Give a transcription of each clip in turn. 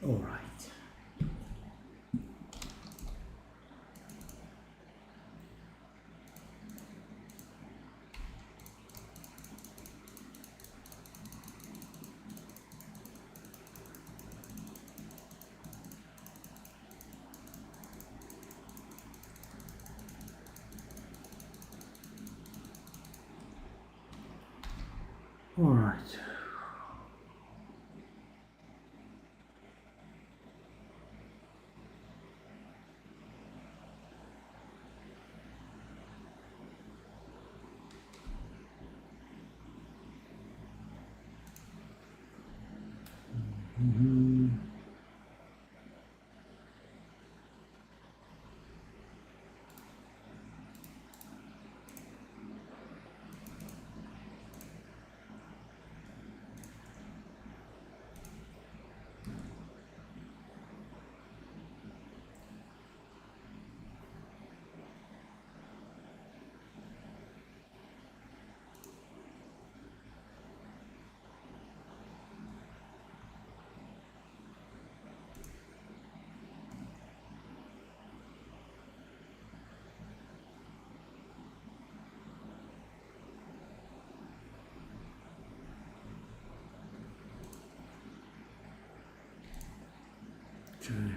All right. All right. Okay.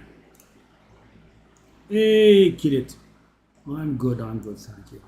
Hey, Kirit. I'm good. I'm good. Thank you.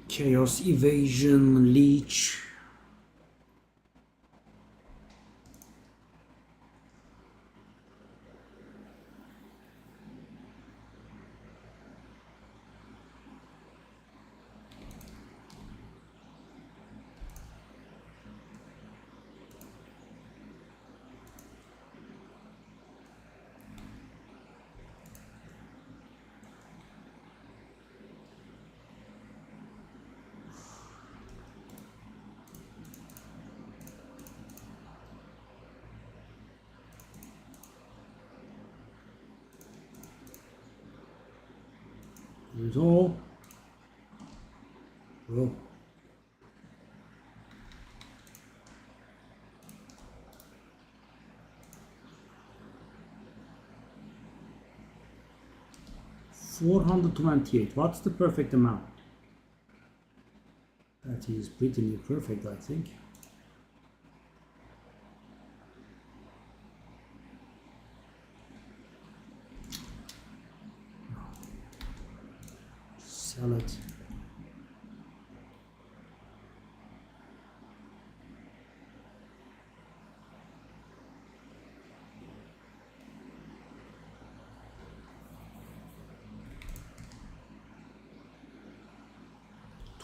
Chaos evasion leech. That's all. Oh. 428. What's the perfect amount? That is pretty near perfect, I think. Sell it.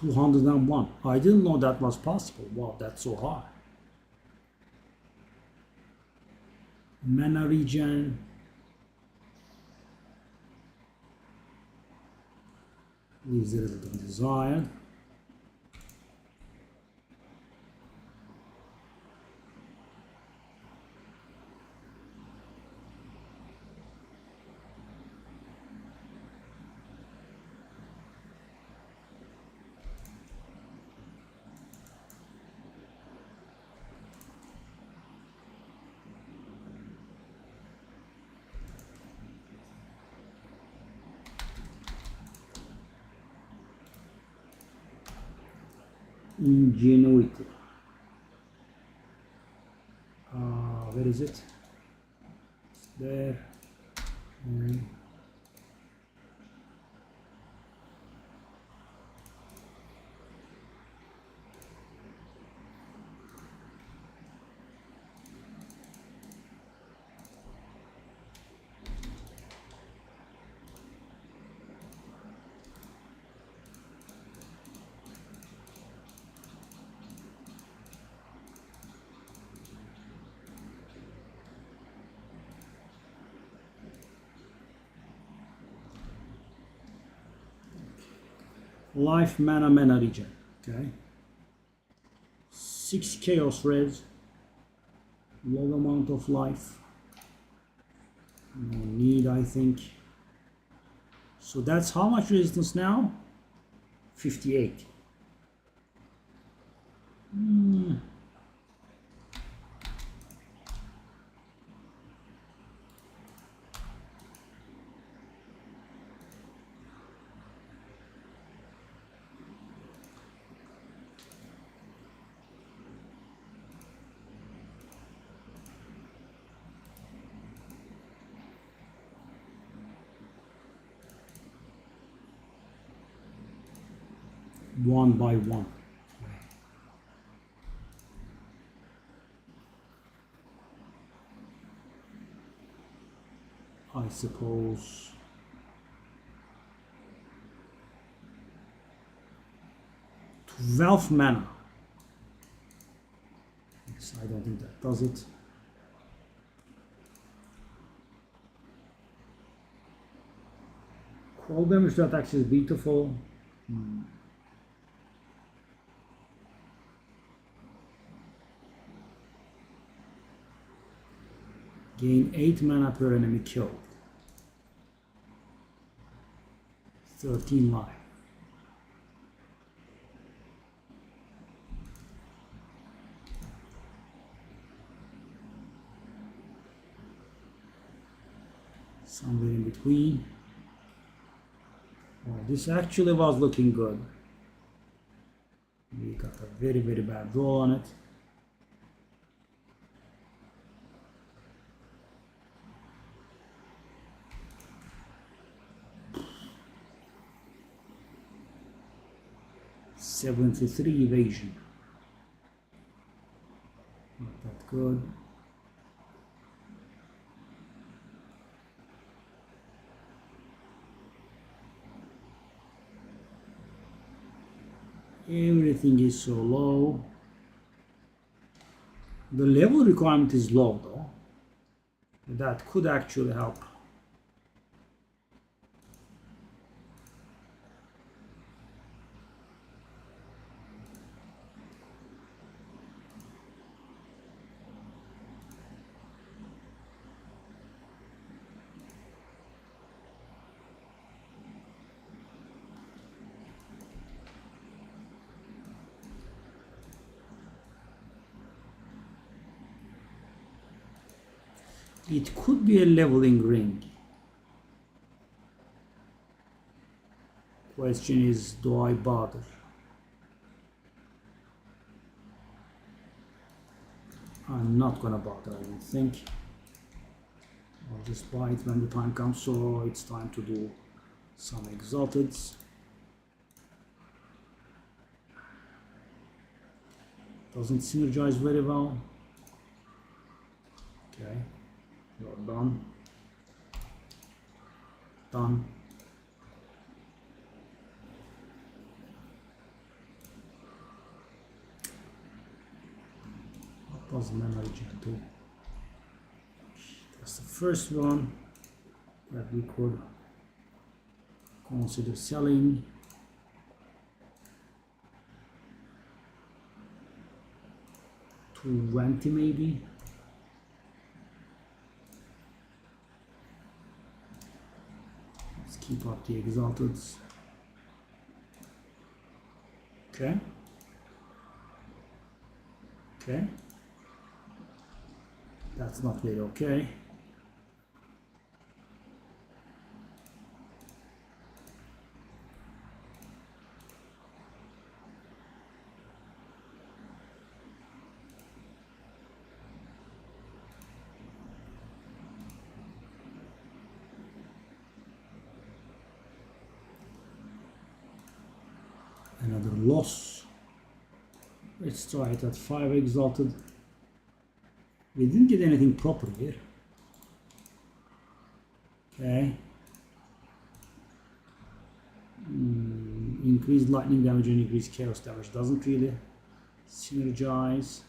$201. I didn't know that was possible. Wow, that's so high. Mana regen. Leaves a little bit desired. Ingenuity. Where is it? It's there. And life mana regen. Okay. 6 chaos res. Low amount of life. No need, I think. So that's how much resistance now? 58. 1 by 1. I suppose 12 mana. Yes, I don't think that does it. Cold damage to attacks is beautiful. Gain 8 mana per enemy killed. 13 life. Somewhere in between. Oh, this actually was looking good. We got a very, very bad roll on it. '73 evasion. Not that good. Everything is so low. The level requirement is low though. That could actually help. It could be a leveling ring. Question is, do I bother? I'm not gonna bother, I don't think. I'll just buy it when the time comes, so it's time to do some exalteds. Doesn't synergize very well. Okay. You're done. Done. What was mana regen do? That's the first one that we could consider selling. $20 maybe. Keep up the exalteds. Okay. Okay. That's not very okay. Another loss. Let's try it at 5 exalted. We didn't get anything proper here. Okay. Increased lightning damage and increased chaos damage. Doesn't really synergize.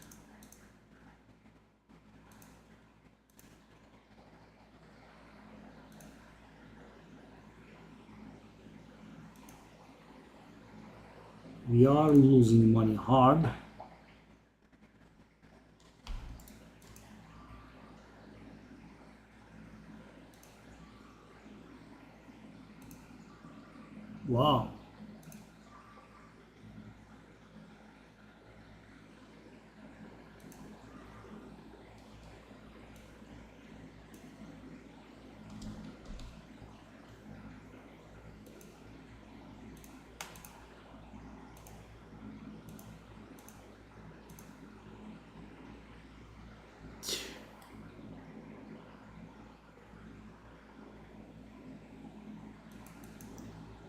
We are losing money hard. Wow.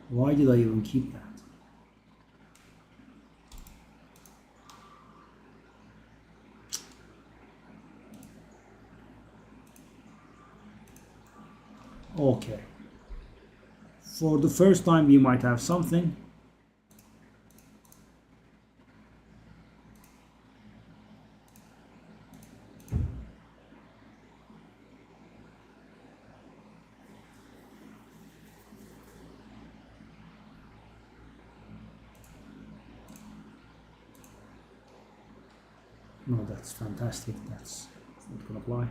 Why did I even keep that? Okay. For the first time we might have something. No, that's fantastic. That's not gonna apply.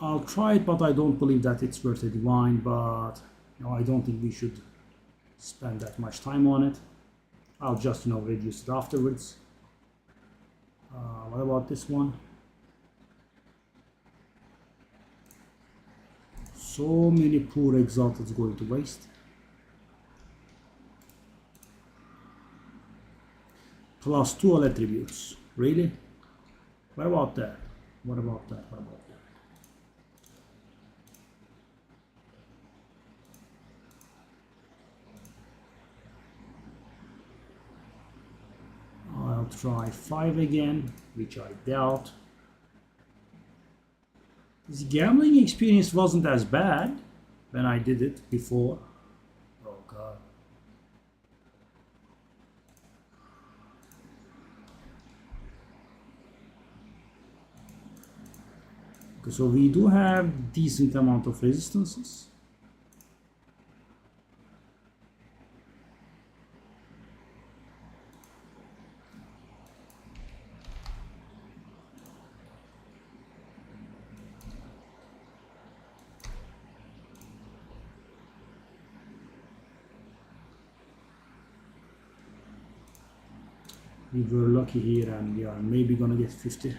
I'll try it, but I don't believe that it's worth a divine, but I don't think we should spend that much time on it. I'll just reduce it afterwards. What about this one? So many poor exalteds going to waste. +2 all attributes. Really? What about that? What about that? What about that? I'll try 5 again, which I doubt. This gambling experience wasn't as bad when I did it before. Oh god. Okay, so we do have decent amount of resistances. We were lucky here and we are maybe gonna get 50.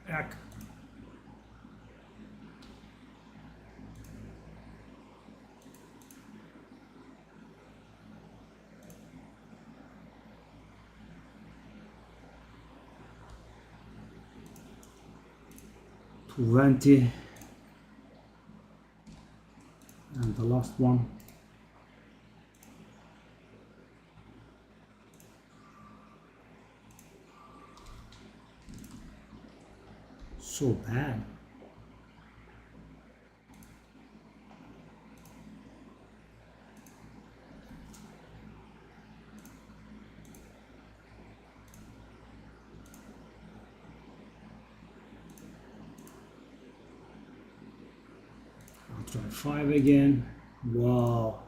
Back. $20. And the last one. So bad. I'll try 5 again. Wow.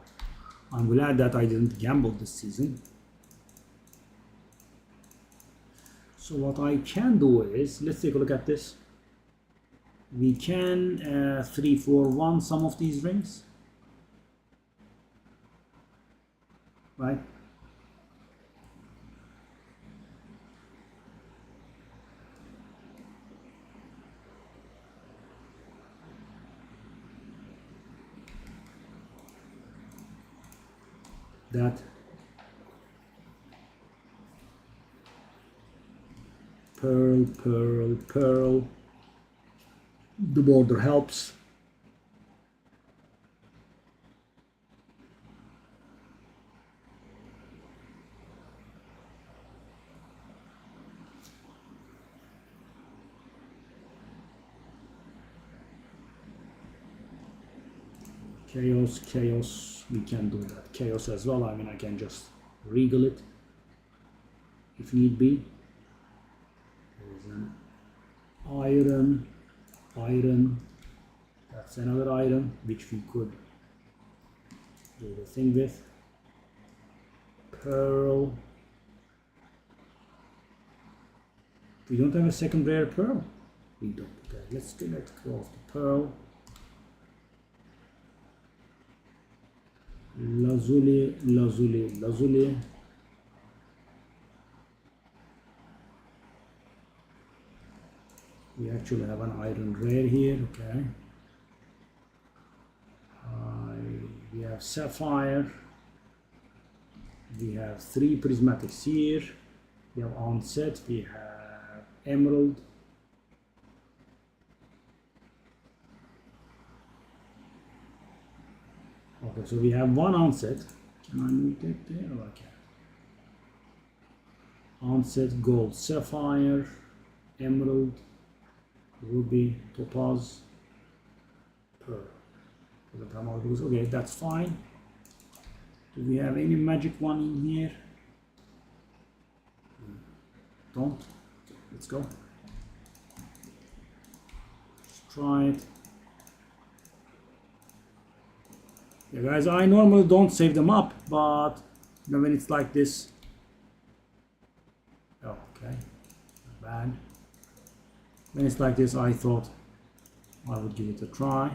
I'm glad that I didn't gamble this season. So what I can do is, let's take a look at this. We can 3-4-1 some of these rings. right? That pearl, pearl, pearl. The border helps. Chaos, chaos, we can do that. Chaos as well, I mean, I can just regal it if need be. There's an iron, iron, that's another iron which we could do the thing with. Pearl. We don't have a second rare pearl. We don't. Okay, let's close the pearl. Lazuli, lazuli, lazuli. We actually have an iron rare here. Okay. We have sapphire. We have 3 prismatics here. We have onset. We have emerald. Okay, so we have 1 onset. Can I move that there? Okay. Onset, gold, sapphire, emerald, ruby, topaz, pearl. Okay, that's fine. Do we have any magic one in here? Don't. Let's go. Let's try it. Yeah, guys, I normally don't save them up, but you know, when it's like this. Oh, okay. Not bad. When it's like this, I thought I would give it a try.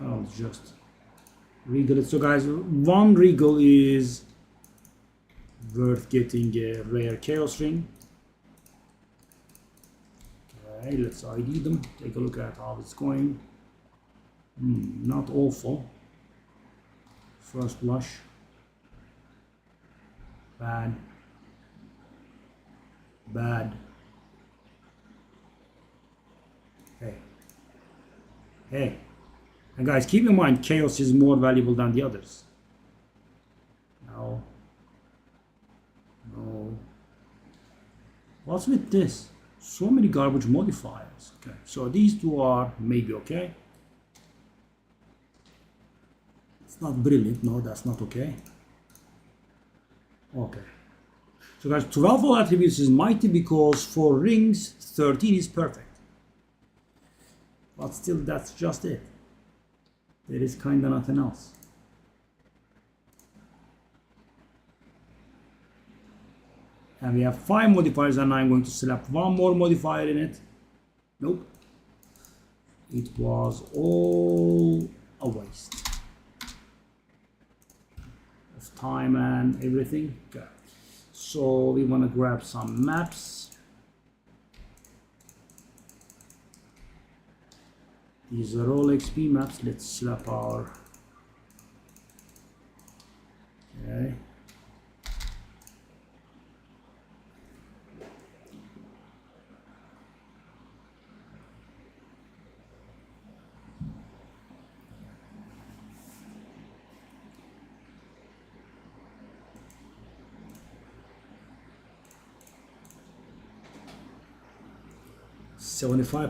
I'll just regal it. So guys, 1 regal is worth getting a rare chaos ring. Okay, let's ID them. Take a look at how it's going. Not awful. First blush. Bad. Bad. Hey. Hey. And guys, keep in mind, chaos is more valuable than the others. No. No. What's with this? So many garbage modifiers. Okay, so these 2 are maybe okay. It's not brilliant. No, that's not okay. Okay. So guys, 12 all attributes is mighty because for rings, 13 is perfect. But still, that's just it. There is kinda nothing else. And we have 5 modifiers, and I'm going to slap 1 more modifier in it. Nope. It was all a waste of time and everything. Okay. So we want to grab some maps. These are all XP maps. Let's slap our. Okay.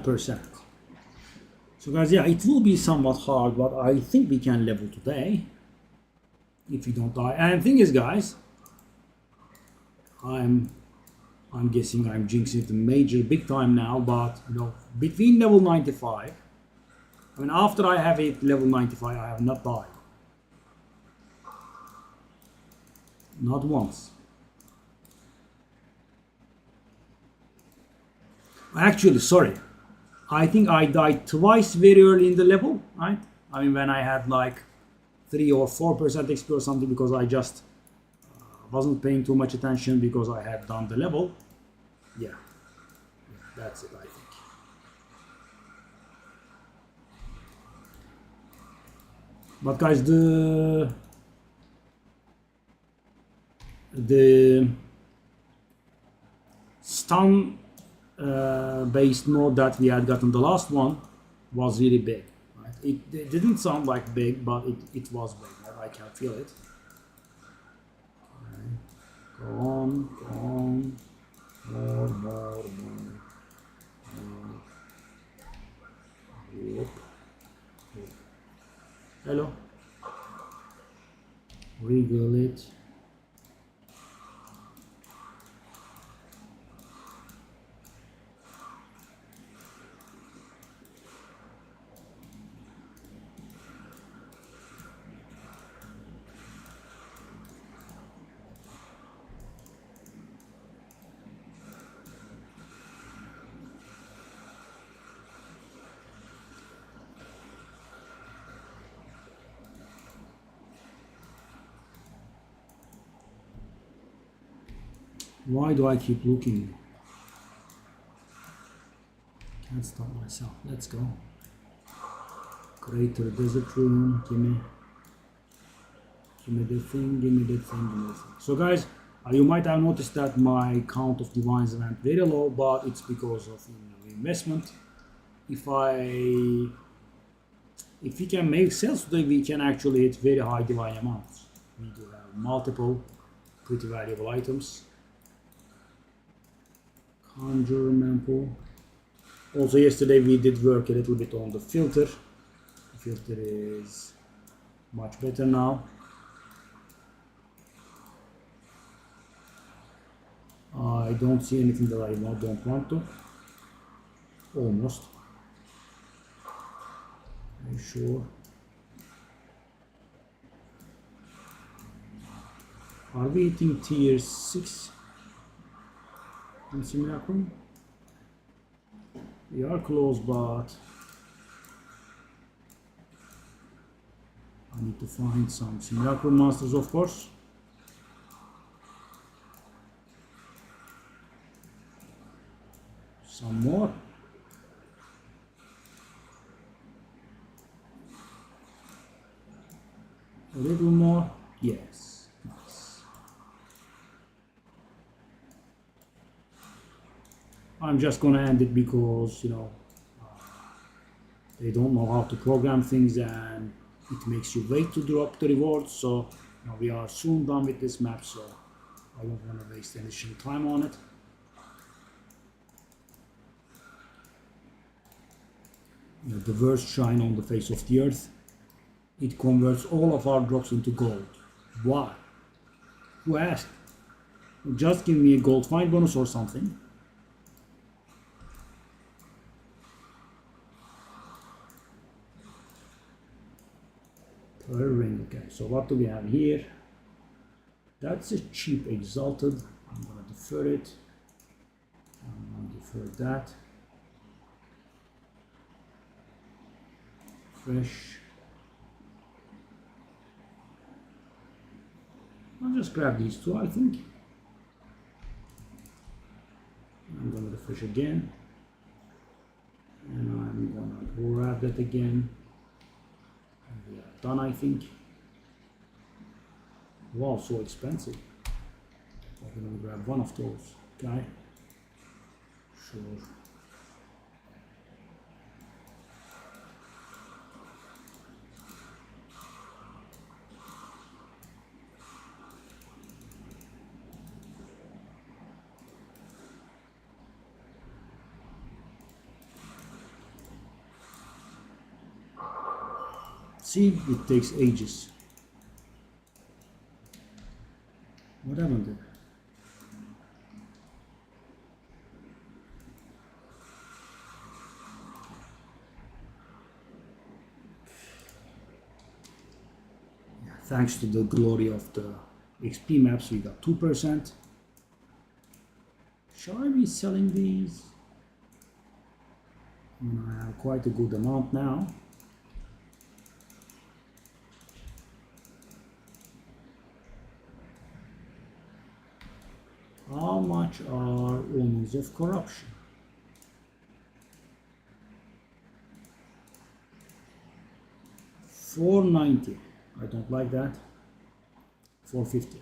%. So guys, yeah, it will be somewhat hard, but I think we can level today if we don't die. And the thing is, guys, I'm guessing I'm jinxing the major big time now, but you know, between level 95, I mean, after I have hit level 95, I have not died. Not once. Actually, sorry. I think I died twice very early in the level, right? I mean, when I had like 3 or 4% XP or something, because I just wasn't paying too much attention because I had done the level. Yeah, that's it, I think. But guys, the stun based mode that we had gotten the last one was really big. Right? It didn't sound like big, but it was big. Right? I can feel it. Okay. Go on, go on. More. Yep. Hello. Wiggle it. Why do I keep looking? Can't stop myself. Let's go. Greater desert room. Give me the thing. Give me the thing. So guys, you might have noticed that my count of divines went very low, but it's because of investment. If we can make sales today, we can actually hit very high divine amounts. We do have multiple pretty valuable items. Conjure Mempo. Also yesterday we did work a little bit on the filter. The filter is much better now. I don't see anything that I don't want to. Almost. Are you sure? Are we hitting tier 6? In Simulacrum? We are close, but I need to find some Simulacrum monsters, of course. Some more. A little more. Yes. I'm just gonna end it because they don't know how to program things and it makes you wait to drop the rewards. So we are soon done with this map, so I don't want to waste additional time on it. The worst shine on the face of the earth. It converts all of our drops into gold. Why? Who asked? Just give me a gold find bonus or something. Per ring. Okay, so what do we have here? That's a cheap exalted. I'm gonna defer it. I'm gonna defer that. Fresh. I'll just grab these two, I think. I'm gonna refresh again. And I'm gonna grab that again. We are done, I think. Wow, so expensive. I'm gonna grab one of those. Okay. Sure. See, it takes ages. What happened there? Thanks to the glory of the XP maps, we got 2%. Shall I be selling these? I have quite a good amount now. How much are omens of corruption? 490. I don't like that. 450.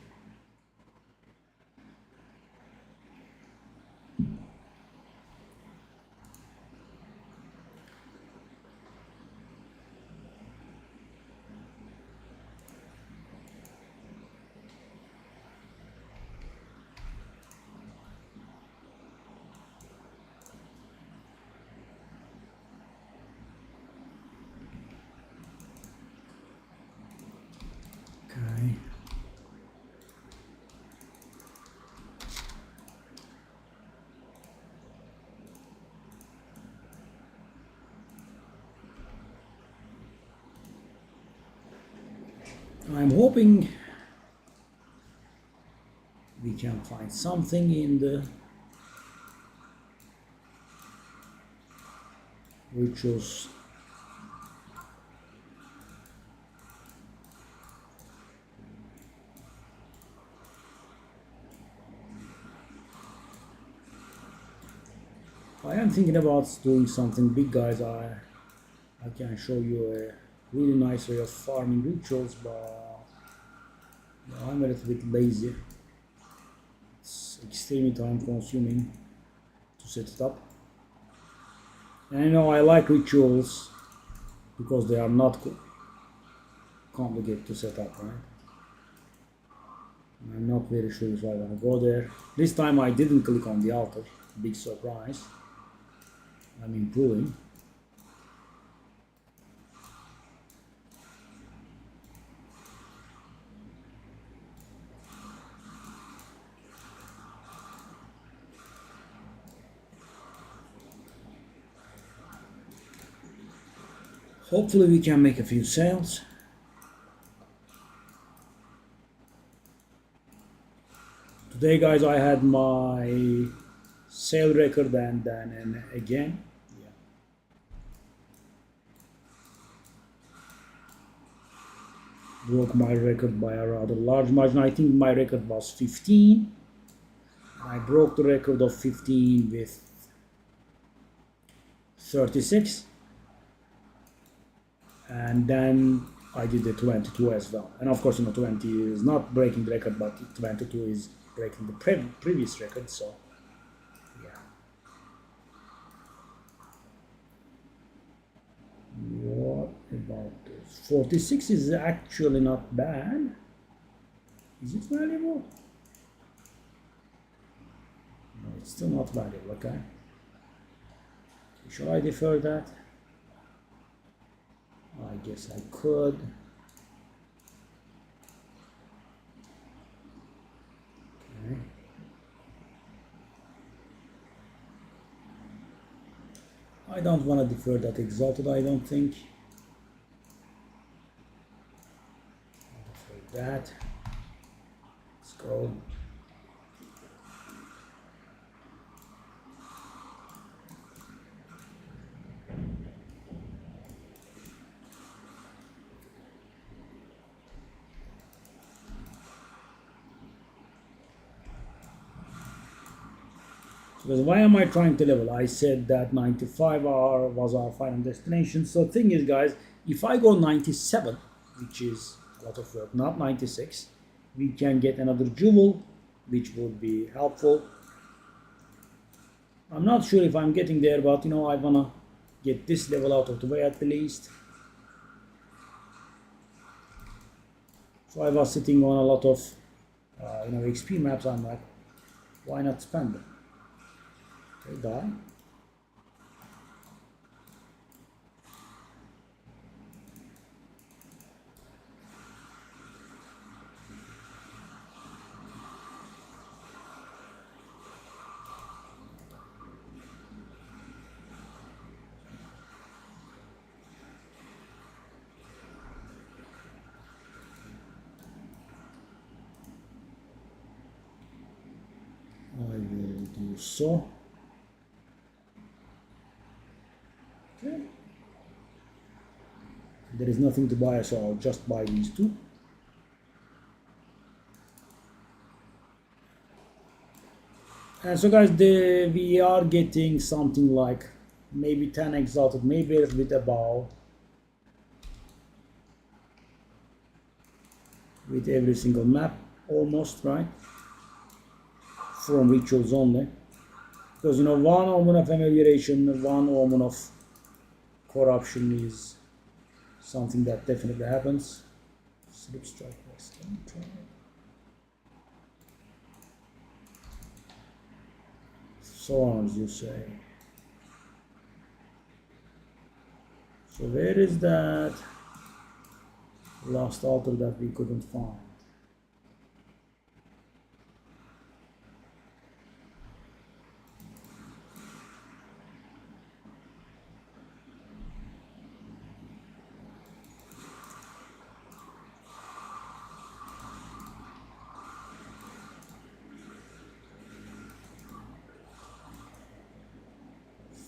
Okay. I'm hoping we can find something in the rituals. I am thinking about doing something big, guys. I can show you a really nice way of farming rituals, but I'm a little bit lazy. It's extremely time consuming to set it up. And I know I like rituals because they are not complicated to set up, right? I'm not very sure if I want to go there. This time I didn't click on the altar. Big surprise. I'm improving. Hopefully we can make a few sales. Today, guys, I had my sale record and then again. Broke my record by a rather large margin. I think my record was 15. I broke the record of 15 with 36. And then I did the 22 as well. And of course, 20 is not breaking the record, but 22 is breaking the previous record. So, yeah. What about this? 46 is actually not bad. Is it valuable? No, it's still not valuable, okay? Should I defer that? I guess I could. Okay. I don't want to defer that exalted, I don't think. I'll defer that. Let's go. Because why am I trying to level? I said that 95 was our final destination. So the thing is, guys, if I go 97, which is a lot of work, not 96, we can get another jewel, which would be helpful. I'm not sure if I'm getting there, but I wanna get this level out of the way at the least. So I was sitting on a lot of XP maps. I'm like, why not spend them? Okay, die. I will do so. Okay. There is nothing to buy, so I'll just buy these two. And so guys, we are getting something like maybe 10 exalted, maybe a little bit above with every single map, almost, right? From rituals only. Because you know, one omen of amelioration, one omen of corruption is something that definitely happens. Slip strike was so on, as you say. So where is that last altar that we couldn't find?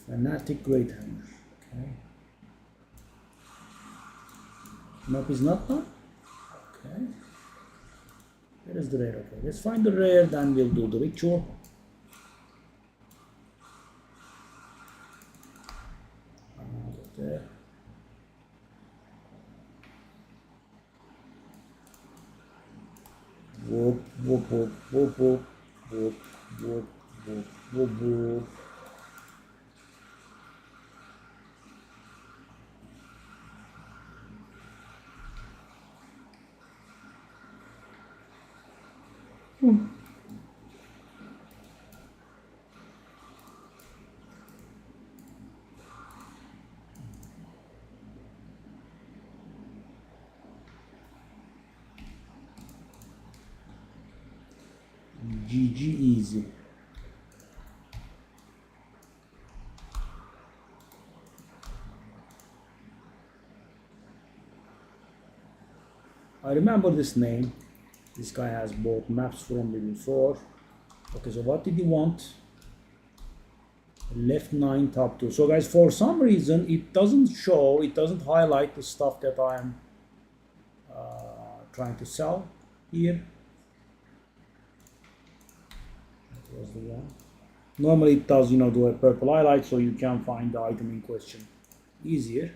Fanatic Great Hammer. Okay. Map is not done. Okay. Where is the rare? Okay. Let's find the rare, then we'll do the ritual. There. Whoop, whoop, whoop, whoop, whoop, whoop, whoop, whoop, whoop, whoop. GG easy. I remember this name. This guy has bought maps from me before. Okay, so what did he want? Left 9, top 2. So guys, for some reason, it doesn't show, it doesn't highlight the stuff that I'm trying to sell here. That was the one. Normally it does, you know, do a purple highlight so you can find the item in question easier.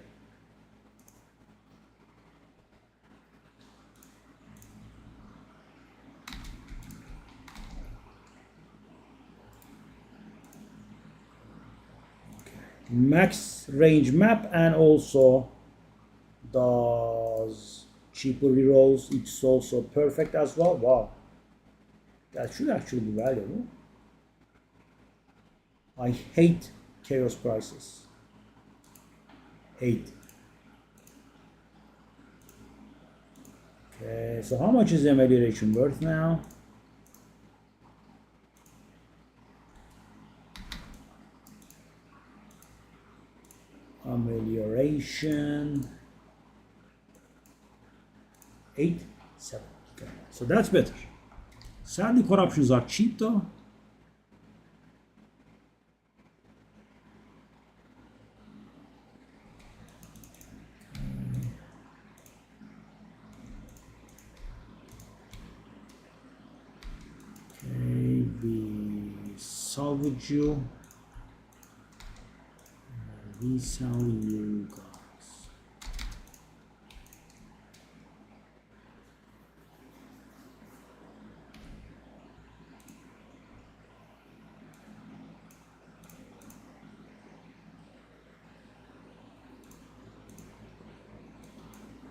Max range map, and also does cheaper rerolls. It's also perfect as well. Wow, that should actually be valuable. I hate chaos prices. Hate. Okay, so how much is amelioration worth now? Amelioration 8, 7. Okay. So that's better. Sadly, corruptions are cheap though. Okay, we salvage you. We sell you guys.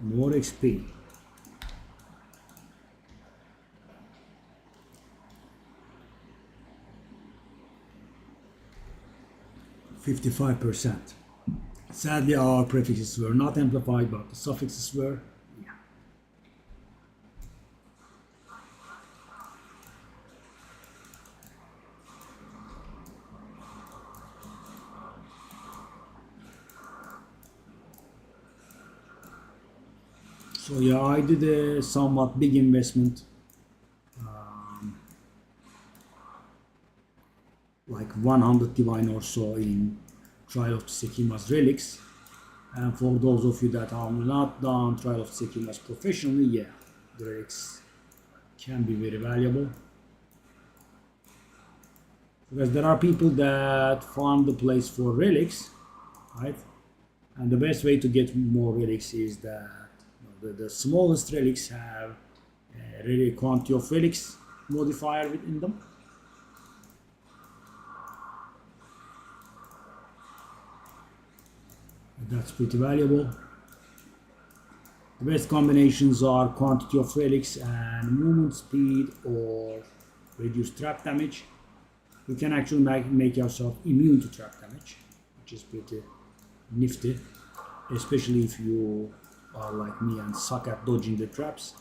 More XP. %55%. Sadly, our prefixes were not amplified, but the suffixes were. Yeah. So yeah, I did a somewhat big investment, like 100 divine or so in Trial of Tsukima's relics. And for those of you that have not done Trial of Tsukima's professionally, yeah, the relics can be very valuable. Because there are people that farm the place for relics, right? And the best way to get more relics is that the smallest relics have a really quantity of relics modifier within them. That's pretty valuable. The best combinations are quantity of relics and movement speed or reduced trap damage. You can actually make yourself immune to trap damage, which is pretty nifty, especially if you are like me and suck at dodging the traps.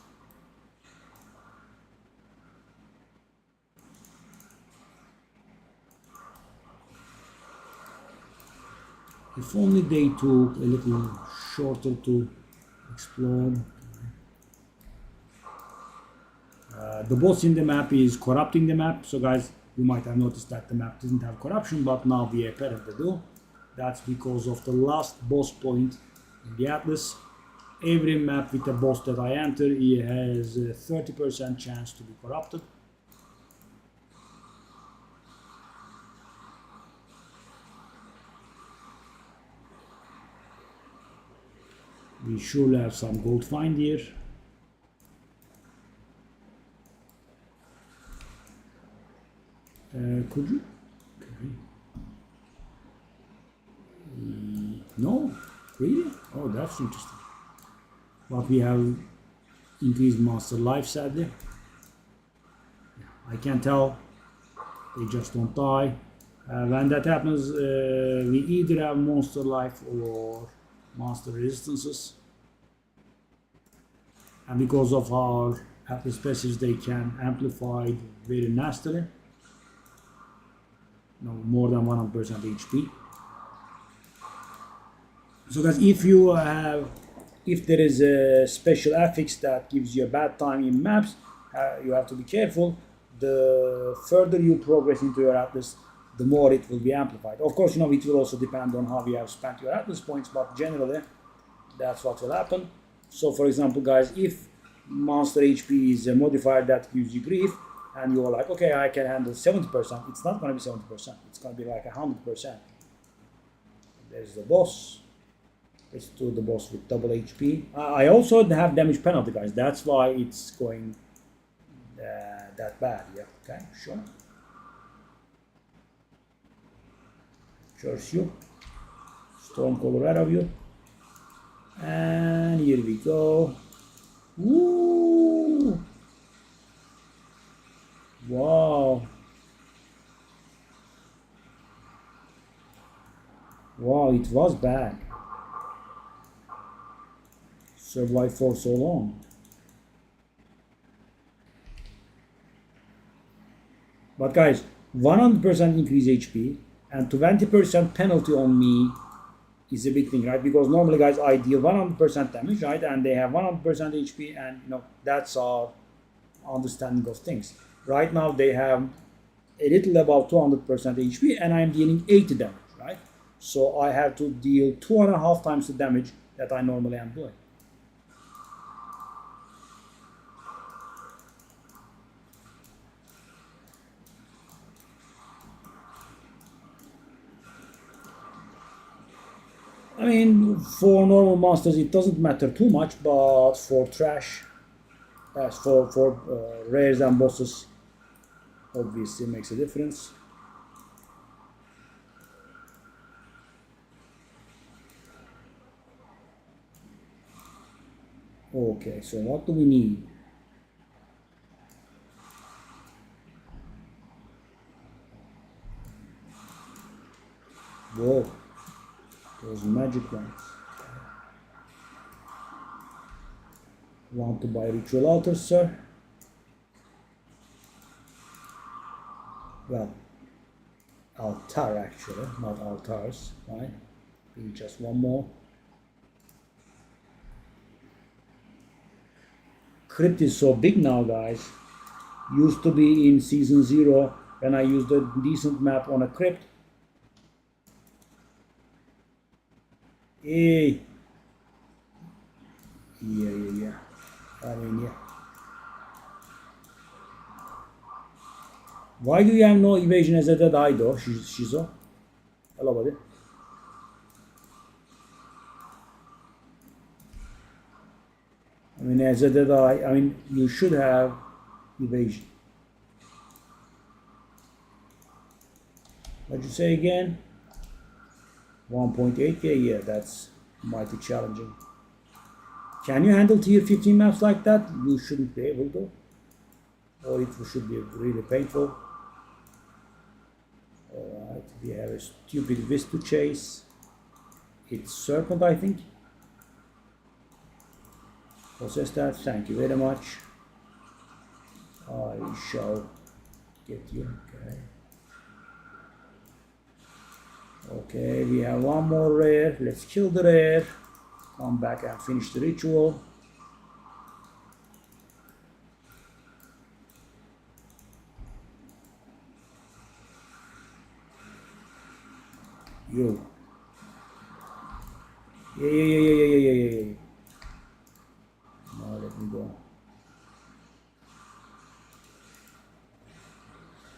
If only they took a little shorter to explore. The boss in the map is corrupting the map. So guys, you might have noticed that the map didn't have corruption, but now we apparently do. That's because of the last boss point in the Atlas. Every map with a boss that I enter, he has a 30% chance to be corrupted. We surely have some gold find here. Could you? Okay. No, really? Oh, that's interesting. But we have increased monster life, sadly. I can tell they just don't die. When that happens, we either have monster life or monster resistances. And because of our Atlas specials, they can amplify very nastily. No, more than 100% HP. So guys, if there is a special affix that gives you a bad time in maps, you have to be careful. The further you progress into your Atlas, the more it will be amplified. Of course, it will also depend on how you have spent your Atlas points, but generally, that's what will happen. So for example, guys, if monster HP is a modifier that gives you grief, and you're like, okay, I can handle 70%, it's not going to be 70%, it's going to be like 100%. There's the boss. Let's do the boss with double HP. I also have damage penalty, guys. That's why it's going that bad. Yeah, okay, sure. You. Storm Colorado view. And here we go. Woo! Wow. Wow, it was bad. Survived for so long. But guys, 100% increase HP and 20% penalty on me is a big thing, right? Because normally, guys, I deal 100% damage, right? And they have 100% HP, and that's our understanding of things. Right now, they have a little above 200% HP, and I'm dealing 80 damage, right? So I have to deal 2.5 times the damage that I normally am doing. I mean, for normal monsters, it doesn't matter too much, but for trash, for rares and bosses, obviously makes a difference. Okay, so what do we need? Whoa, those magic ones. Want to buy ritual altars, sir? Well, altar actually, not altars, right? Be just one more. Crypt is so big now, guys. Used to be in season 0 when I used a decent map on a crypt. Hey. Yeah. I mean, yeah. Why do you have no evasion as a dead eye though, Shizo? Hello, buddy. I mean, as a dead eye, I mean, you should have evasion. What'd you say again? 1.8k, yeah, that's mighty challenging. Can you handle tier 15 maps like that? You shouldn't be able to. Or it should be really painful. Alright, we have a stupid Wisp to chase. It's Serpent, I think. Process that, thank you very much. I shall get you, okay. Okay, we have one more rare. Let's kill the rare. Come back and finish the ritual. Yo. Yeah. Now let me go.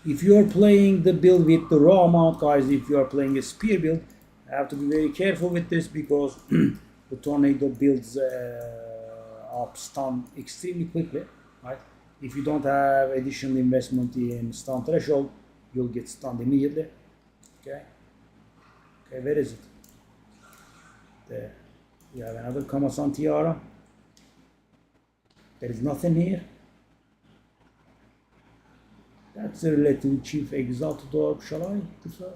If you are playing the build with the raw amount, guys, if you are playing a spear build, I have to be very careful with this because the tornado builds up stun extremely quickly, right? If you don't have additional investment in stun threshold, you'll get stunned immediately. Okay, where is it? There. We have another Kamasan Tiara. There is nothing here. That's a relative chief exalted orb. Shall I defer?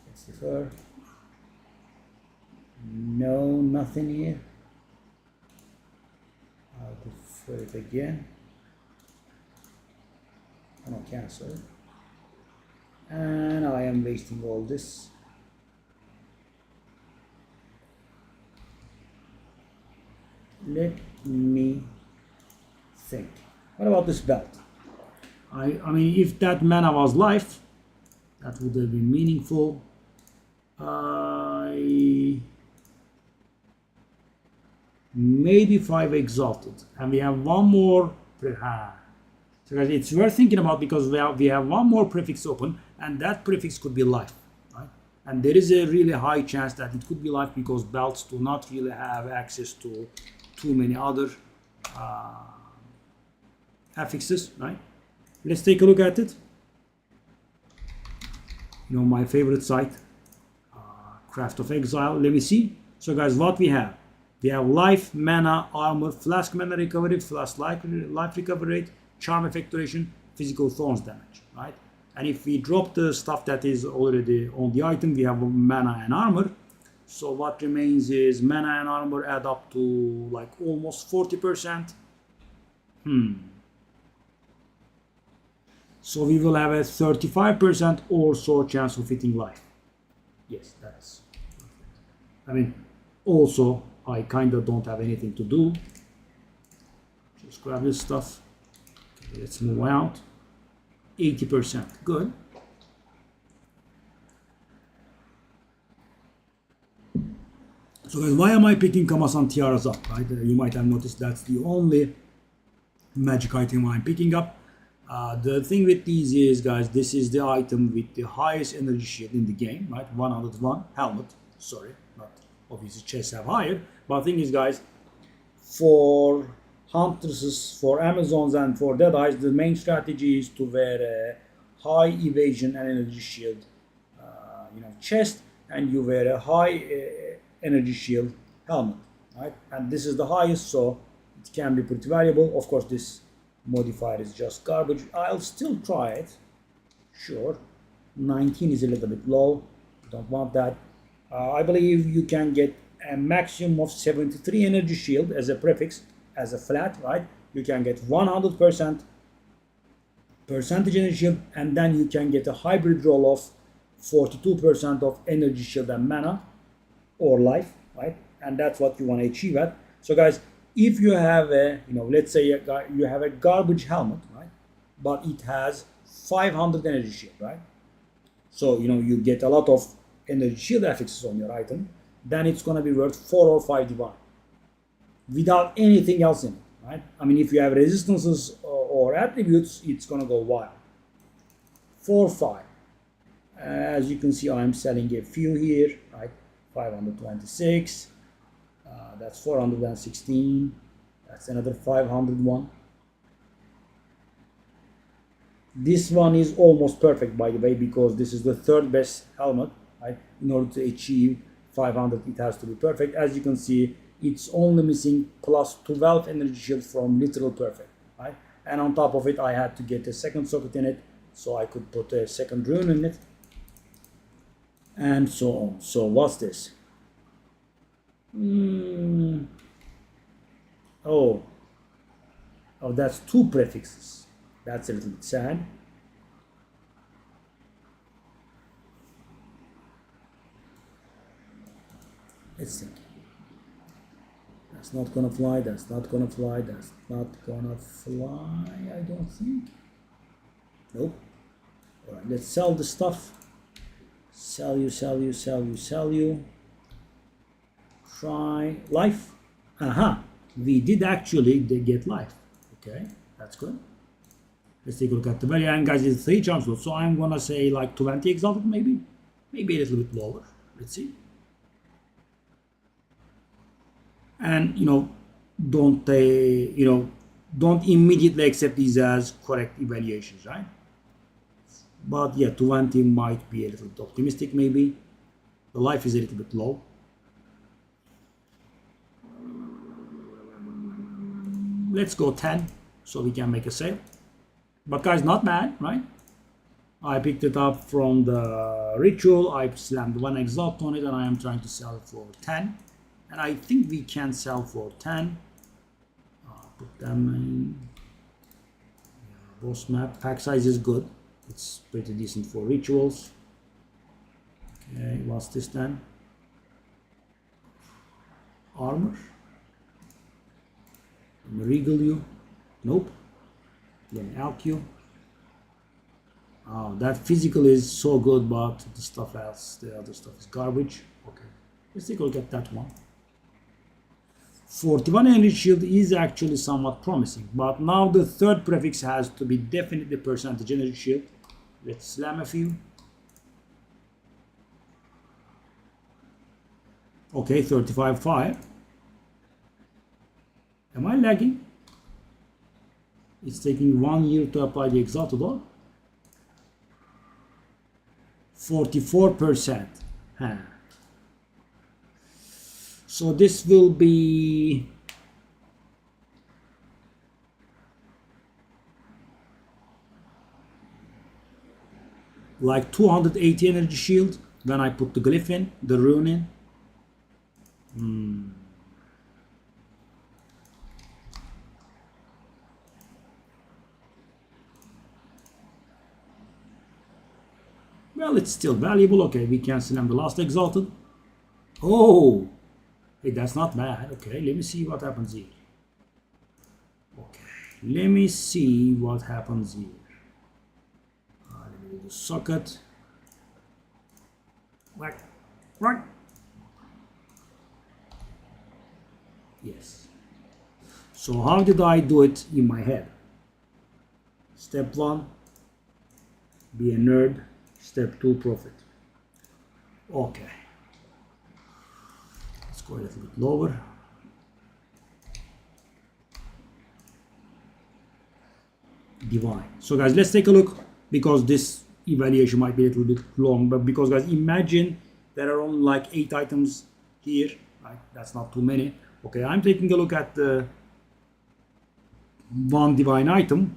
Let's defer. No, nothing here. I'll defer it again. I'm gonna cancel it. And I am wasting all this. Let me think. What about this belt? I mean, if that mana was life, that would have been meaningful. Maybe 5 exalted, and we have one more. So it's worth thinking about because we have one more prefix open, and that prefix could be life, right? And there is a really high chance that it could be life because belts do not really have access to too many other affixes, right? Let's take a look at it. You know, my favorite site, Craft of Exile. Let me see. So guys, what we have? We have life, mana, armor, flask mana recovery, flask life recovery rate, charm effect duration, physical thorns damage, right? And if we drop the stuff that is already on the item, we have mana and armor. So what remains is mana and armor add up to like almost 40%. So we will have a 35% or so chance of hitting life. Yes, that's. I mean, also, I kind of don't have anything to do. Just grab this stuff. Let's move out. 80%. Good. So guys, why am I picking Kamasan Tiaras up? Right? You might have noticed that's the only magic item I'm picking up. The thing with these is, guys, this is the item with the highest energy shield in the game, right? 101 helmet. Sorry, not obviously chests have higher. But the thing is, guys, for hunters, for Amazons, and for Deadeyes, the main strategy is to wear a high evasion and energy shield, chest, and you wear a high energy shield helmet, right? And this is the highest, so it can be pretty valuable. Of course, this modifier is just garbage. I'll still try it. Sure. 19 is a little bit low. Don't want that. I believe you can get a maximum of 73 energy shield as a prefix, as a flat, right? You can get 100% percentage energy shield, and then you can get a hybrid roll of 42% of energy shield and mana or life, right? And that's what you want to achieve at. So guys, if you have a, let's say you have a garbage helmet, right? But it has 500 energy shield, right? So, you get a lot of energy shield affixes on your item. then it's going to be worth 4 or 5 divine without anything else in it, right? I mean, if you have resistances or attributes, it's going to go wild. 4, 5. As you can see, I'm selling a few here, right? 526. That's 416. That's another 501. This one is almost perfect, by the way, because this is the third best helmet, right? In order to achieve 500, it has to be perfect. As you can see, it's only missing plus 12 energy shield from literal perfect, right? And on top of it, I had to get a second socket in it, so I could put a second rune in it, and so on. So what's this? Oh, that's 2 prefixes. That's a little bit sad. Let's think. That's not gonna fly, that's not gonna fly, that's not gonna fly, I don't think. Nope. Alright, let's sell the stuff. Sell you, sell you, sell you, sell you. Try life. Aha, we did actually get life. Okay, that's good. Let's take a look at the value. And guys, it's 3 charm slots, so I'm gonna say like 20 exalted, maybe a little bit lower. Let's see. And don't immediately accept these as correct evaluations, right? But yeah, 20 might be a little bit optimistic, maybe. The life is a little bit low. Let's go 10 so we can make a sale. But guys, not bad, right? I picked it up from the ritual. I slammed 1 exalt on it, and I am trying to sell it for 10. And I think we can sell for 10. Put them in. Yeah, boss map. Pack size is good. It's pretty decent for rituals. Okay, what's this then? Armor. Regal you. Nope. Then LQ. Oh, that physical is so good, but the stuff else, the other stuff is garbage. Okay, let's take a look at that one. 41 energy shield is actually somewhat promising, but now the third prefix has to be definitely percentage energy shield. Let's slam a few. Okay, 35.5. Am I lagging? It's taking 1 year to apply the exalted orb. 44%. Huh. So this will be like 280 energy shield when I put the glyph in, the rune in. Well, it's still valuable. Okay, we cancel them the last exalted. Oh, hey, that's not bad. Okay, let me see what happens here. Okay, let me see what happens here. Let me do the socket. Whack, whack. Yes. So how did I do it in my head? Step 1, be a nerd. Step 2, profit. Okay. Let's go a little bit lower. Divine. So guys, let's take a look, because this evaluation might be a little bit long, but because guys, imagine there are only like 8 items here, right? That's not too many. Okay, I'm taking a look at the 1 divine item.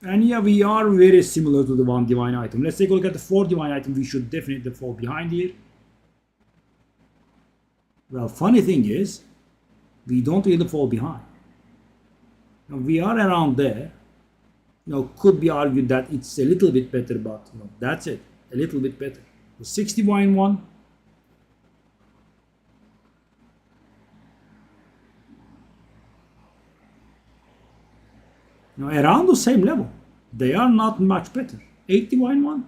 And yeah, we are very similar to the 1 divine item. Let's take a look at the 4 divine item. We should definitely fall behind here. Well, funny thing is, we don't really fall behind. Now, we are around there. Could be argued that it's a little bit better, but that's it. A little bit better. The 6 divine one. Around the same level. They are not much better. 8 divine one.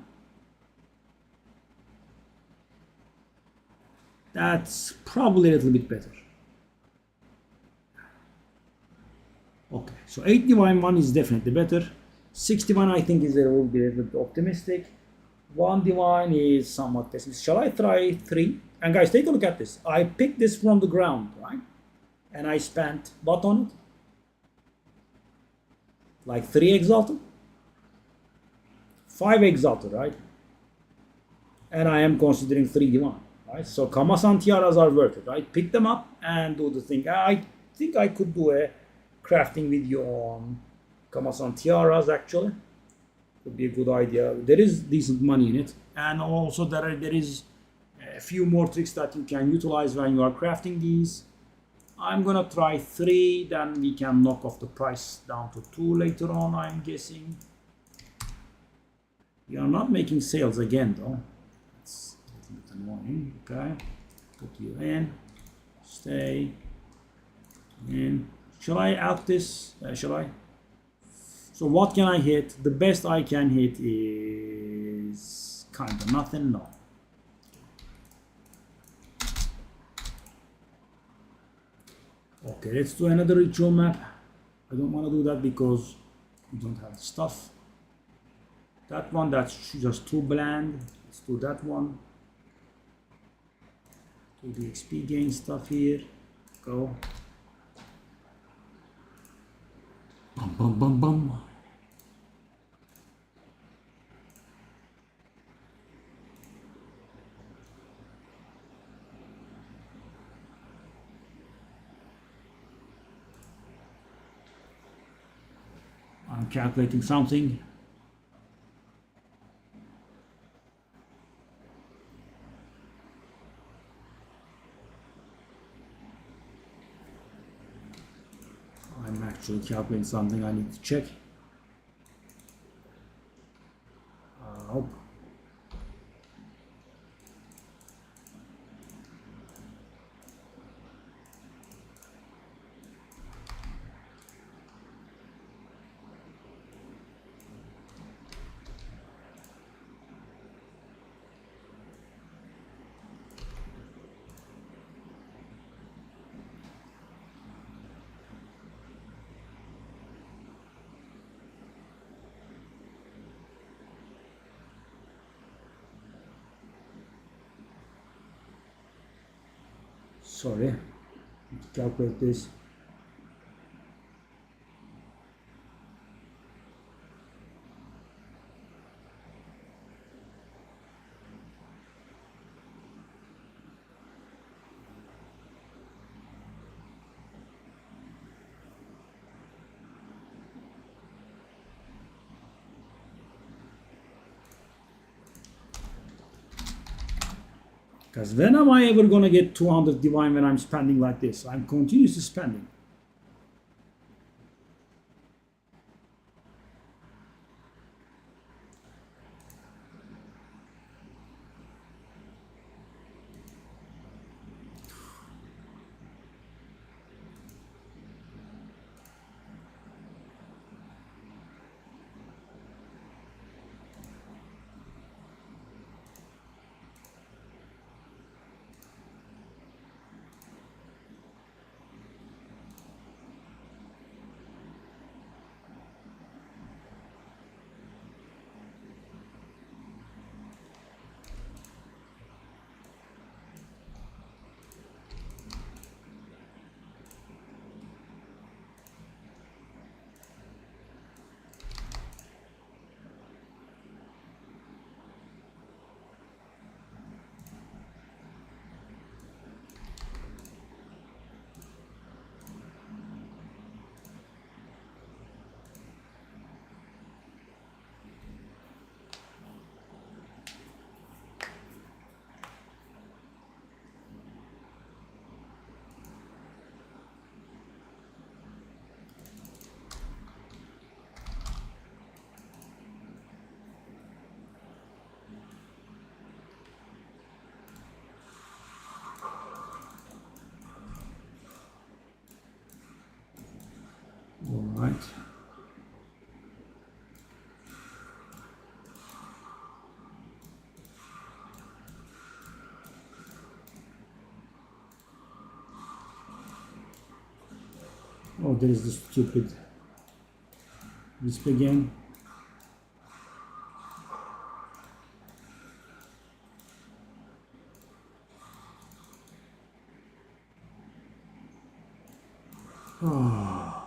That's probably a little bit better. Okay, so 8 divine 1 is definitely better. 6 divine I think is a little bit optimistic. 1 divine is somewhat pessimistic. Shall I try 3? And guys, take a look at this. I picked this from the ground, right? And I spent what on it? Like 3 exalted? 5 exalted, right? And I am considering 3 divine, right? So Kamasan tiaras are worth it, right? Pick them up and do the thing. I think I could do a crafting video on Kamasan tiaras actually. Could be a good idea. There is decent money in it. And also there is a few more tricks that you can utilize when you are crafting these. I'm gonna try 3, then we can knock off the price down to 2 later on, I'm guessing. We are not making sales again though. It's a little bit annoying. Okay, put you in, stay in. Shall I out this? Shall I? So what can I hit? The best I can hit is kind of nothing. No. Okay, let's do another ritual map. I don't want to do that because we don't have stuff. That one, that's just too bland. Let's do that one. Do the XP gain stuff here. Go. Bum, bum, bum, bum. I'm calculating something. I'm actually calculating something I need to check. Nope. Sorry, calculate this. Because when am I ever gonna get 200 divine when I'm spending like this? I'm continuously spending. Oh, there is the stupid Wisp again. Oh.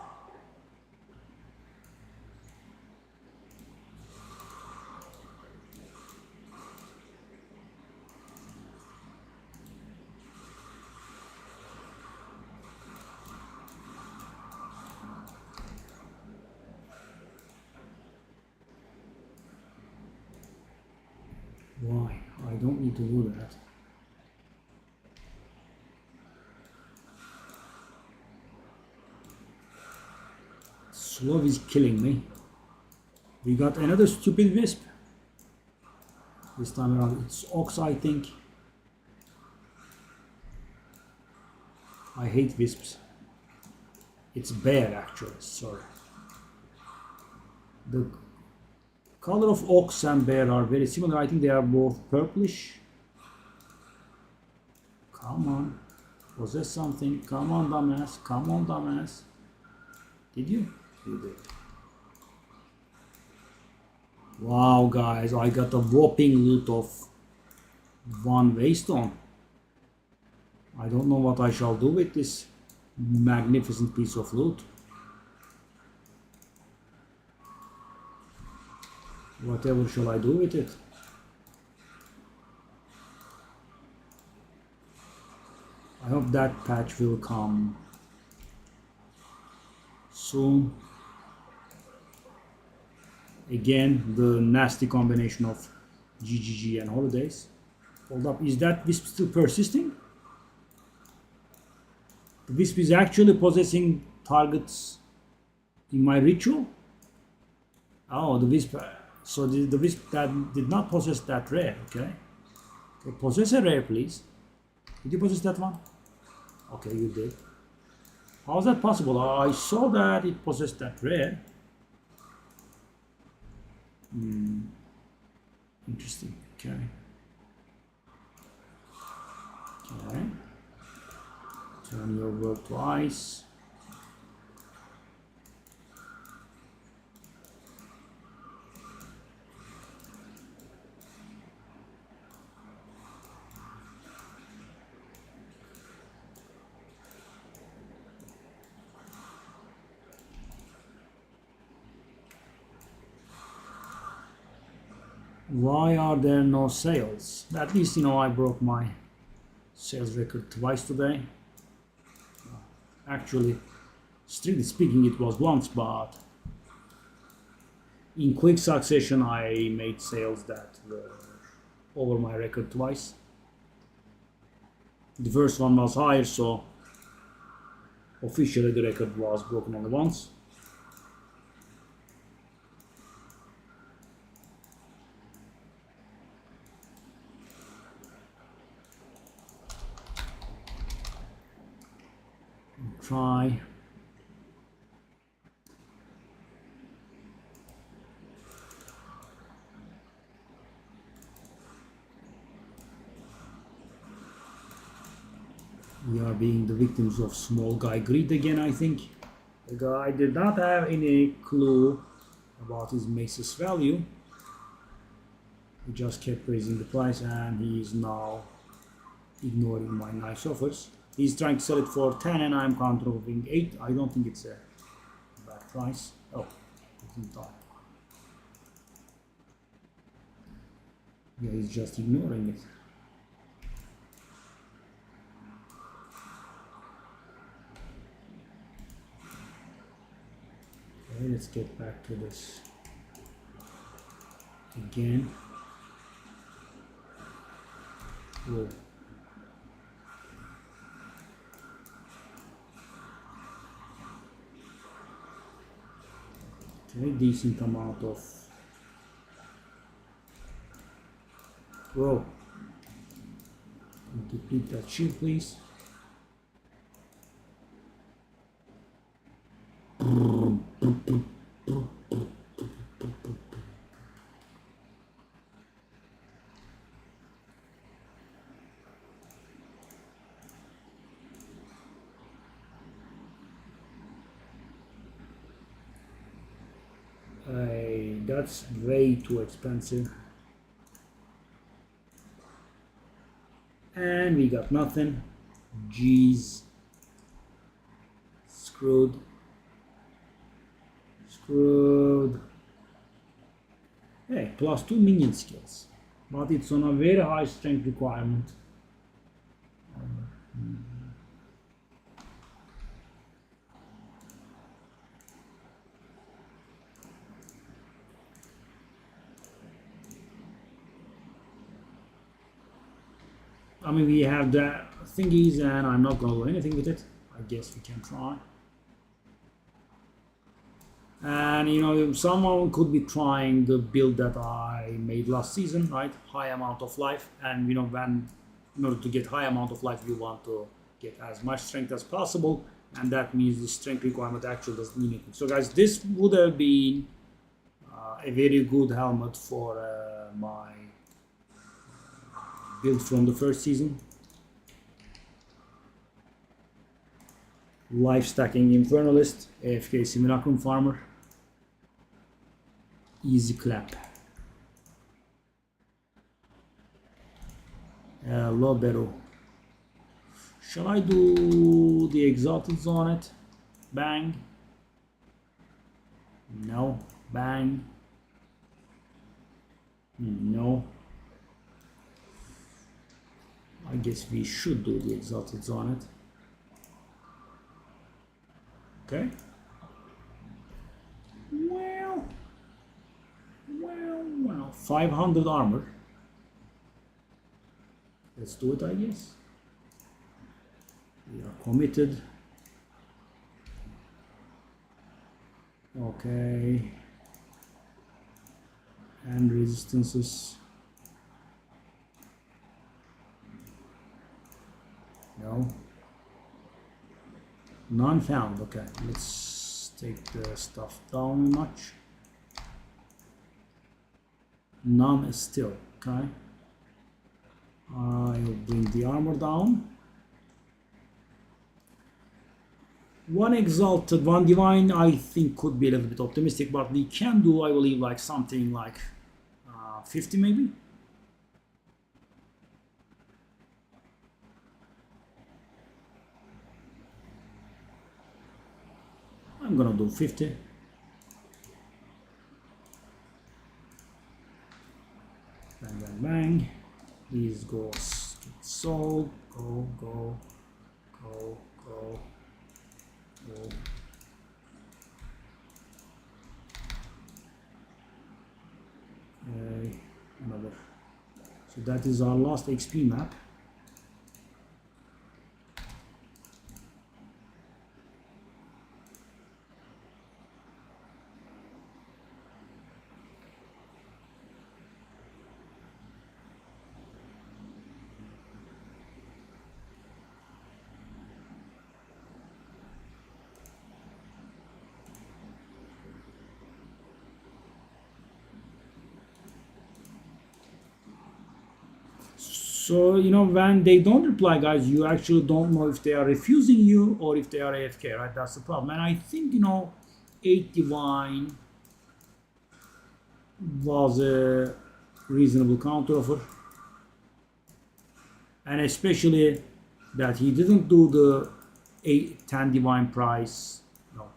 Why? I don't need to do that. Slow is killing me. We got another stupid Wisp. This time around it's Ox, I think. I hate Wisps. It's Bear actually, sorry. The color of Ox and Bear are very similar. I think they are both purplish. Come on. Possess something. Come on, dumbass. Come on, dumbass. Did you? You did. Wow, guys, I got a whopping loot of 1 Waystone. I don't know what I shall do with this magnificent piece of loot. Whatever shall I do with it? I hope that patch will come soon. Again, the nasty combination of GGG and holidays. Hold up, is that Wisp still persisting? The Wisp is actually possessing targets in my ritual? Oh, the Wisp. So the Wisp that did not possess that rare, okay? Okay, possess a rare, please. Did you possess that one? Okay, you did. How is that possible? I saw that it possessed that rare. Interesting. Okay. Okay. Turn your world to ice. Why are there no sales? At least, I broke my sales record twice today. Actually, strictly speaking, it was once, but in quick succession, I made sales that were over my record twice. The first one was higher, so officially the record was broken only once. Try. We are being the victims of small guy greed again, I think. The guy did not have any clue about his mace's value. He just kept raising the price and he is now ignoring my nice offers. He's trying to sell it for 10 and I'm counter-offering 8. I don't think it's a bad price. Oh, it didn't die. Yeah, he's just ignoring it. Okay, let's get back to this again. Whoa. Okay, decent amount of. Whoa. Deplete that shield, please. that's way too expensive. And we got nothing. Jeez. Screwed. Screwed. Hey, +2 minion skills. But it's on a very high strength requirement. I mean, we have the thingies and I'm not gonna do anything with it. I guess we can try. And you know, someone could be trying the build that I made last season, right? High amount of life, and you know, when in order to get high amount of life, you want to get as much strength as possible, and that means the strength requirement actually doesn't mean anything. So guys, this would have been a very good helmet for my build from the first season. Life stacking Infernalist, AFK Simulacrum Farmer. Easy clap. Lobero. Shall I do the Exalted on it? Bang. No. Bang. No. I guess we should do the Exalted on it. Okay. Well, 500 armor. Let's do it, I guess. We are committed. Okay. And resistances. No. None found. Okay, let's take the stuff down a notch. None is still. Okay. I'll bring the armor down. One exalted, one divine, I think could be a little bit optimistic, but we can do, I believe, like something like 50 maybe. I'm gonna do 50. Bang, bang, bang. These goes sold. Go, go, go, go, go. Another. So that is our last XP map. So, you know, when they don't reply, guys, you actually don't know if they are refusing you or if they are AFK, right? That's the problem. And I think, you know, 8 Divine was a reasonable counteroffer. And especially that he didn't do the 10 Divine price, you know,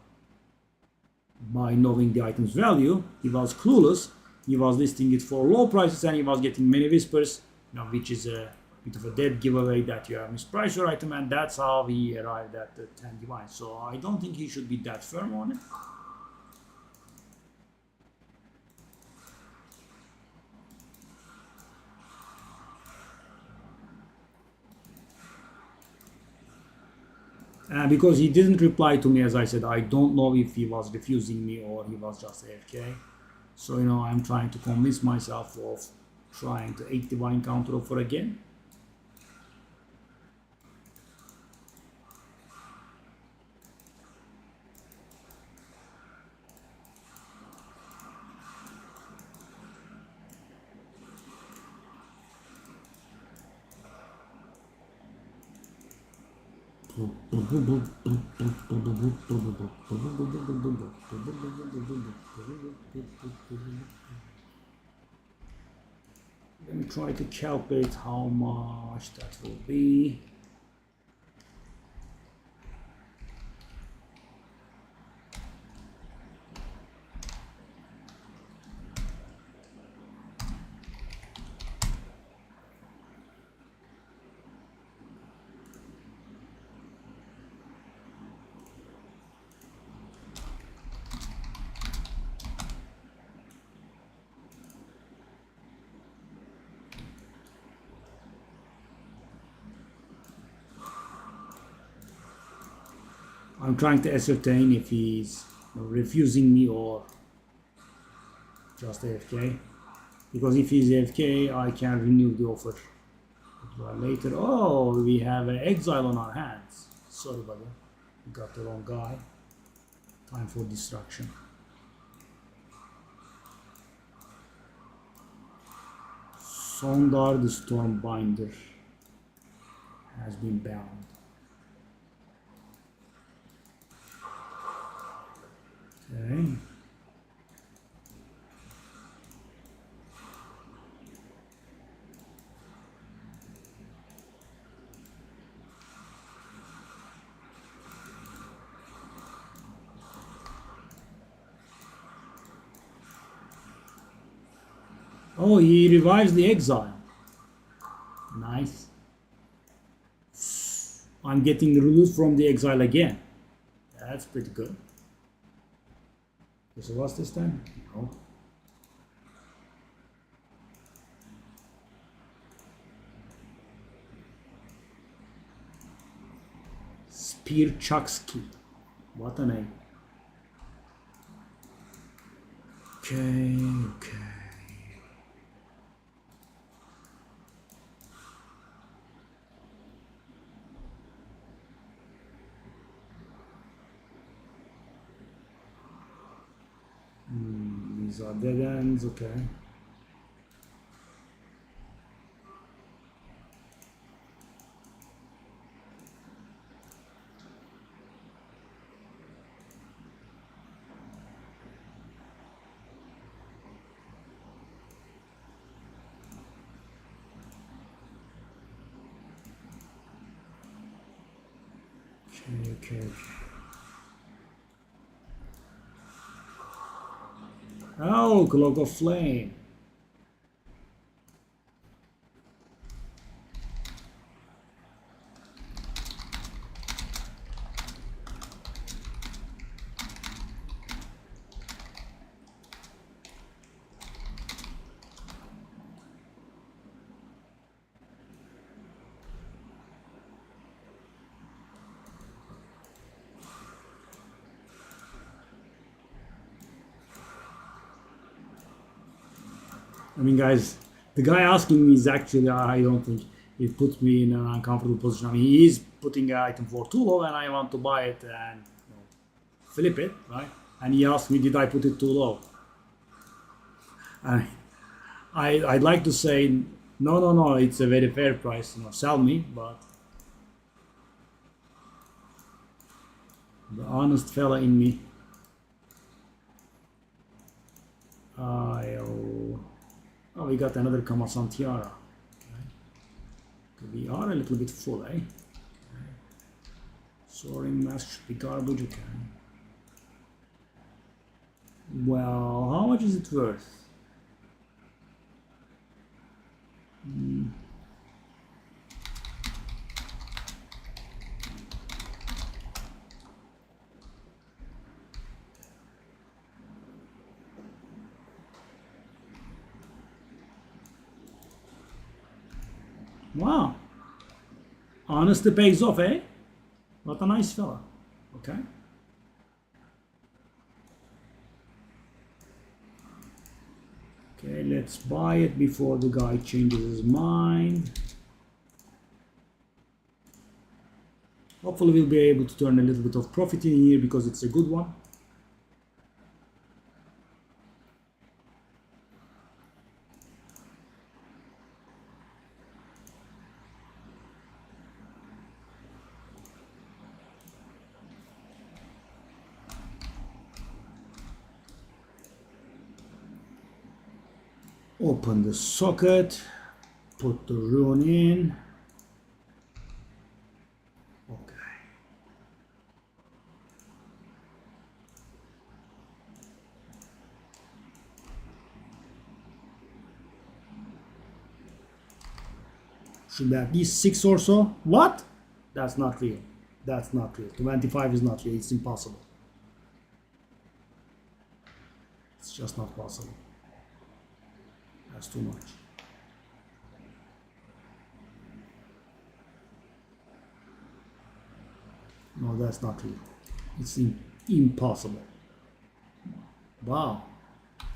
by knowing the item's value. He was clueless. He was listing it for low prices and he was getting many whispers. You know, which is a bit of a dead giveaway that you have mispriced your item, and that's how he arrived at the 10 divine. So I don't think he should be that firm on it. Because he didn't reply to me, as I said, I don't know if he was refusing me or he was just AFK. So, you know, I'm trying to convince myself of trying to 8 divine counter offer again. Let me try to calculate how much that will be. I'm trying to ascertain if he's refusing me or just AFK. Because if he's AFK, I can renew the offer. But later, oh, we have an exile on our hands. Sorry, brother. We got the wrong guy. Time for destruction. Sondar the Stormbinder has been bound. Okay. Oh, he revives the exile. Nice. I'm getting released from the exile again. That's pretty good. So what's this time? No. Spirchaksky. What a name. Okay. These are dead ends, okay. Okay. Oh, Cloak of Flame. I mean, guys, the guy asking me is actually, I don't think it puts me in an uncomfortable position. I mean, he is putting an item for too low and I want to buy it and flip it, right? And he asked me, did I put it too low? And I'd like to say, no, it's a very fair price, sell me, but the honest fella in me, oh, we got another Kamasan Tiara. Okay. We are a little bit full, eh? Okay. Soaring Mask should be garbage, okay. Well, how much is it worth? Wow. Honesty pays off, eh? What a nice fella. Okay. Okay, let's buy it before the guy changes his mind. Hopefully we'll be able to turn a little bit of profit in here because it's a good one. Open the socket, put the rune in. Okay. Should that be 6 or so? What? That's not real. That's not real. 25 is not real. It's impossible. It's just not possible. That's too much. No, that's not real. It's impossible. Wow.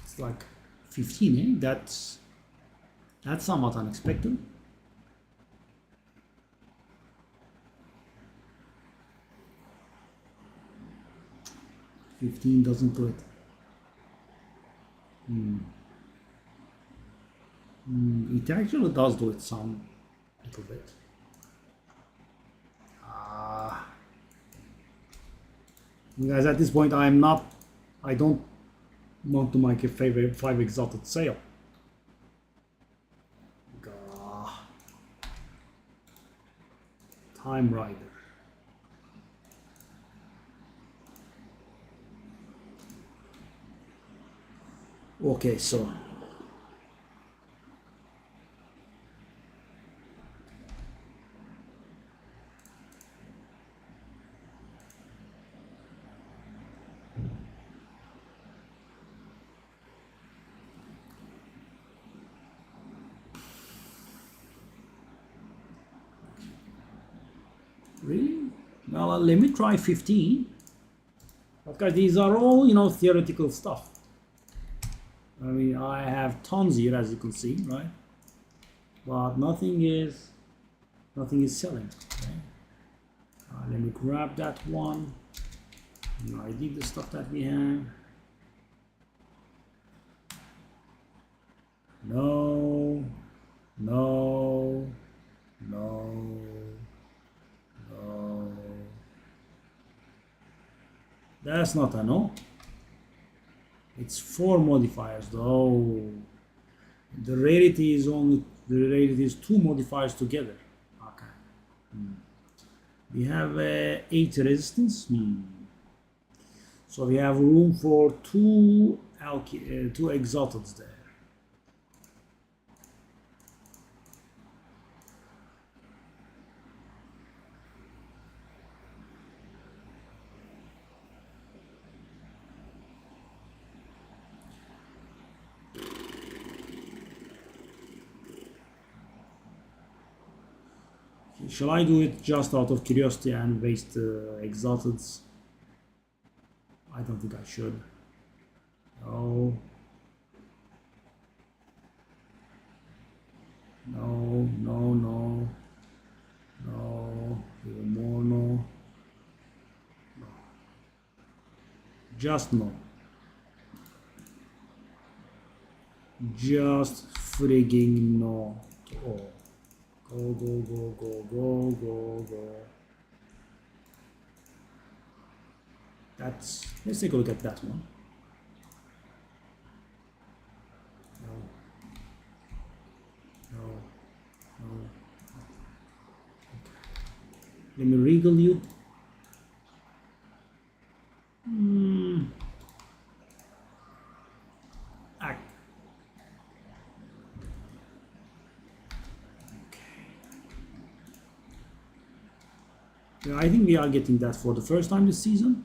It's like 15, eh? That's somewhat unexpected. $15 doesn't do it. It actually does do it some little bit. Guys, at this point I don't want to make a favorite 5 exalted sale. Time Rider. Okay, so really? Well, let me try 15. But guys, these are all, theoretical stuff. I mean, I have tons here, as you can see, right? But nothing is selling. Okay? Let me grab that one. I did the stuff that we have. No, no, no, no. That's not a no. It's 4 modifiers though. The rarity is 2 modifiers together. Okay. We have 8 resistance. So we have room for 2 exalteds there. Shall I do it just out of curiosity and waste exalteds? I don't think I should. No. No, no, no. No. Even more no. No. Just no. Just frigging no to all. Go, go, go, go, go, go, go. Let's take a look at that one. No. No. No. Okay. Let me regal you. Yeah, I think we are getting that for the first time this season.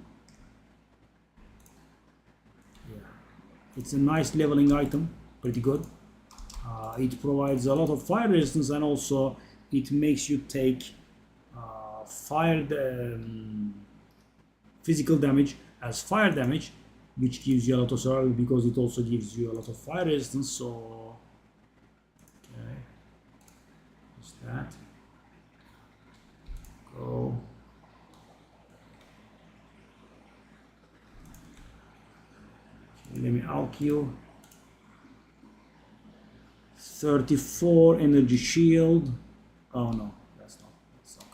Yeah, it's a nice leveling item, pretty good. It provides a lot of fire resistance, and also it makes you take physical damage as fire damage, which gives you a lot of survival because it also gives you a lot of fire resistance. So, okay, what's that? Go. Okay, let me alk you. 34 energy shield. Oh no, that's not gonna fly.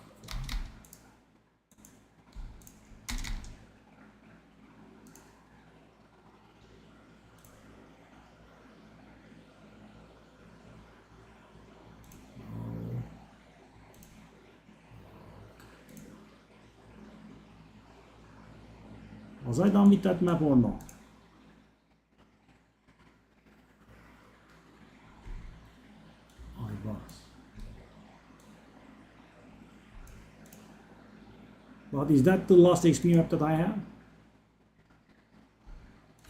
Was I done with that map or no? I was. But is that the last XP map that I have?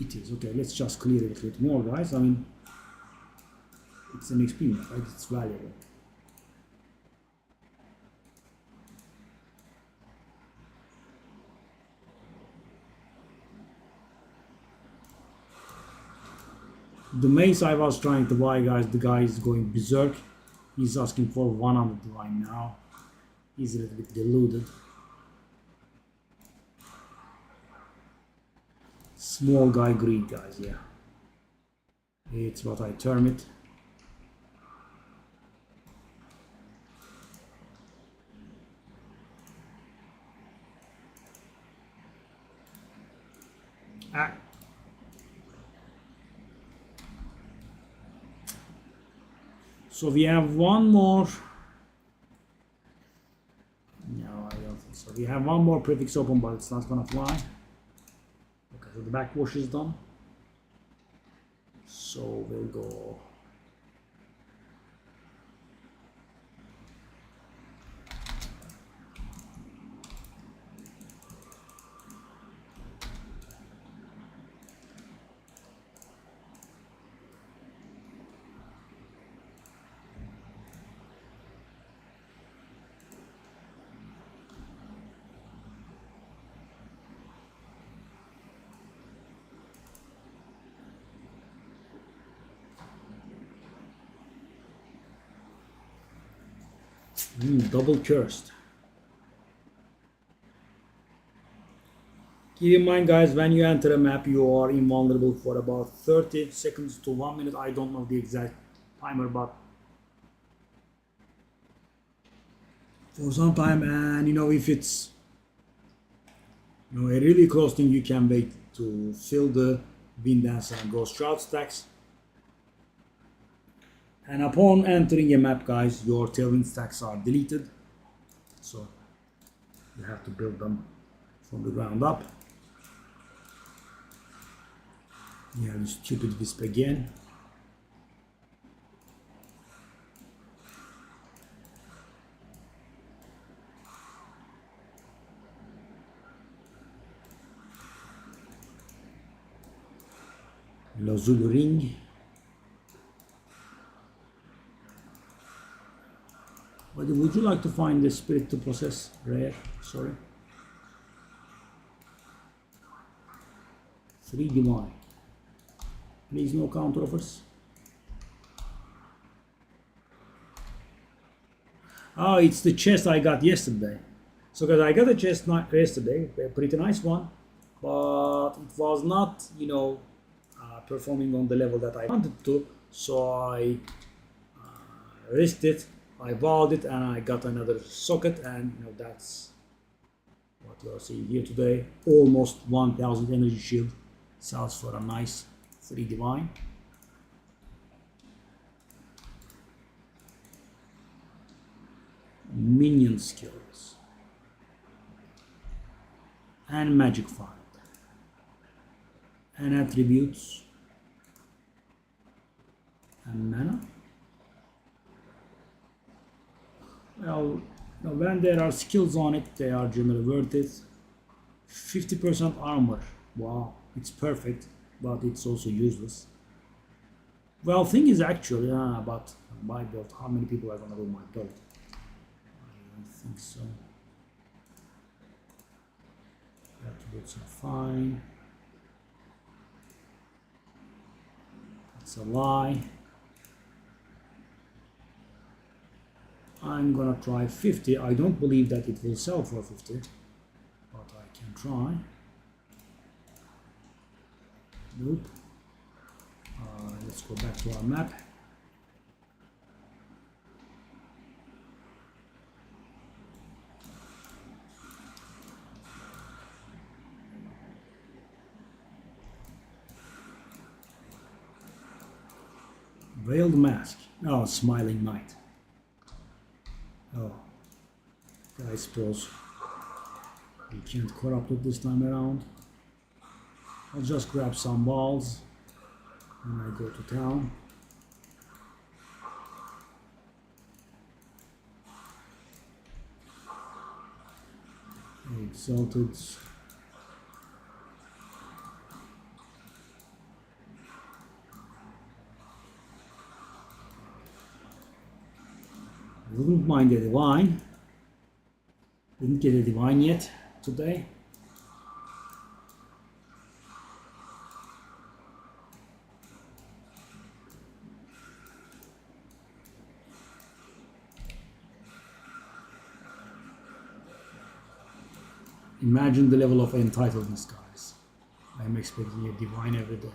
It is. Okay, let's just clear it a bit more, guys. I mean, it's an XP map, right? It's valuable. The mace I was trying to buy, guys, the guy is going berserk. He's asking for 100 right now. He's a little bit deluded. Small guy greed, guys, yeah. It's what I term it. Ah. So we have one more. No, I don't think so. We have one more prefix open, but it's not gonna fly. Okay, so the backwash is done. So we'll go. Double cursed. Keep in mind, guys, when you enter a map, you are invulnerable for about 30 seconds to 1 minute. I don't know the exact timer, but for some time. And you know, if it's a really close thing, you can wait to fill the Wind Dancer and Ghost Shroud stacks. And upon entering a map, guys, your Tailwind stacks are deleted. So you have to build them from the ground up. You have the stupid Wisp again. Lazuli Ring. But would you like to find the Spirit to Process rare? Sorry. 3 Divine. Please no counter offers. Oh, it's the chest I got yesterday. So guys, I got a chest yesterday, a pretty nice one, but it was not, performing on the level that I wanted to. So I risked it. I bought it and I got another socket, and that's what you are seeing here today. Almost 1000 energy shield. Sells for a nice 3 divine. Minion skills and magic find and attributes and mana. Well, when there are skills on it, they are generally worth it. 50% armor. Wow, it's perfect, but it's also useless. Well, thing is actually about my build. How many people are gonna do my build? I don't think so. Attributes are fine. That's a lie. I'm gonna try 50. I don't believe that it will sell for 50, but I can try. Nope. Let's go back to our map. Veiled Mask. Oh, Smiling Knight. Oh, I suppose we can't corrupt it this time around. I'll just grab some balls when I go to town. Exalted. I wouldn't mind a divine. Didn't get a divine yet today. Imagine the level of entitledness, guys. I'm expecting a divine every day.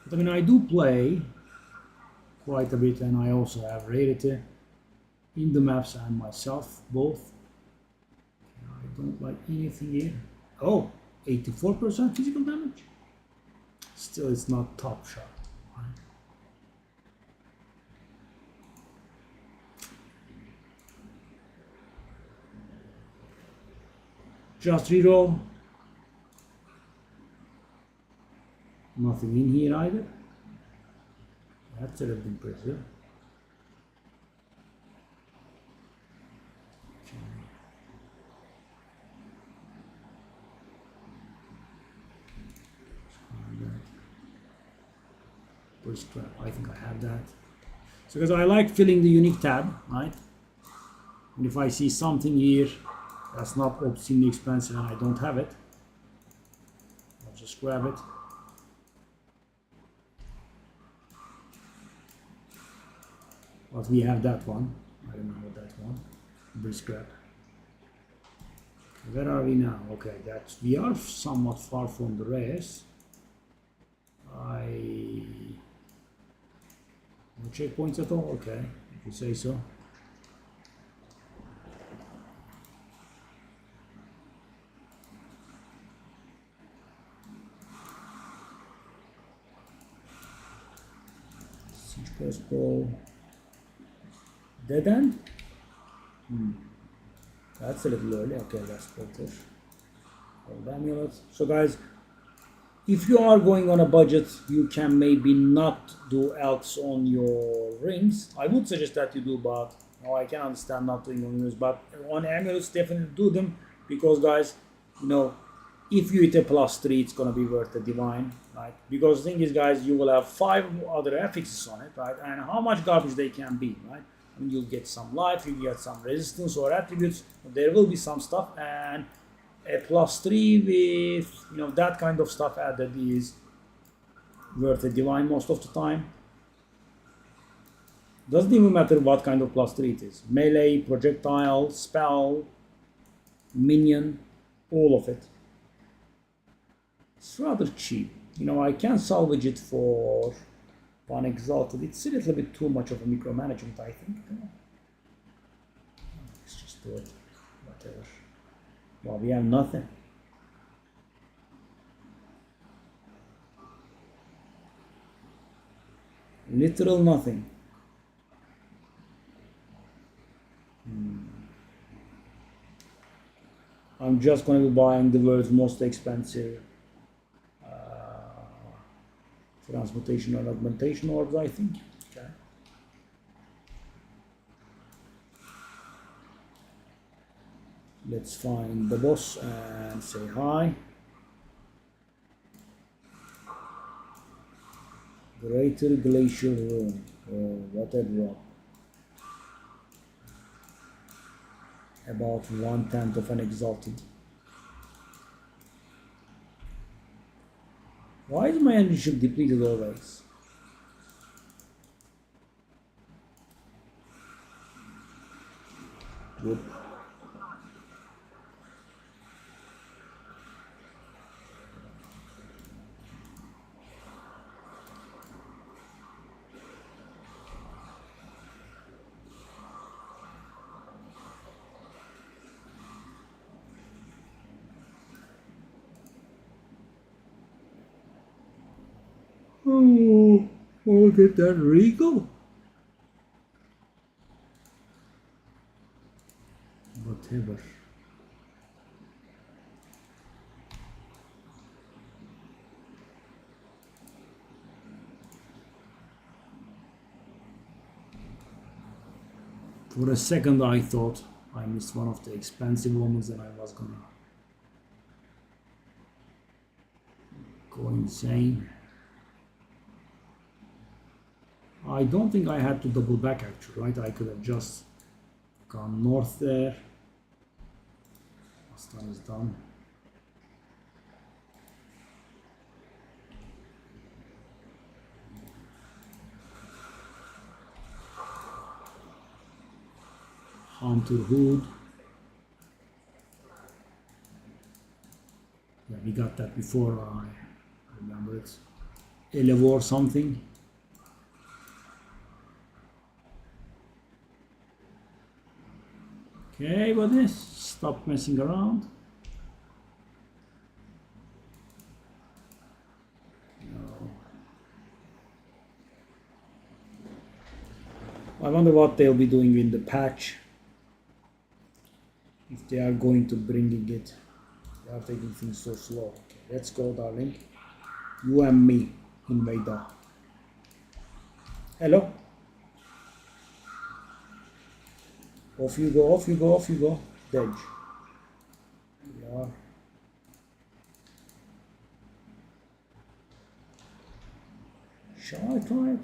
But I mean, I do play quite a bit, and I also have rarity in the maps and myself both. I don't like anything here. Oh, 84% physical damage. Still, it's not top shot. Right? Just reroll. Nothing in here either. That's a little impressive. Scrap. I think I have that. So because I like filling the unique tab, right? And if I see something here that's not obscenely expensive and I don't have it, I'll just grab it. But we have that one. I remember that one. Brisk scrap. Where are we now? Okay, that's we are somewhat far from the race. No checkpoints at all? Okay, if you say so. Siege post ball. Dead end? That's a little early. Okay, that's better. Amulet. So guys, if you are going on a budget, you can maybe not do elks on your rings. I would suggest that you do, but I can understand not doing on rings. But on amulets, definitely do them because, guys, if you hit a +3, it's gonna be worth the divine, right? Because the thing is, guys, you will have 5 other affixes on it, right? And how much garbage they can be, right? I mean, you'll get some life, you get some resistance or attributes. There will be some stuff, and a +3 with that kind of stuff added is worth a divine most of the time. Doesn't even matter what kind of +3 it is. Melee, projectile, spell, minion, all of it. It's rather cheap. I can salvage it for one exalted. It's a little bit too much of a micromanagement, I think. Let's just do it. Whatever. Well, we have nothing. Literal nothing. I'm just going to be buying the world's most expensive transmutation or augmentation orbs, I think. Okay. Let's find the boss and say hi. Greater Glacial Room. Oh, what a drop. About 1/10 of an exalted. Why is my energy shield depleted always? Whoop. Oh, look at that regal. Whatever. For a second I thought I missed one of the expensive ones and I was gonna go insane. I don't think I had to double back actually, right? I could have just gone north there. Aslan is done. Hunter Hood. Yeah, we got that before. I remember it. Elevor something. Okay, buddy, stop messing around. No. I wonder what they'll be doing in the patch. If they are going to bring it. They are taking things so slow. Okay, let's go, darling. You and me in Veda. Hello? Off you go, off you go, off you go. Dodge. Yeah. Shall I try it?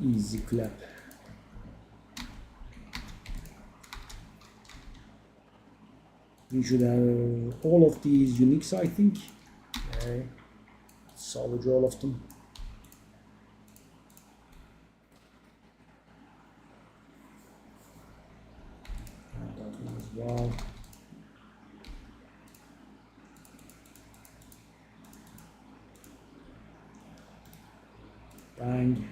Easy clap. We should have all of these uniques, I think. Okay. Salvage all of them. And that one as well. Bang.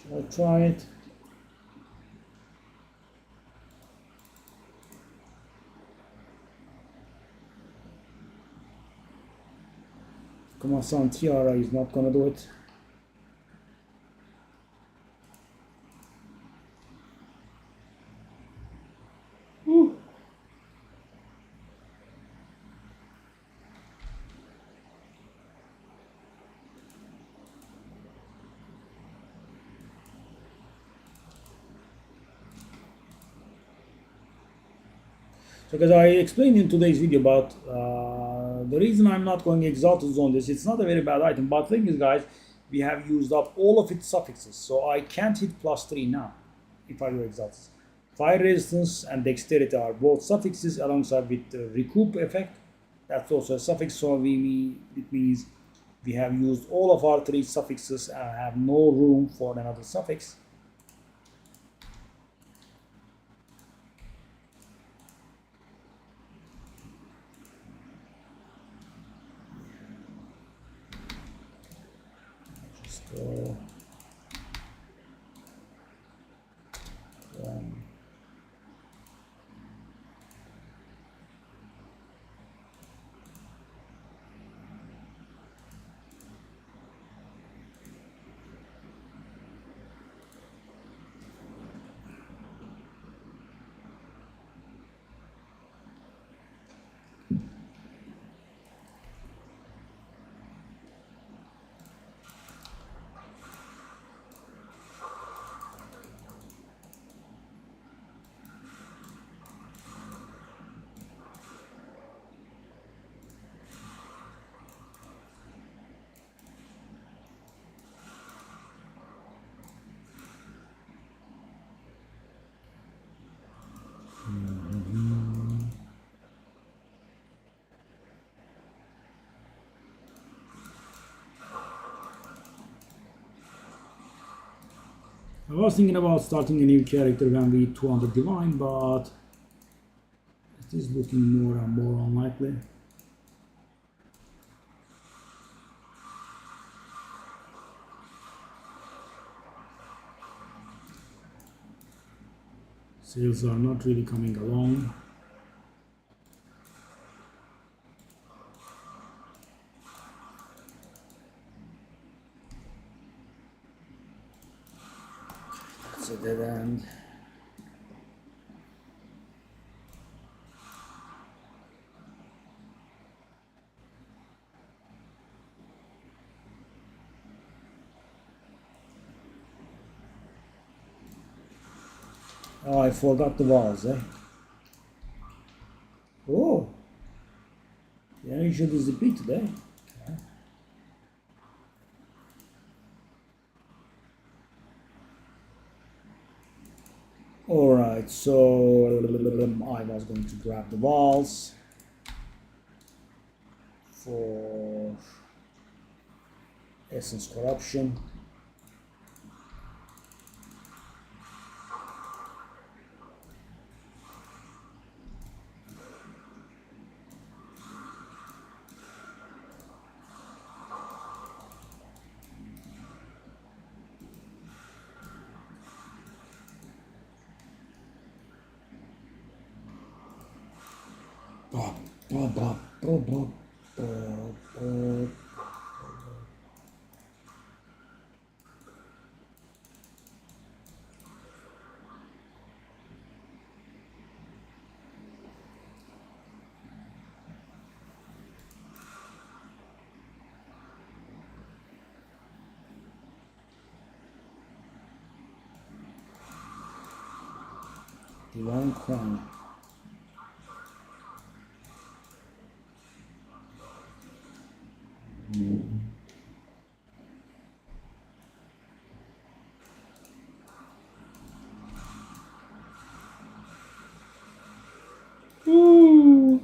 Shall I try it? Komasan Tiara is not gonna do it. So, because I explained in today's video about the reason I'm not going Exalted Zone this, it's not a very bad item, but the thing is, guys, we have used up all of its suffixes, so I can't hit +3 now if I do Exalted. Fire resistance and dexterity are both suffixes alongside with the recoup effect. That's also a suffix, so it means we have used all of our 3 suffixes and have no room for another suffix. So, I was thinking about starting a new character when we 200 Divine, but it is looking more and more unlikely. Sales are not really coming along. It's a dead end. Oh, I forgot the walls, eh? Oh, the energy shield is depleted, eh? Okay. Alright, so I was going to grab the walls for Essence Corruption. Bob, Bob, Bob, Bob, Bob, Bob, Bob. Divine Crown. Ooh.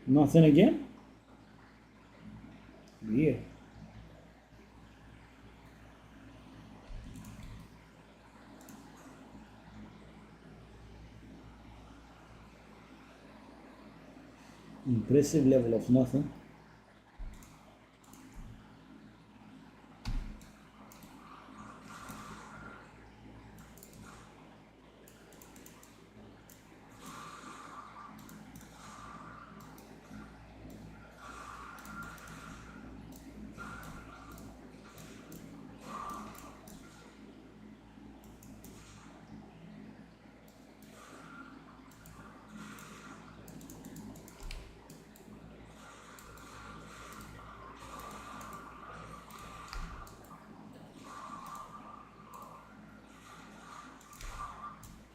Nothing again? Yeah. Impressive level of nothing.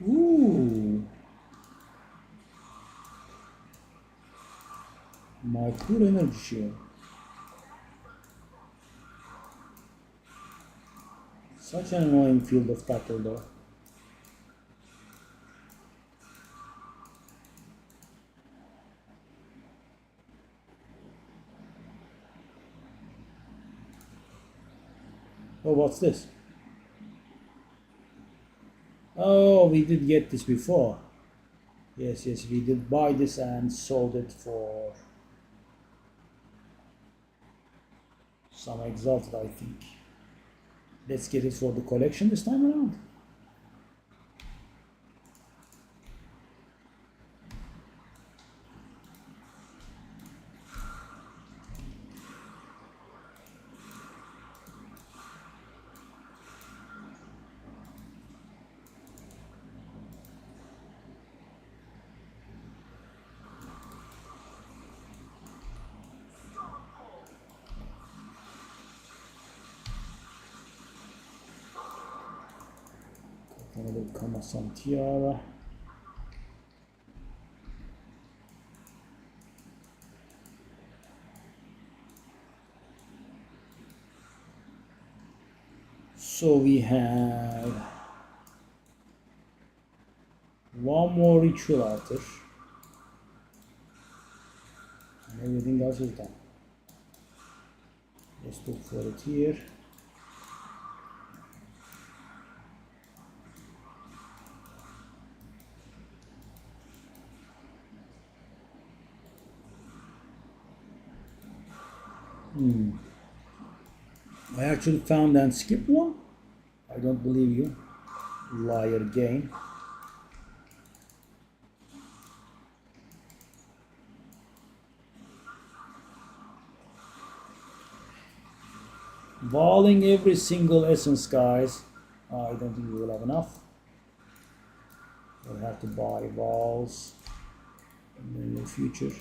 Ooh. My cool energy shield. Such an annoying field of battle though. Oh, what's this? Oh, we did get this before. Yes, yes, we did buy this and sold it for some exalted, I think. Let's get it for the collection this time around. Another Kamasan Tiara. So we have one more ritual altar and everything else is done. Let's look for it here. I actually found and skipped one. I don't believe you. Liar game. Walling every single essence, guys. I don't think we will have enough. We'll have to buy walls in the near future.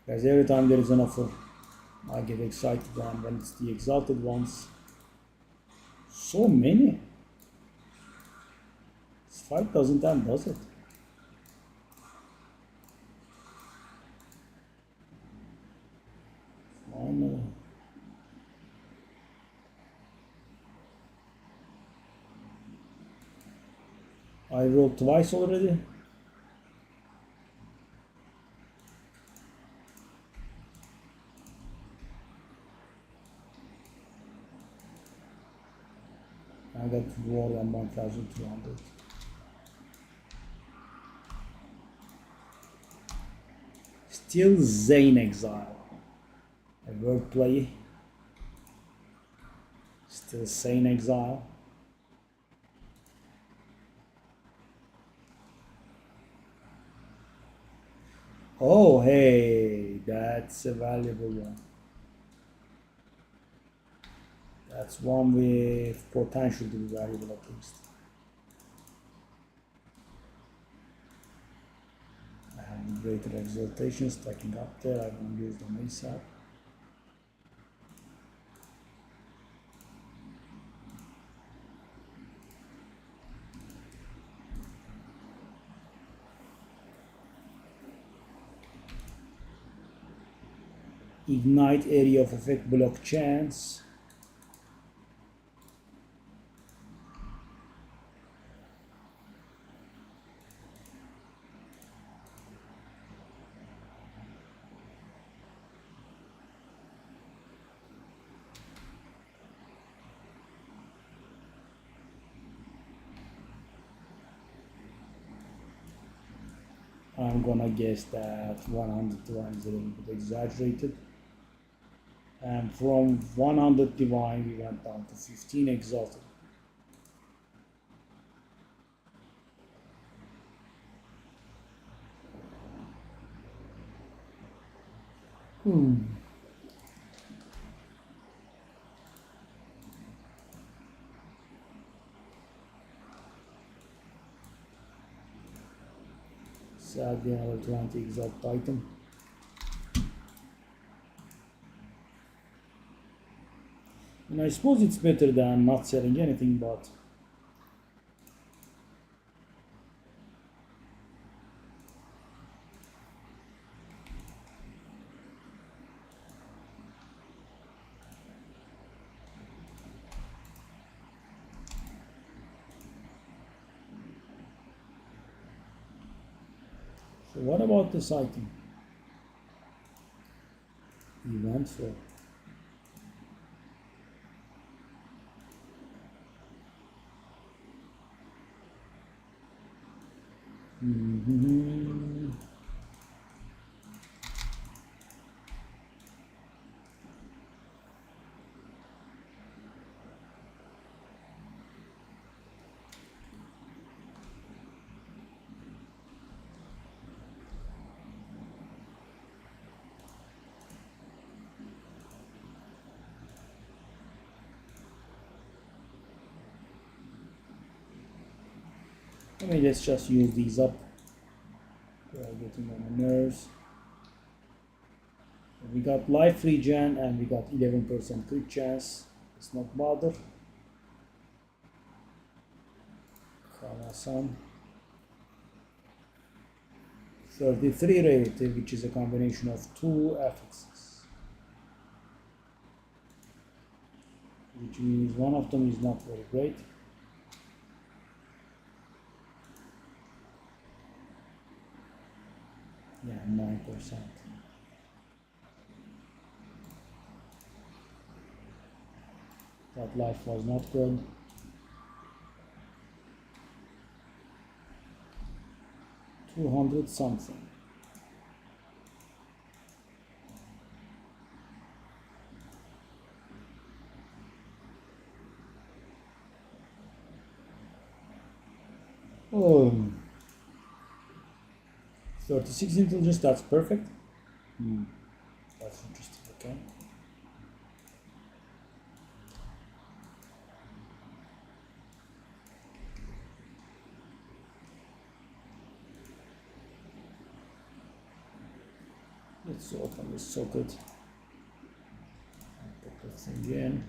Guys, every time there is an offer, I get excited, and when it's the exalted ones, so many. This fight doesn't end, does it? Finally. I rolled twice already. I got war on 1200. Still Zane Exile. A wordplay. Still Zane Exile. Oh, hey, that's a valuable one. That's one with potential to be valuable at least. I have greater exaltation stacking up there. I won't use them ASAP. Ignite area of effect block chance. I'm gonna guess that 100 divine is a little bit exaggerated. And from 100 divine we went down to 15 exalted. Sadly, another 20 exalt item. And I suppose it's better than not selling anything, but so what about this item? Eventful. I mean, let's just use these up. They are getting on my nerves. We got life regen and we got 11% crit chance. Let's not bother. Kalasan. 33 rarity, which is a combination of two affixes. Which means one of them is not very great. Yeah, 9%. That life was not good. 200 something. Oh, 36 intelligence, that's perfect. That's interesting, okay. Let's open this socket. Put the thing in.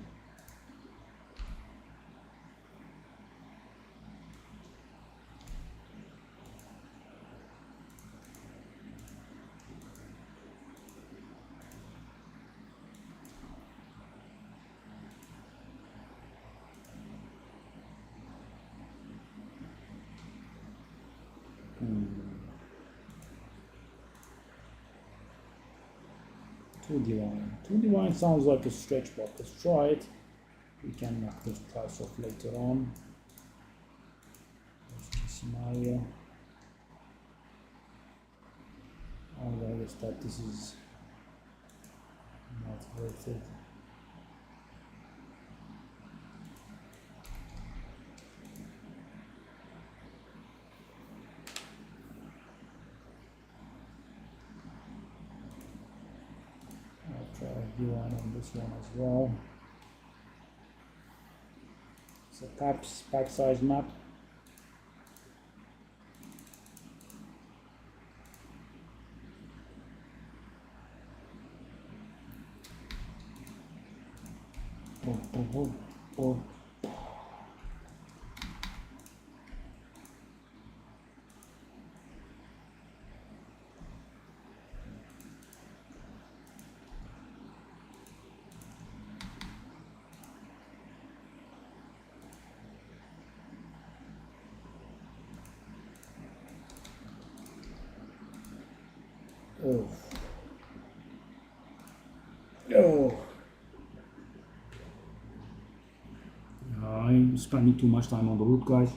Two divine. Two divine sounds like a stretch, but let's try it. We can knock this price off later on. There's the scenario. I guess that this is not worth it. I'll try divine on this one as well. It's a pack size map. Oh. I'm spending too much time on the root, guys.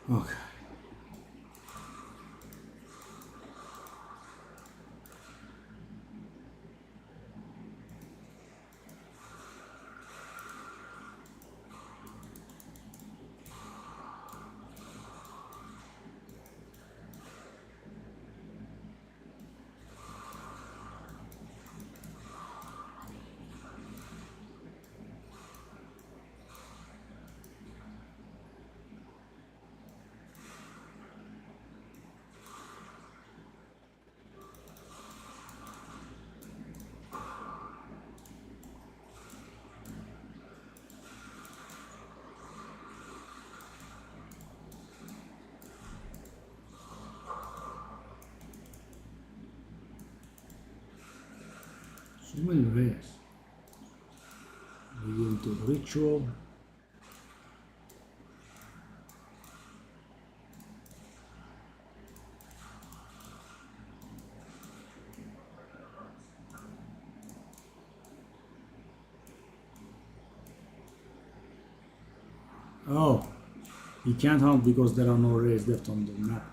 Okay. So many ways. We go into ritual. Oh, you can't hunt because there are no rays left on the map.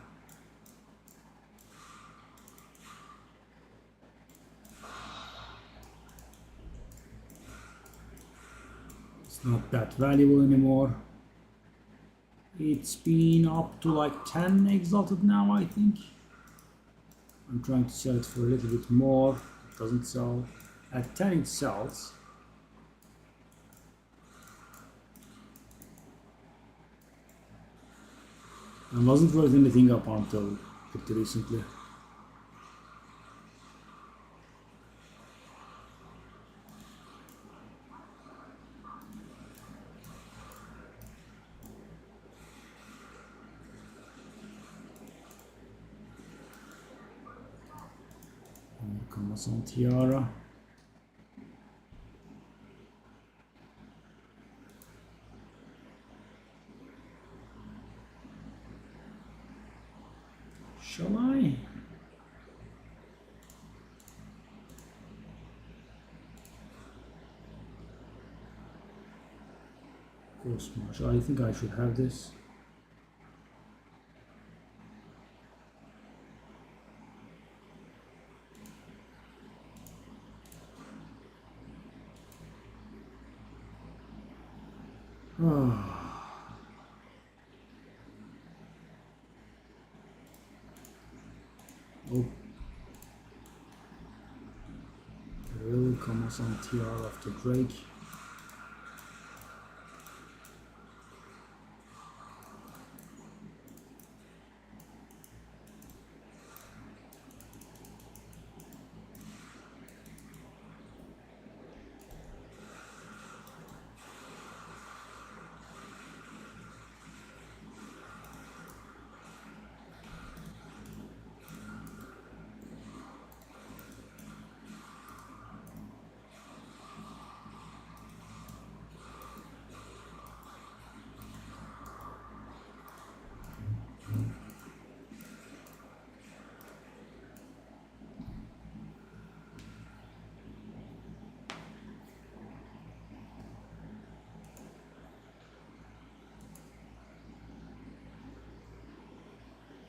Not that valuable anymore. It's been up to like 10 exalted now, I think. I'm trying to sell it for a little bit more. It doesn't sell. At 10 it sells. And wasn't worth anything up until pretty recently. Amazon Tiara. Shall I? Cosmos. I think I should have this. Oh. Really comes on TR after Drake.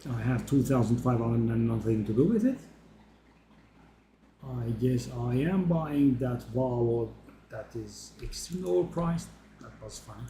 I have 2,500 and nothing to do with it. I guess I am buying that Valo that is extremely overpriced. That was funny.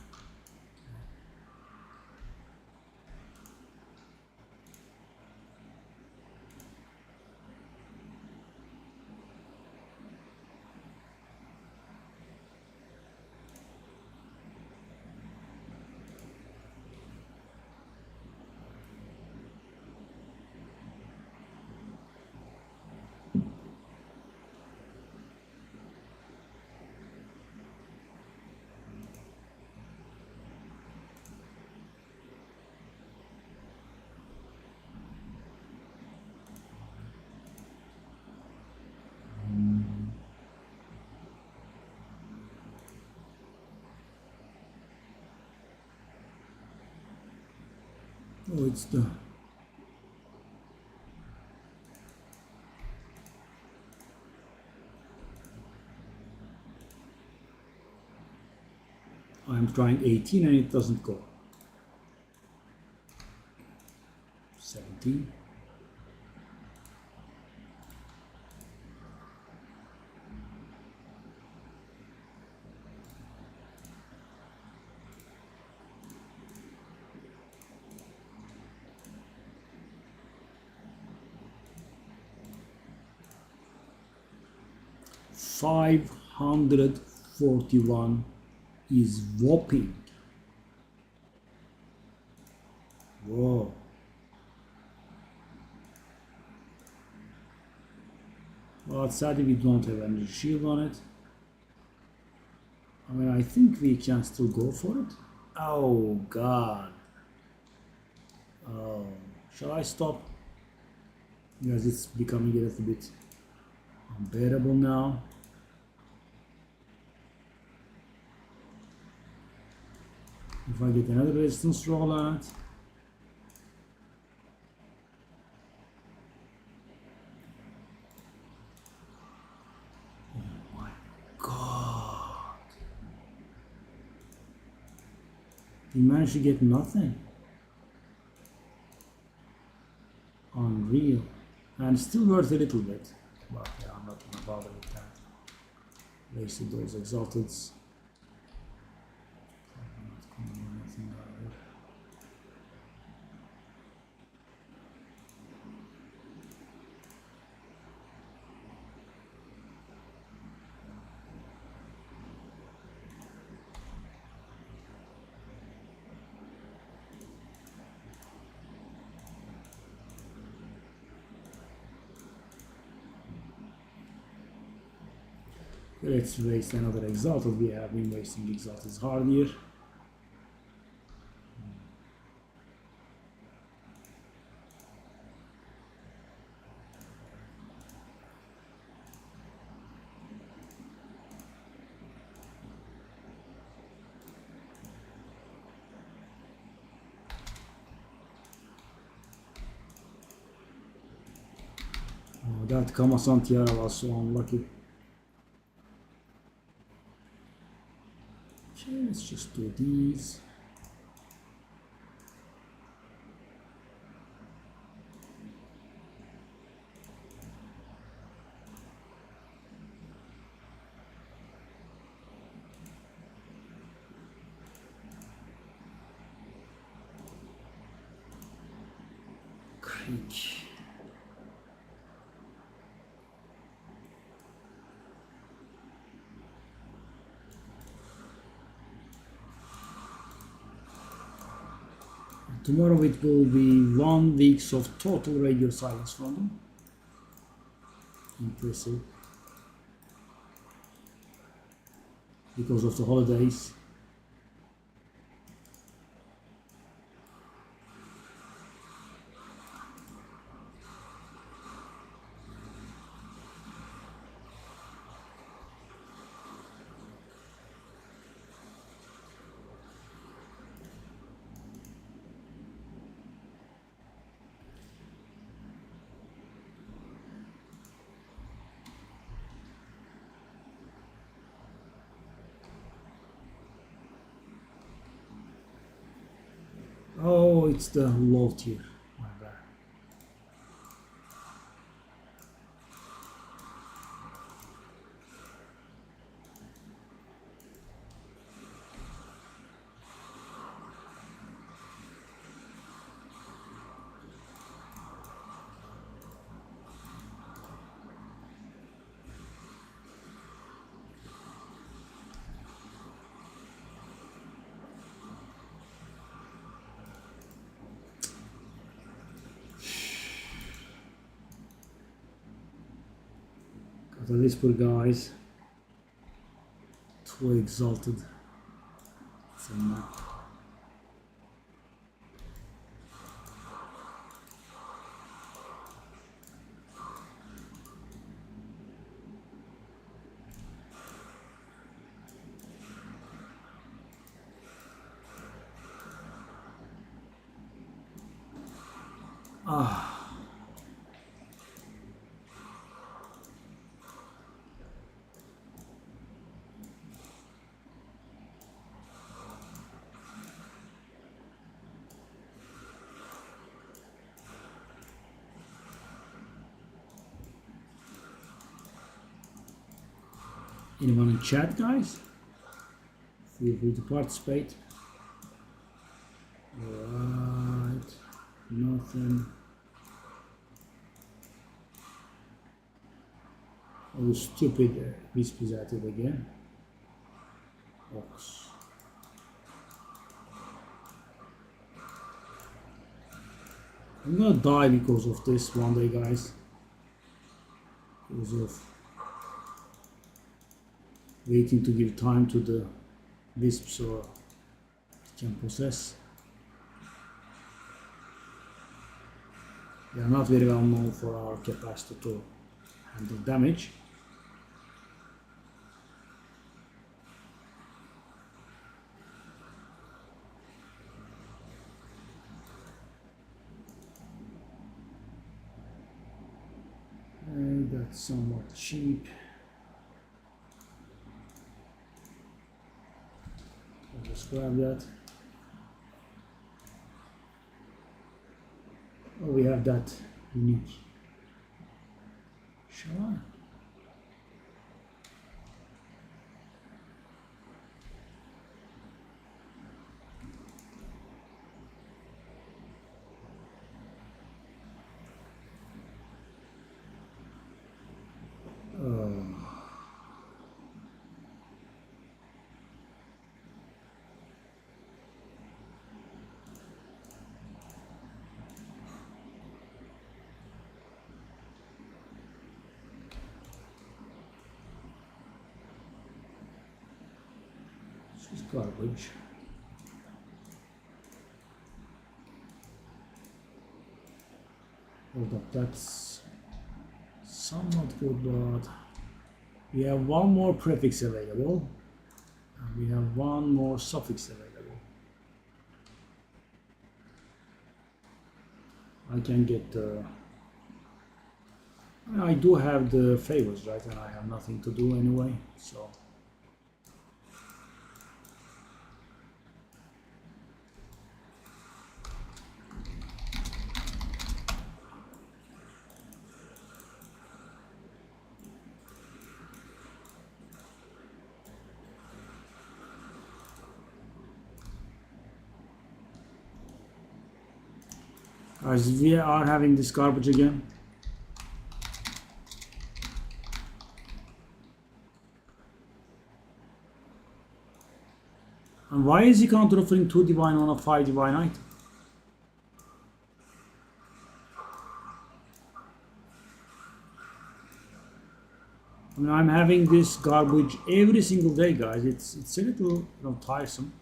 Oh, it's the I'm trying 18 and it doesn't go. 17. $541 is whopping. Whoa. Well, sadly we don't have energy shield on it. I mean, I think we can still go for it. Oh god. Oh, shall I stop? Because it's becoming a little bit unbearable now. If I get another resistance roll on it. Oh my god. We managed to get nothing. Unreal. And still worth a little bit. But yeah, I'm not gonna bother with that. Wasted those exalteds. Let's waste another exalted. We have been wasting exalted hard here. Oh, that Kamasan Tiara was so unlucky. Okay, let's just do these. Creek. Tomorrow it will be 1 week of total radio silence from them. Impressive. Because of the holidays. Oh, it's the low tier. My bad. Got a whisper, guys. Too exalted. It's a map. Ah. Anyone in chat, guys? Feel free to participate. Alright. Nothing. Oh, stupid whispers at it again. Ox. I'm gonna die because of this one day, guys. Because of waiting to give time to the wisps or it can possess. We are not very well known for our capacity to handle damage. And that's somewhat cheap. I'll just grab that. Oh, we have that unique. Shall I? This is garbage. Hold up, that's somewhat good, but we have one more prefix available, and we have one more suffix available. I can get the... I do have the favors, right, and I have nothing to do anyway, so... Guys, we are having this garbage again. And why is he counter offering 2 divine on a 5 divine item? I mean, I'm having this garbage every single day, guys. It's a little, tiresome.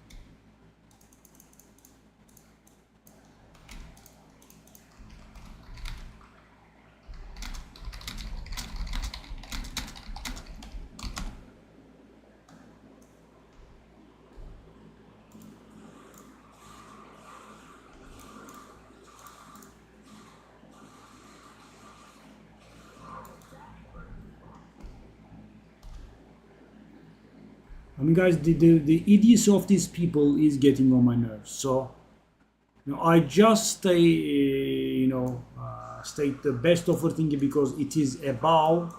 I mean, guys, the idiocy of these people is getting on my nerves. So, I just state the best offer thingy because it is above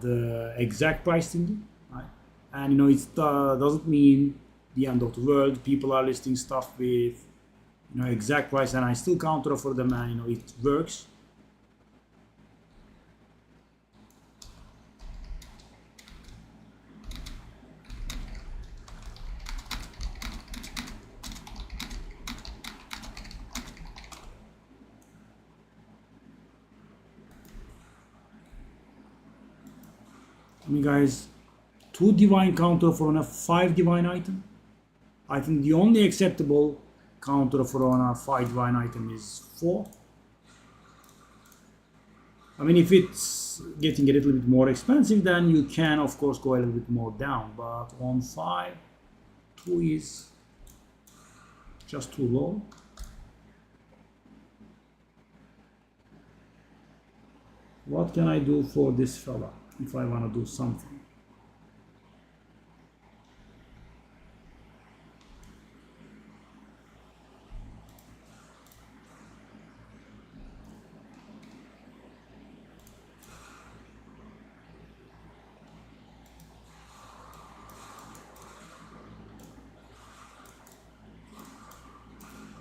the exact price thingy, right? And it doesn't mean the end of the world. People are listing stuff with exact price, and I still counter offer them, and it works. I mean, guys, 2 divine counter offer on a 5 divine item. I think the only acceptable counter offer on a 5 divine item is 4. I mean, if it's getting a little bit more expensive, then you can, of course, go a little bit more down. But on 5, 2 is just too low. What can I do for this fella if I want to do something?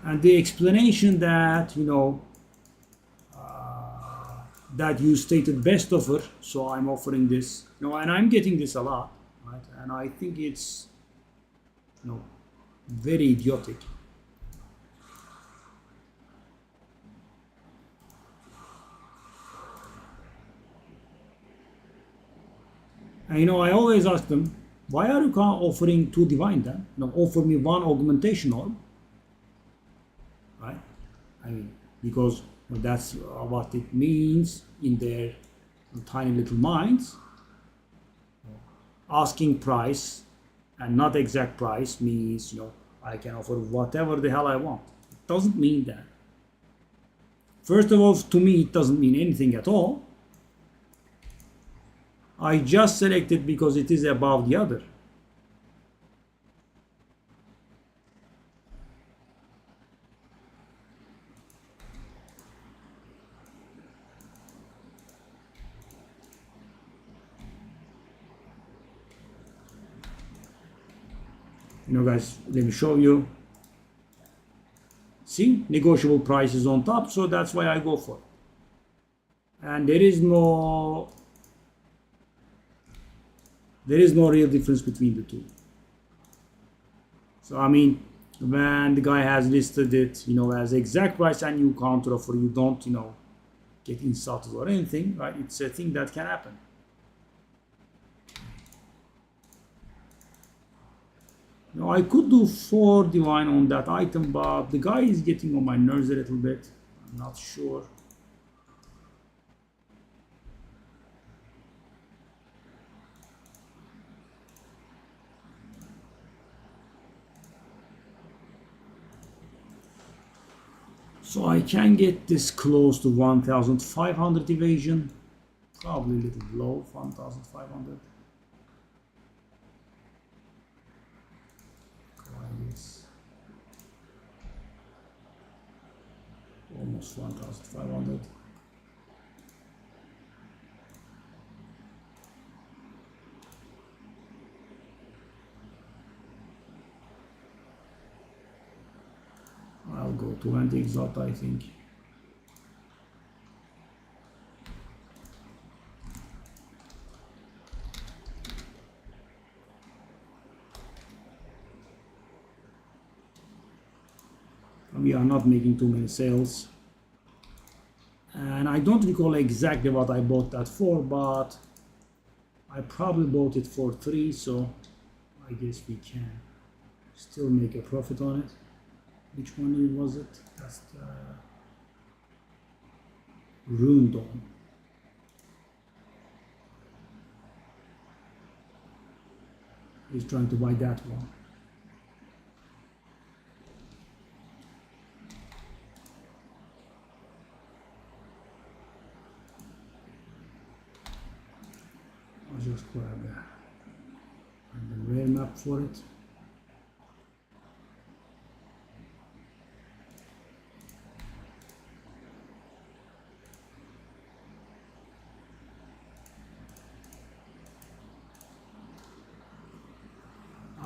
And the explanation that, that you stated best offer, so I'm offering this, and I'm getting this a lot, right? And I think it's, very idiotic. And I always ask them, why are you offering 2 divine then? Offer me 1 augmentation orb, right? I mean, because that's what it means in their tiny little minds. Asking price and not exact price means, I can offer whatever the hell I want. It doesn't mean that. First of all, to me, it doesn't mean anything at all. I just selected because it is above the other. Guys, let me show you. See, negotiable price is on top, so that's why I go for it. And there is no real difference between the two. So I mean, when the guy has listed it, as exact price and you counter offer, you don't, get insulted or anything, right? It's a thing that can happen. Now I could do 4 divine on that item, but the guy is getting on my nerves a little bit. I'm not sure. So I can get this close to 1500 evasion. Probably a little low, 1500. Yes. Almost 1500. I'll go to anti-exalt, I think. We are not making too many sales. And I don't recall exactly what I bought that for, but I probably bought it for 3, so I guess we can still make a profit on it. Which one was it? That's the Rune Dome. He's trying to buy that one. I'll just grab the rare map for it.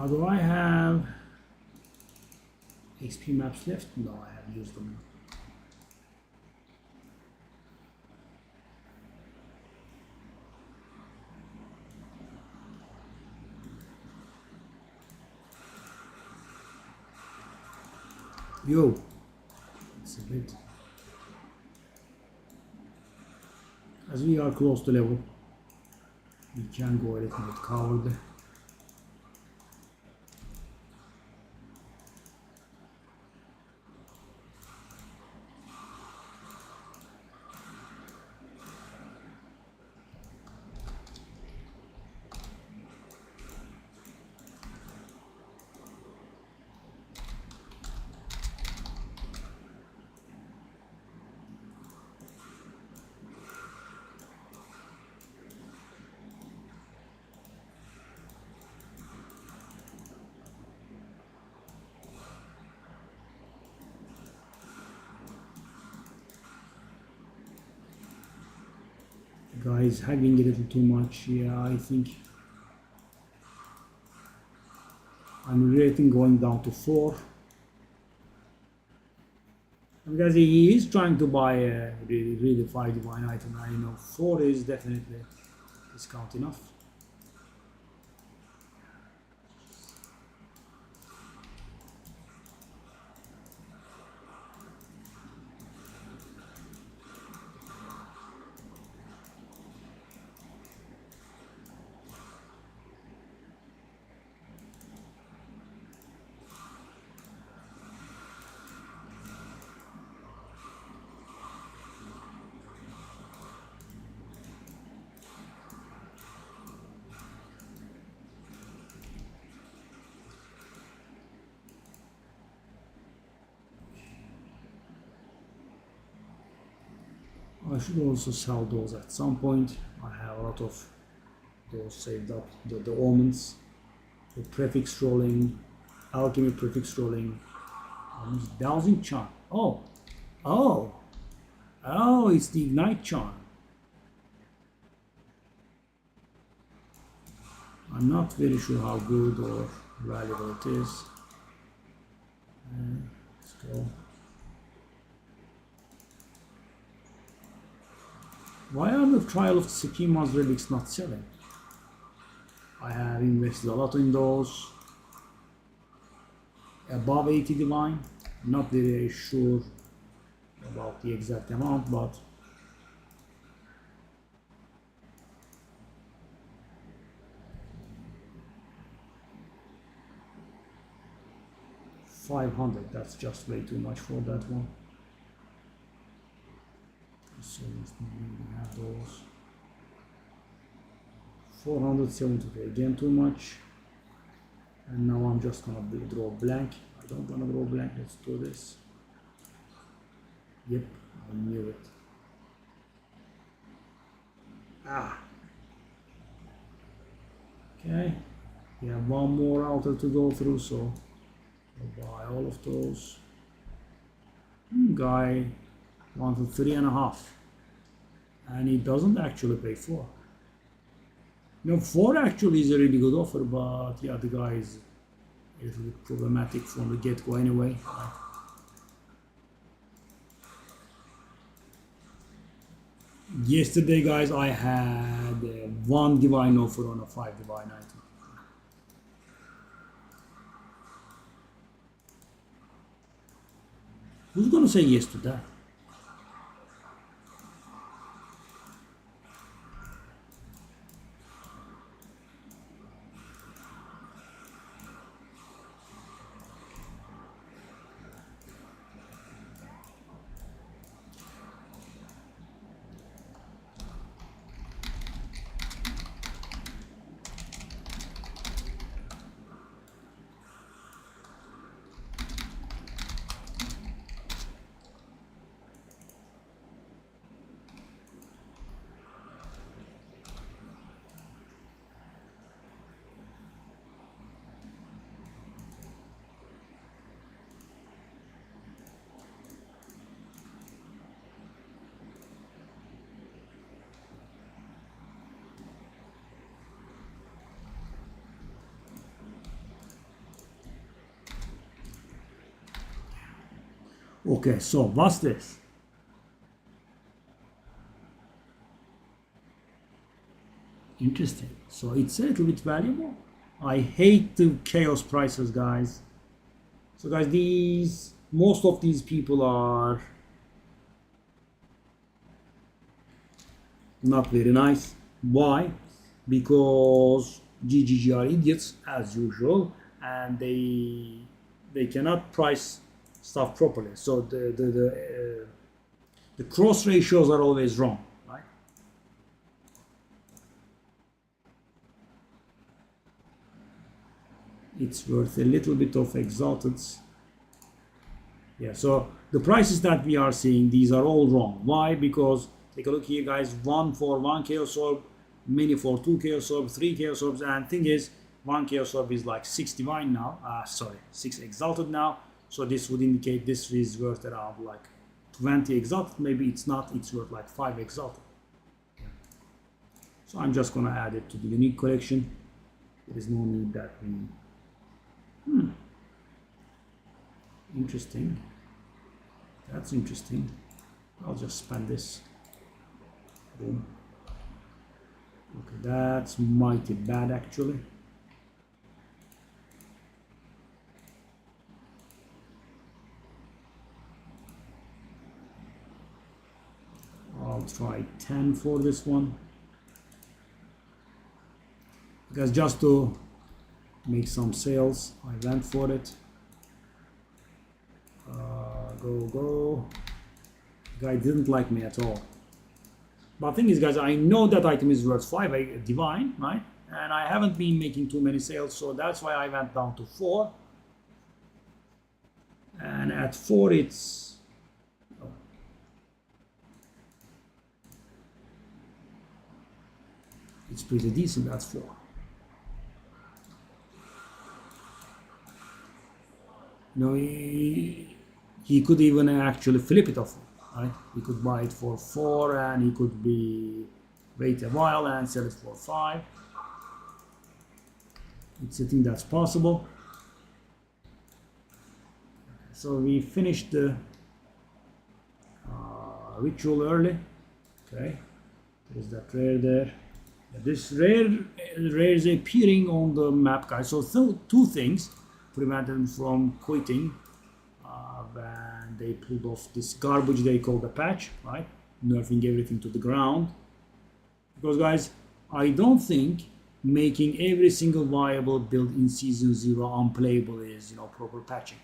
Do I have XP maps left? No, I have used them. Yo, it's a bit. As we are close to level, we can go a little bit covered. Guys, having a little too much. Yeah, I think I'm regretting going down to 4. Because he is trying to buy a really 5 divine item. I know 4 is definitely discount enough. I should also sell those at some point. I have a lot of those saved up. The omens, the prefix rolling, alchemy prefix rolling, dowsing charm. Oh, it's the ignite charm. I'm not very sure how good or valuable it is. Let's go. Why are the Trial of Tsukima's relics not selling? I have invested a lot in those. Above 80 divine. Not very sure about the exact amount, but 500, that's just way too much for that one. So we have those. 470, again too much. And now I'm just gonna draw blank. I don't wanna draw blank, let's do this. Yep, I knew it. Okay, we have one more outer to go through, so I'll buy all of those. Guy wanted 3.5, and he doesn't actually pay 4. No, 4 actually is a really good offer, but yeah, the guy is a little bit problematic from the get-go anyway. Yesterday, guys, I had one divine offer on a 5 divine item. Who's gonna say yes to that? Okay, so what's this? Interesting. So it's a little bit valuable. I hate the chaos prices, guys. So guys, most of these people are not very nice. Why? Because GGG are idiots as usual, and they cannot price stuff properly. So the cross ratios are always wrong, right? It's worth a little bit of exalted. Yeah, so the prices that we are seeing, these are all wrong. Why? Because take a look here, guys. 1 for 1 chaos orb, mini for 2 chaos orbs, 3 chaos orbs, and thing is, 1 chaos orb is like 6 divine now. 6 exalted now. So this would indicate this is worth around like 20 exalted. Maybe it's not, it's worth like 5 exalted. So I'm just gonna add it to the unique collection. There is no need that we... Interesting. That's interesting. I'll just spend this. Boom. Okay, that's mighty bad actually. I'll try 10 for this one, because just to make some sales I went for it. Go. The guy didn't like me at all. But the thing is, guys, I know that item is worth 5 divine, right? And I haven't been making too many sales, so that's why I went down to 4. And at 4 it's... it's pretty decent at 4. You know, he could even actually flip it off, right? He could buy it for 4 and he could wait a while and sell it for 5. It's a thing that's possible. So we finished the ritual early. Okay, there's that rare there. This rare is appearing on the map, guys. So two things prevent them from quitting when they pulled off this garbage they call the patch, right? Nerfing everything to the ground. Because, guys, I don't think making every single viable build in season 0 unplayable is, proper patching,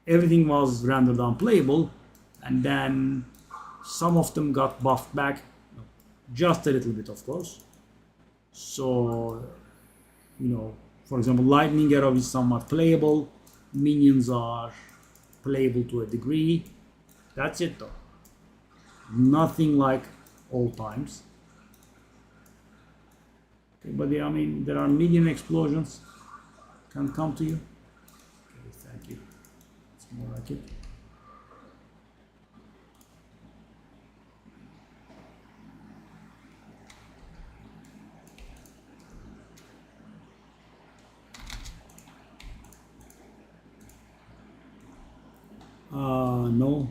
everything was rendered unplayable, and then some of them got buffed back, just a little bit, of course. So, for example, Lightning Arrow is somewhat playable, minions are playable to a degree. That's it though. Nothing like old times. Okay, but I mean, there are minion explosions can come to you. Okay, thank you. It's more like it. No.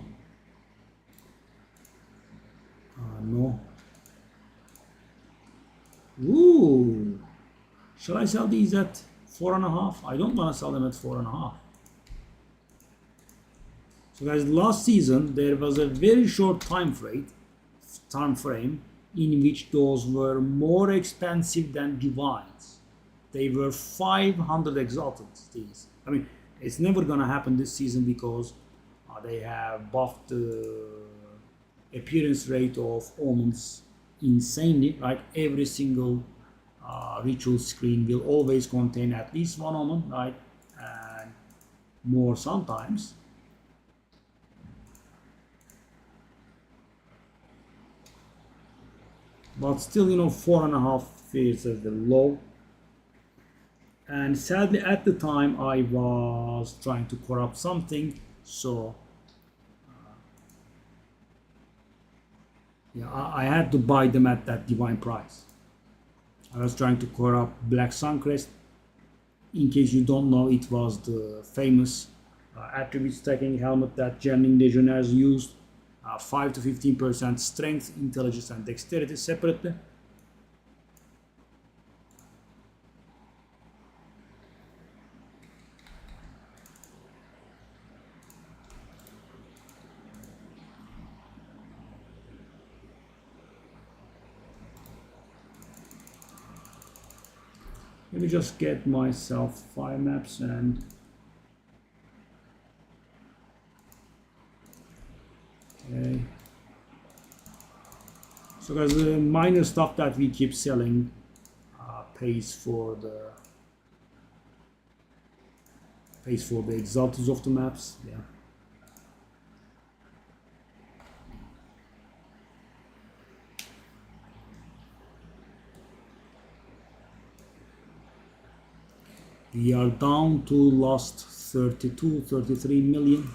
No. Ooh. Shall I sell these at 4.5? I don't want to sell them at 4.5. So guys, last season there was a very short time frame in which those were more expensive than divines. They were 500 exalted these. I mean, it's never gonna happen this season because they have buffed the appearance rate of omens insanely, right? Every single ritual screen will always contain at least one omen, right? And more sometimes. But still, 4.5 is the low. And sadly, at the time, I was trying to corrupt something, so yeah, I had to buy them at that divine price. I was trying to corrupt Black Suncrest. In case you don't know, it was the famous attribute stacking helmet that Gemin Legionnaires used. 5 to 15% strength, intelligence, and dexterity separately. Let me just get myself 5 maps and okay. So guys, the minor stuff that we keep selling pays for the exalters of the maps. Yeah. We are down to lost 33 million.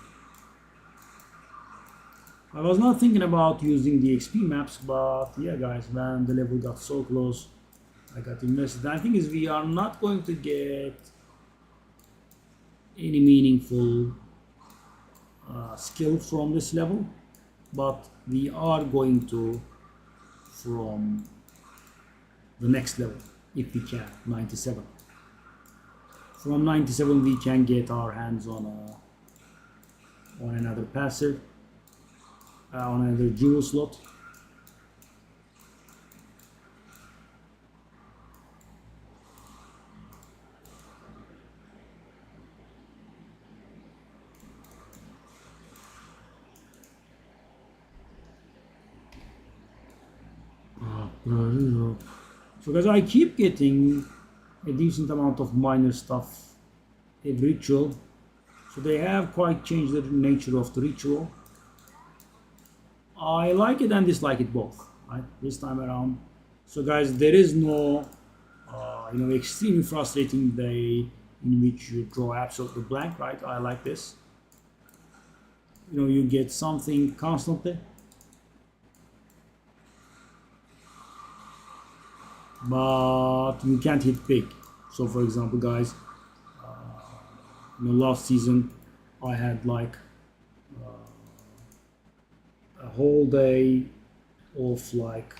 I was not thinking about using the XP maps, but yeah guys, when the level got so close, I got invested. The thing is, we are not going to get any meaningful skill from this level, but we are going to from the next level, if we can, 97. From 97 we can get our hands on another passive, on another jewel slot. So guys, I keep getting a decent amount of minor stuff every ritual, so they have quite changed the nature of the ritual. I like it and dislike it both, right, this time around. So guys, there is no extremely frustrating day in which you draw absolutely blank, right? I like this. You get something constantly, but you can't hit big. So for example guys, last season I had like a whole day of like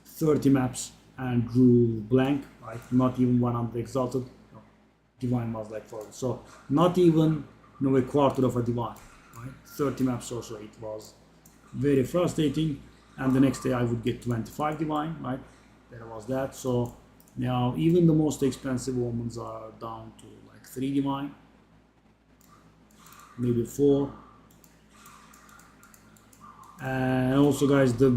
30 maps and drew blank, right? Not even 100 exalted. No, divine was like 40, so not even a quarter of a divine, right? 30 maps or so. It was very frustrating, and the next day I would get 25 divine, right? There was that. So now even the most expensive omens are down to like 3 divine. maybe 4. And also guys, the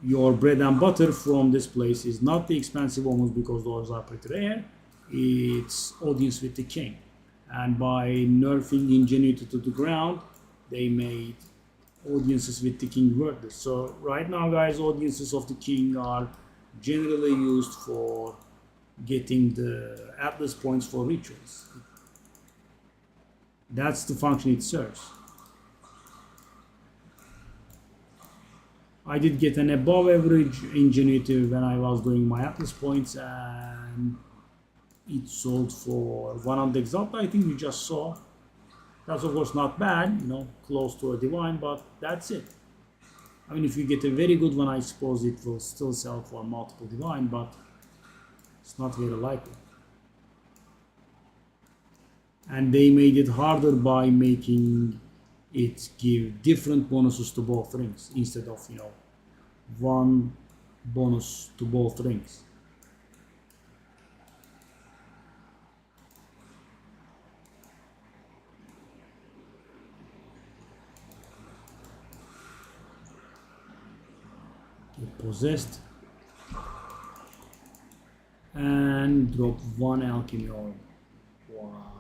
your bread and butter from this place is not the expensive ones because those are pretty rare. It's Audience with the King, and by nerfing Ingenuity to the ground, they made Audiences with the King worthless. So right now guys, Audiences of the King are generally used for getting the Atlas points for rituals. That's the function it serves. I did get an above average Ingenuity when I was doing my Atlas points, and it sold for 100 Exalt. I think we just saw. That's of course not bad, you know, close to a divine, but that's it. I mean, if you get a very good one, I suppose it will still sell for multiple divine, but it's not very likely. And they made it harder by making it give different bonuses to both rings instead of, you know, one bonus to both rings. Get possessed and drop 1 alchemy orb. Wow.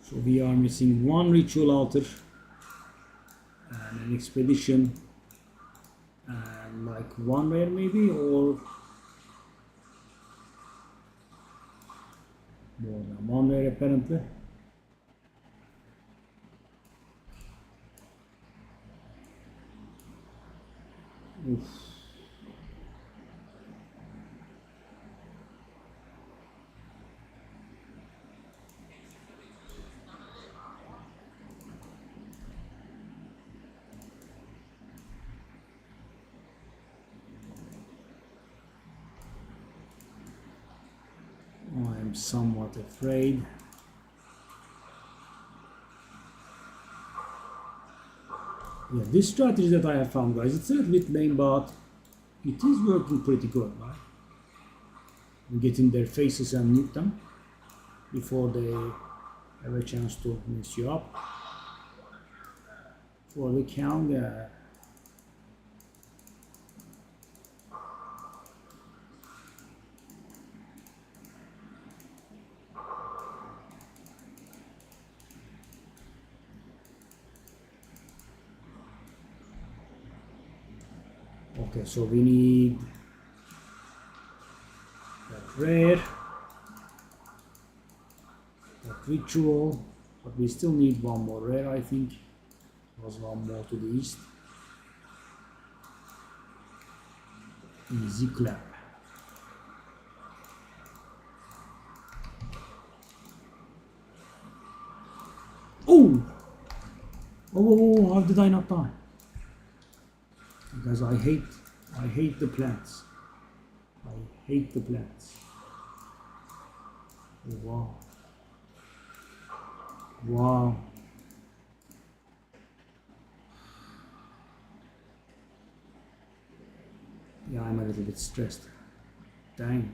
So we are missing 1 ritual altar and an expedition and like 1 rare maybe, or more than 1 rare apparently. Oof. I'm somewhat afraid. Yeah, this strategy that I have found, guys, it's a little bit lame, but it is working pretty good, right? You get in their faces and mute them before they have a chance to mess you up. For the count, okay, so we need that rare, that ritual, but we still need 1 more rare, I think. There's 1 more to the east. Easy clap. Oh! Oh, how did I not die? Because I hate the plants. I hate the plants. Oh, wow. Wow. Yeah, I'm a little bit stressed. Dang.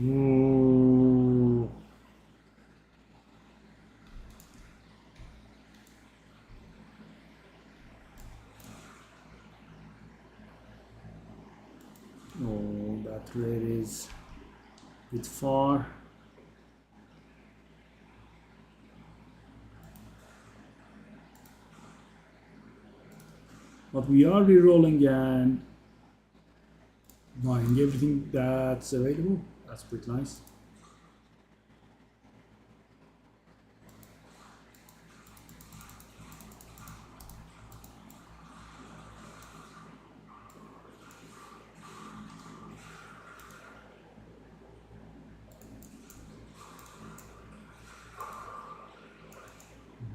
Ooh. Oh, that rate is a bit far. But we are re-rolling and buying everything that's available. That's pretty nice.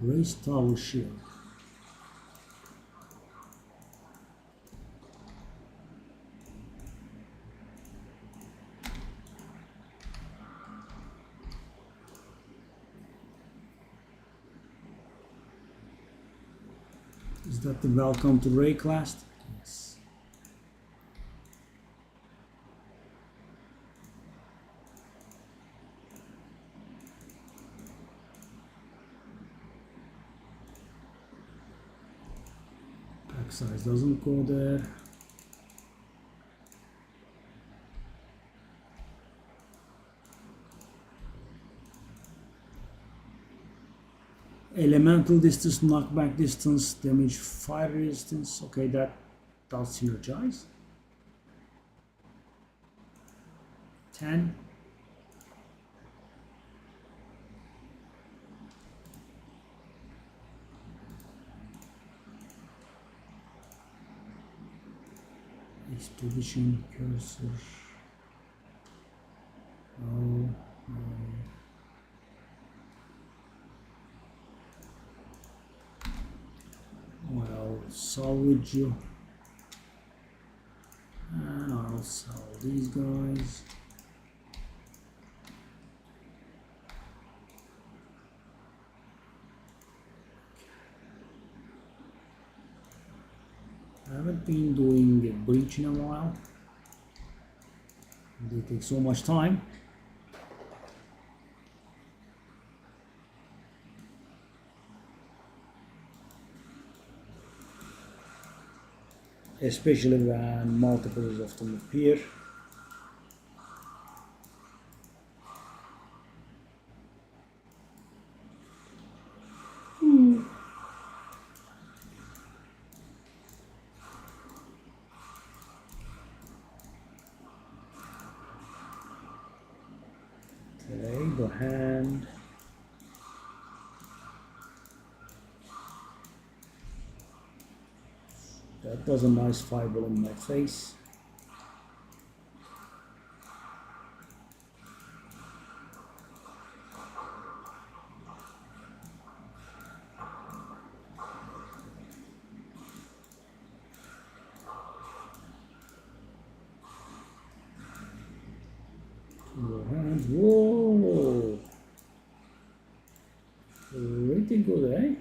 Race tower shield. Is that the welcome to Rayclast? Yes. Pack size doesn't go there. Elemental distance, knockback distance, damage, fire resistance. Okay, that does synergize. 10. Expedition cursor. Oh, well, salvage you. And I'll sell these guys. I haven't been doing a breach in a while. They take so much time. Especially when multiples of them appear. Okay, the hand. That was a nice fireball in my face. Your hand. Whoa! Pretty good, eh?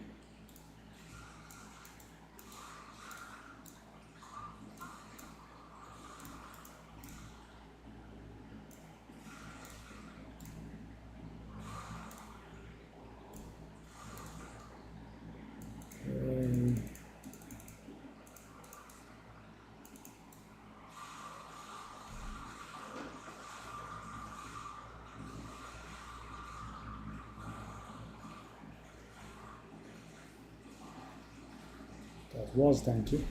That was thank you.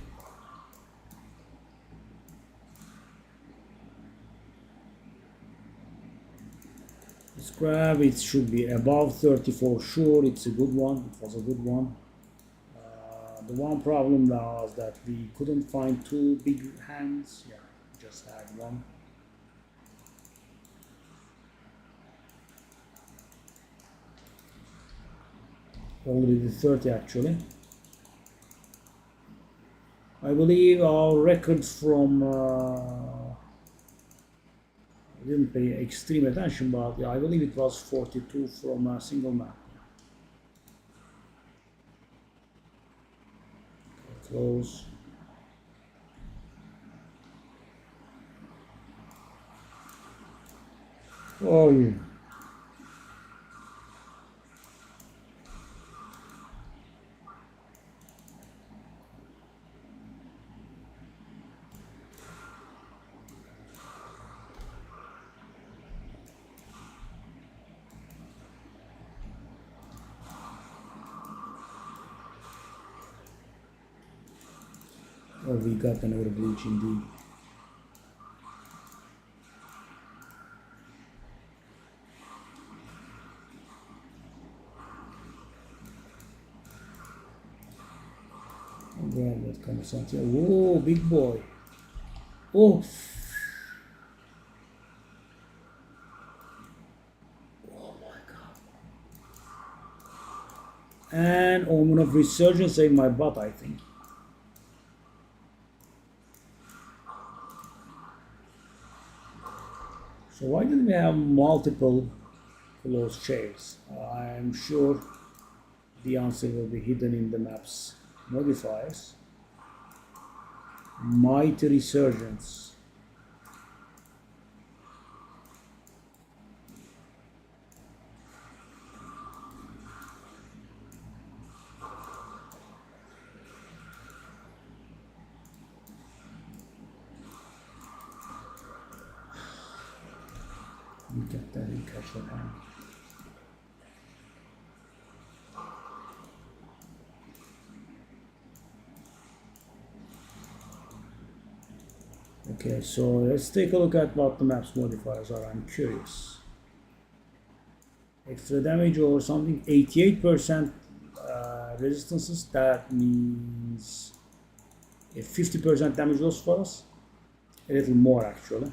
Let's grab, it should be above 30 for sure. It's a good one. It was a good one. The one problem was that we couldn't find two big hands. Yeah, just had one. Already 30 actually. I believe our record from I didn't pay extreme attention, but yeah, I believe it was 42 from a single map. Close. Oh yeah. Oh, we got another breach indeed. Oh, grab that kind of something. Whoa, big boy. Oh. Oh my god. And Omen of Resurgence saved my butt, I think. So why did we have multiple closed shares? I'm sure the answer will be hidden in the map's modifiers. Mighty Resurgence. Look at that in casual hand. Okay, so let's take a look at what the map's modifiers are. I'm curious. Extra damage or something, 88% resistances. That means a 50% damage loss for us. A little more actually.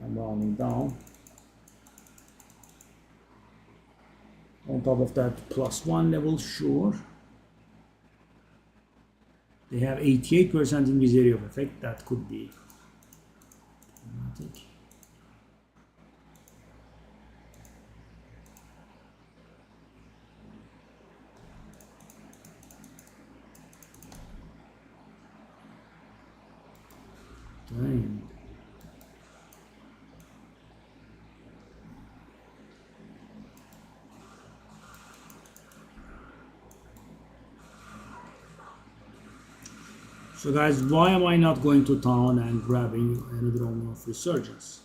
I'm rounding down. On top of that, +1 level, sure. They have 88% in this area of effect. That could be problematic. Dang. So guys, why am I not going to town and grabbing another Omen of Resurgence?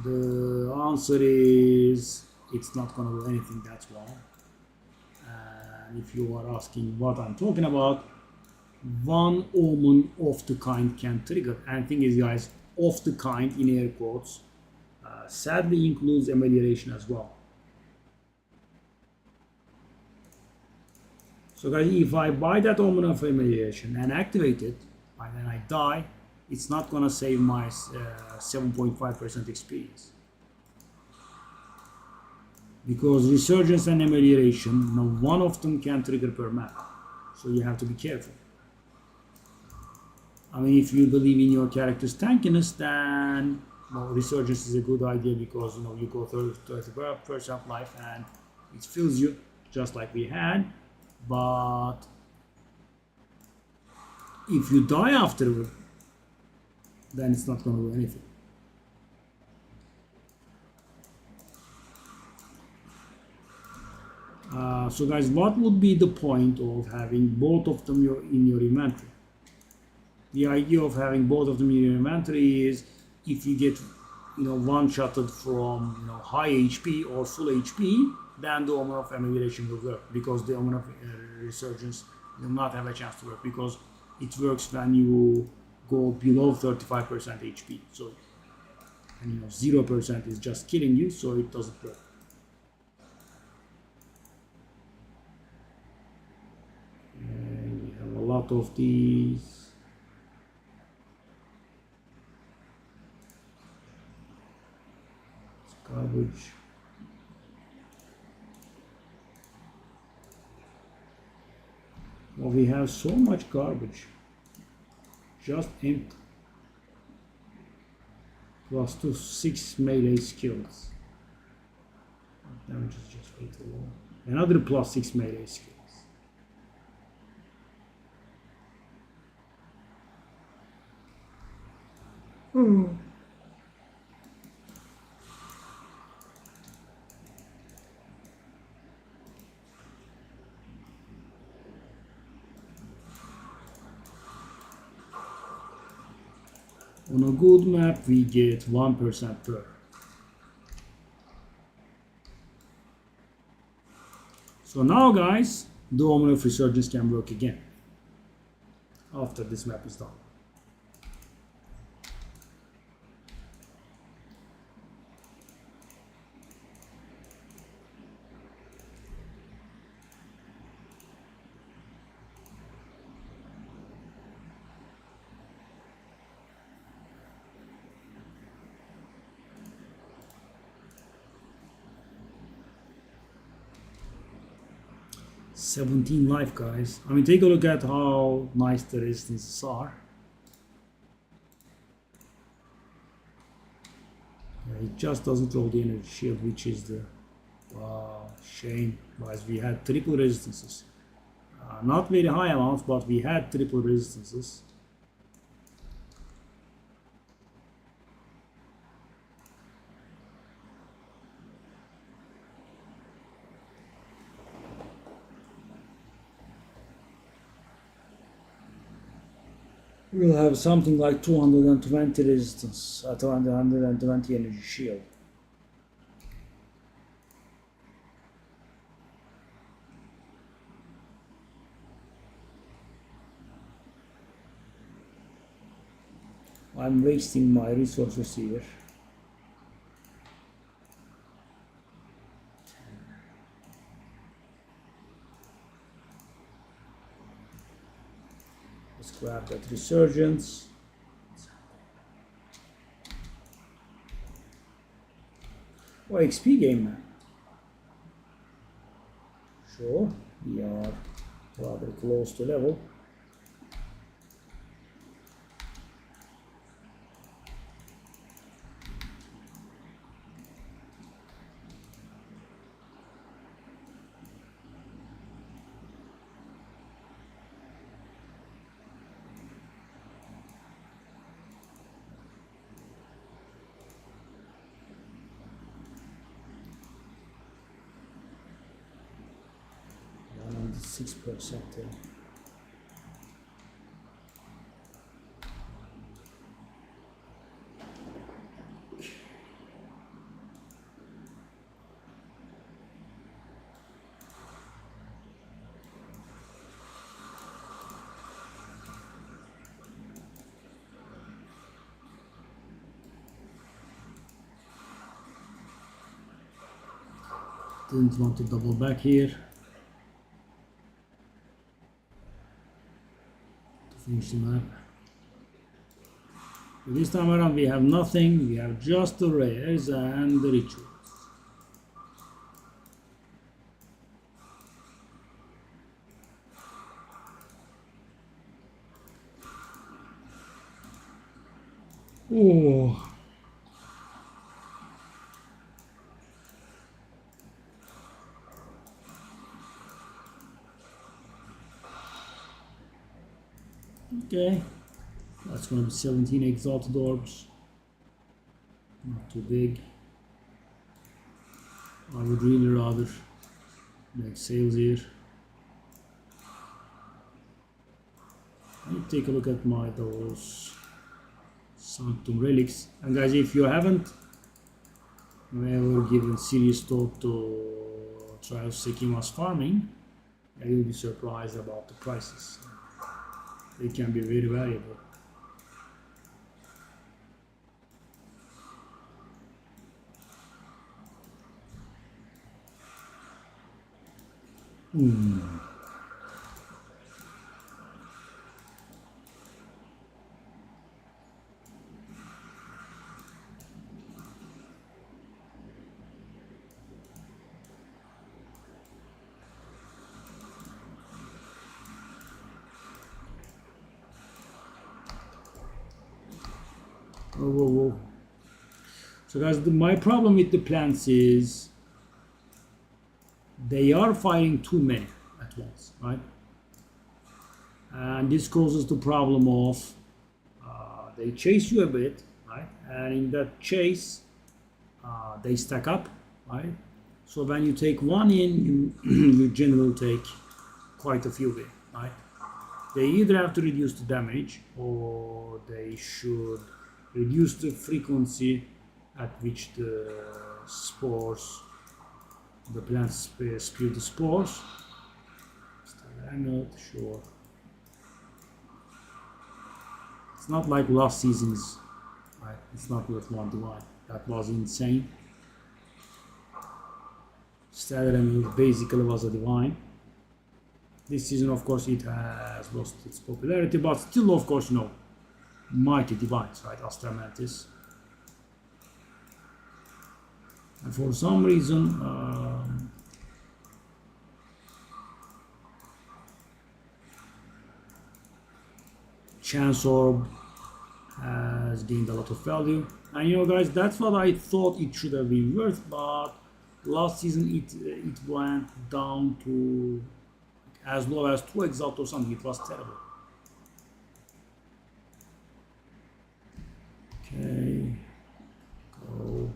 The answer is it's not going to do anything, that's why. And if you are asking what I'm talking about, one Omen of the kind can trigger. And thing is guys, of the kind in air quotes sadly includes amelioration as well. So guys, if I buy that Omen of Amelioration and activate it, and then I die, it's not gonna save my 7.5% experience. Because Resurgence and Amelioration, one of them can trigger per map. So you have to be careful. I mean, if you believe in your character's tankiness, then Resurgence is a good idea because you go 30% life and it fills you just like we had. But if you die afterward, then it's not going to do anything. So guys, what would be the point of having both of them in your inventory? The idea of having both of them in your inventory is if you get one-shotted from high HP or full HP, then the Omen of Amelioration will work, because the Omen of Resurgence will not have a chance to work, because it works when you go below 35% HP. So, and 0% is just killing you, so it doesn't work. And we have a lot of these. It's garbage. Well, we have so much garbage. Just empty. Plus 6 melee skills. Damage is just way too low. Another plus 6 melee skills. On a good map, we get 1% per. So now, guys, the Omen of Resurgence can work again after this map is done. 17 life, guys. I mean, take a look at how nice the resistances are. It just doesn't roll the energy shield, which is the shame, guys. We had triple resistances, not very high amounts, but we had triple resistances. We'll have something like 220 resistance, 220 energy shield. I'm wasting my resources here. Let's grab that resurgence. Oh, XP game, man. Sure, we are rather close to level. And 6%. Didn't want to double back here to finish the map. But this time around we have nothing, we have just the rares and the rituals. Oh. Okay, that's going to be 17 exalted orbs. Not too big. I would really rather make sales here. Let me take a look at those Sanctum relics. And guys, if you haven't ever given serious thought to Trials Sekima's farming, you'll be surprised about the prices. They can be very valuable. Whoa. So guys, my problem with the plants is they are firing too many at once, right? And this causes the problem of they chase you a bit, right? And in that chase, they stack up, right? So when you take one in, you generally take quite a few in, right? They either have to reduce the damage or they should reduce the frequency at which the plants spew the spores. I'm not sure. It's not like last season's, right? It's not worth one divine. That was insane. Stagger Emerald basically was a divine. This season, of course, it has lost its popularity, but still, of course, mighty divines, right? Astra Mantis. And for some reason, Chance Orb has gained a lot of value. And you know guys, that's what I thought it should have been worth, but last season it went down to as low as 2 Exalt or something. It was terrible. Okay, go.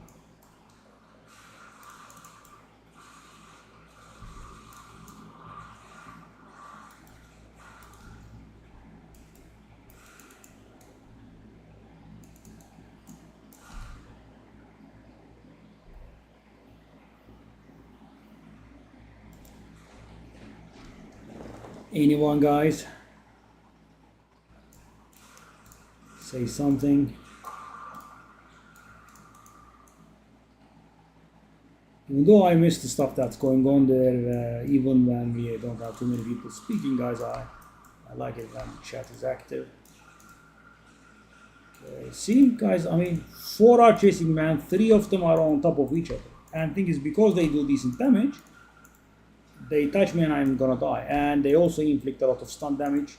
Anyone, guys? Say something. Even though I miss the stuff that's going on there, even when we don't have too many people speaking, guys, I like it when chat is active. Okay. See, guys, I mean, 4 are chasing man, 3 of them are on top of each other. And thing is, because they do decent damage, they touch me and I'm gonna die. And they also inflict a lot of stun damage.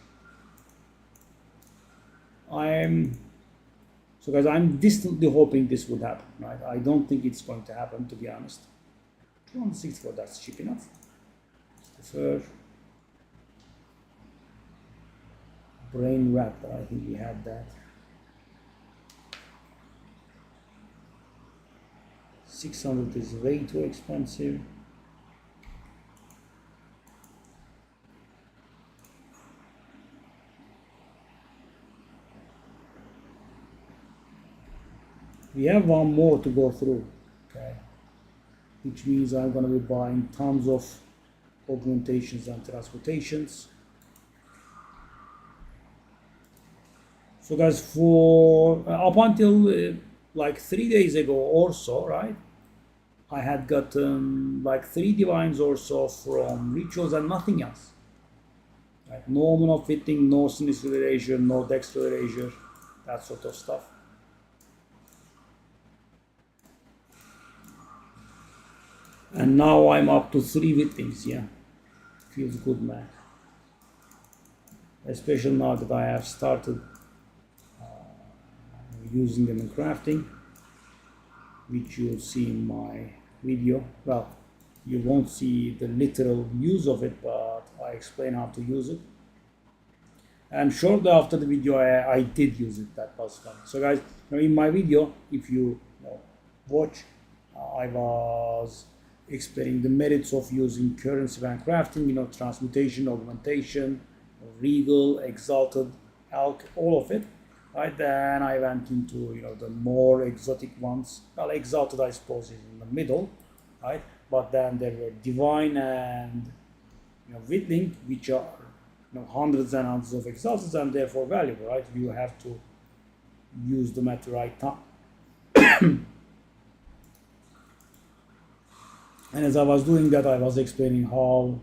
So guys, I'm distantly hoping this would happen, right? I don't think it's going to happen, to be honest. 264, that's cheap enough. Prefer Brain Raptor, I think we had that. 600 is way too expensive. We have one more to go through, okay? Which means I'm going to be buying tons of augmentations and transportations. So guys, for up until like 3 days ago or so, right? I had gotten like 3 divines or so from rituals and nothing else. Right? No Moon of Fitting, no Sinister Erasure, no Dexter Erasure, that sort of stuff. And now I'm up to 3 Witlings, yeah. Feels good, man. Especially now that I have started using them in crafting, which you'll see in my video. Well, you won't see the literal use of it, but I explain how to use it. And shortly after the video, I did use it. That was fun. So guys, in my video, if you watch, I was explaining the merits of using currency when crafting, transmutation, augmentation, regal, exalted, alch, all of it. Right, then I went into the more exotic ones. Well, exalted I suppose is in the middle, right? But then there were divine and Witling, which are hundreds and hundreds of exalted and therefore valuable, right? You have to use them at the right time. And as I was doing that, I was explaining how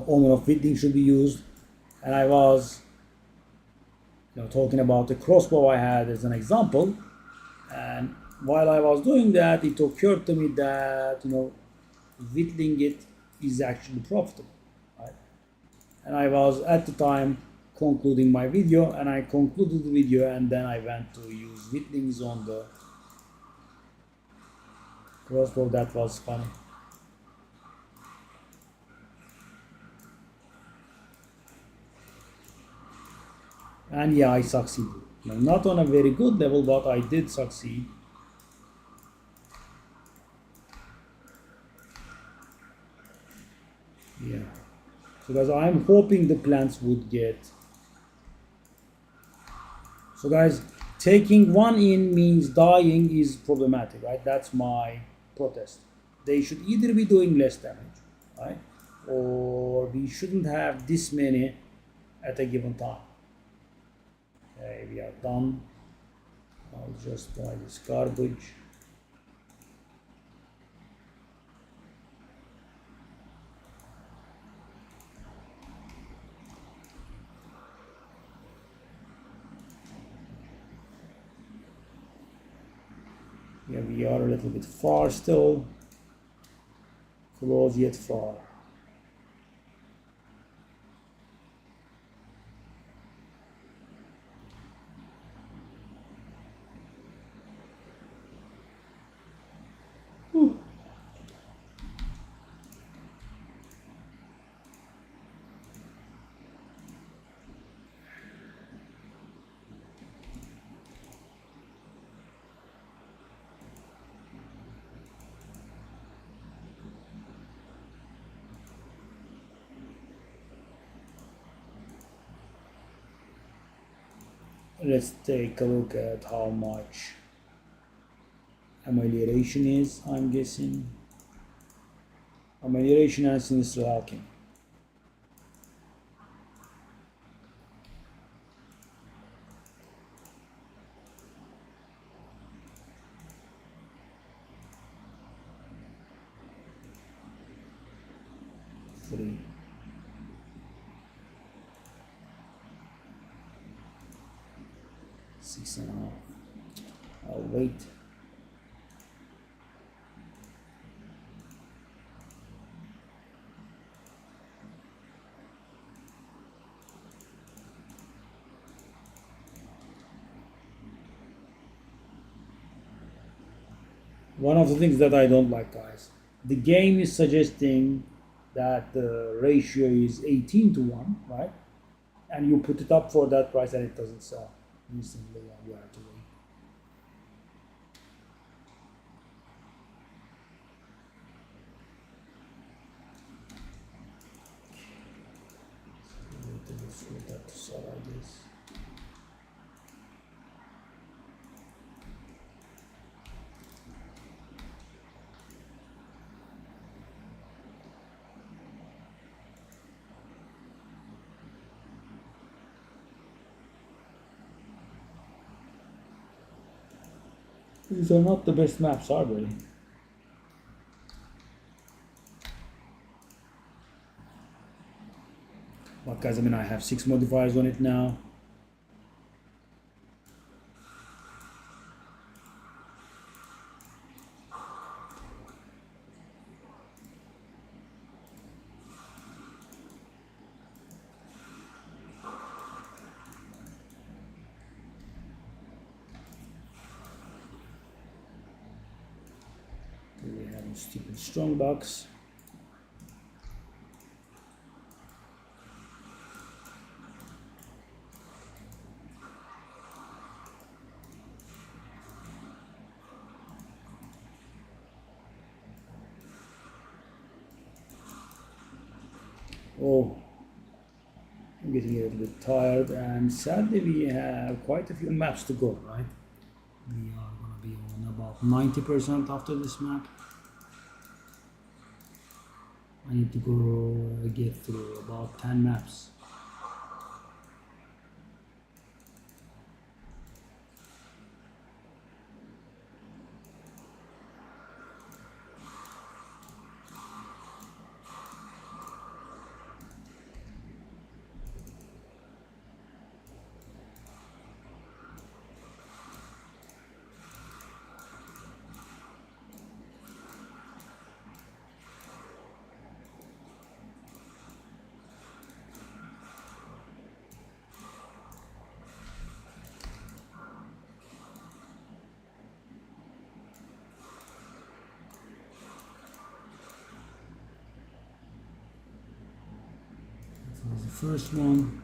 Omen of Witling should be used. And I was talking about the crossbow I had as an example. And while I was doing that, it occurred to me that whittling it is actually profitable, right? And I was at the time concluding my video, and I concluded the video, and then I went to use whittlings on the crossbow. That was funny. And yeah, I succeeded. Not on a very good level, but I did succeed. Yeah. So guys, I'm hoping the plants would get. So guys, taking 1 in means dying is problematic, right? That's my protest. They should either be doing less damage, right? Or we shouldn't have this many at a given time. Okay, we are done. I'll just buy this garbage. Yeah, we are a little bit far still. Close yet far. Let's take a look at how much amelioration is. I'm guessing amelioration and sinister alchemy. Three. Six and a half. I'll wait. One of the things that I don't like, guys, the game is suggesting that the ratio is 18 to 1, right? And you put it up for that price and it doesn't sell instantly, and you have to wait. Wait for that to sell, I guess. These are not the best maps, are they? But guys, I mean, I have 6 modifiers on it now. We have a stupid strong box. Oh, I'm getting a little bit tired, and sadly we have quite a few maps to go, right? We are going to be on about 90% after this map. I need to go get through about 10 maps. The first one.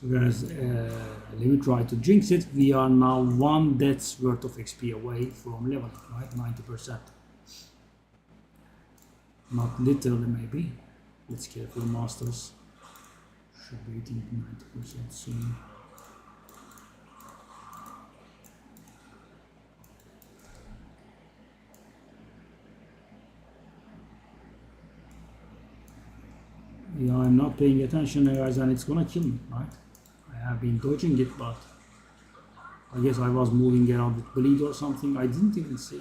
So guys, let me try to jinx it. We are now 1 death's worth of XP away from leveling, right? 90%. Not literally, maybe. Let's get for masters. Should be hitting 90% soon. Yeah, I'm not paying attention, guys, and it's gonna kill me, right? I have been dodging it, but I guess I was moving around with bleed or something. I didn't even see.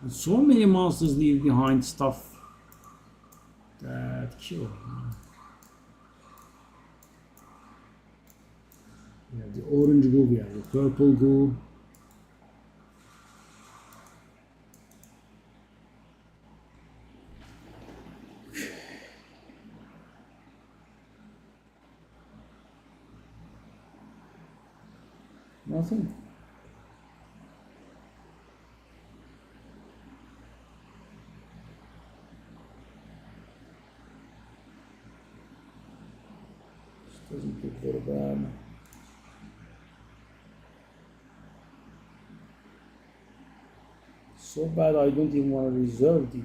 And so many monsters leave behind stuff that kill. We have the orange goo, we have the purple goo. Nothing. This doesn't look very bad. So bad I don't even want to reserve these.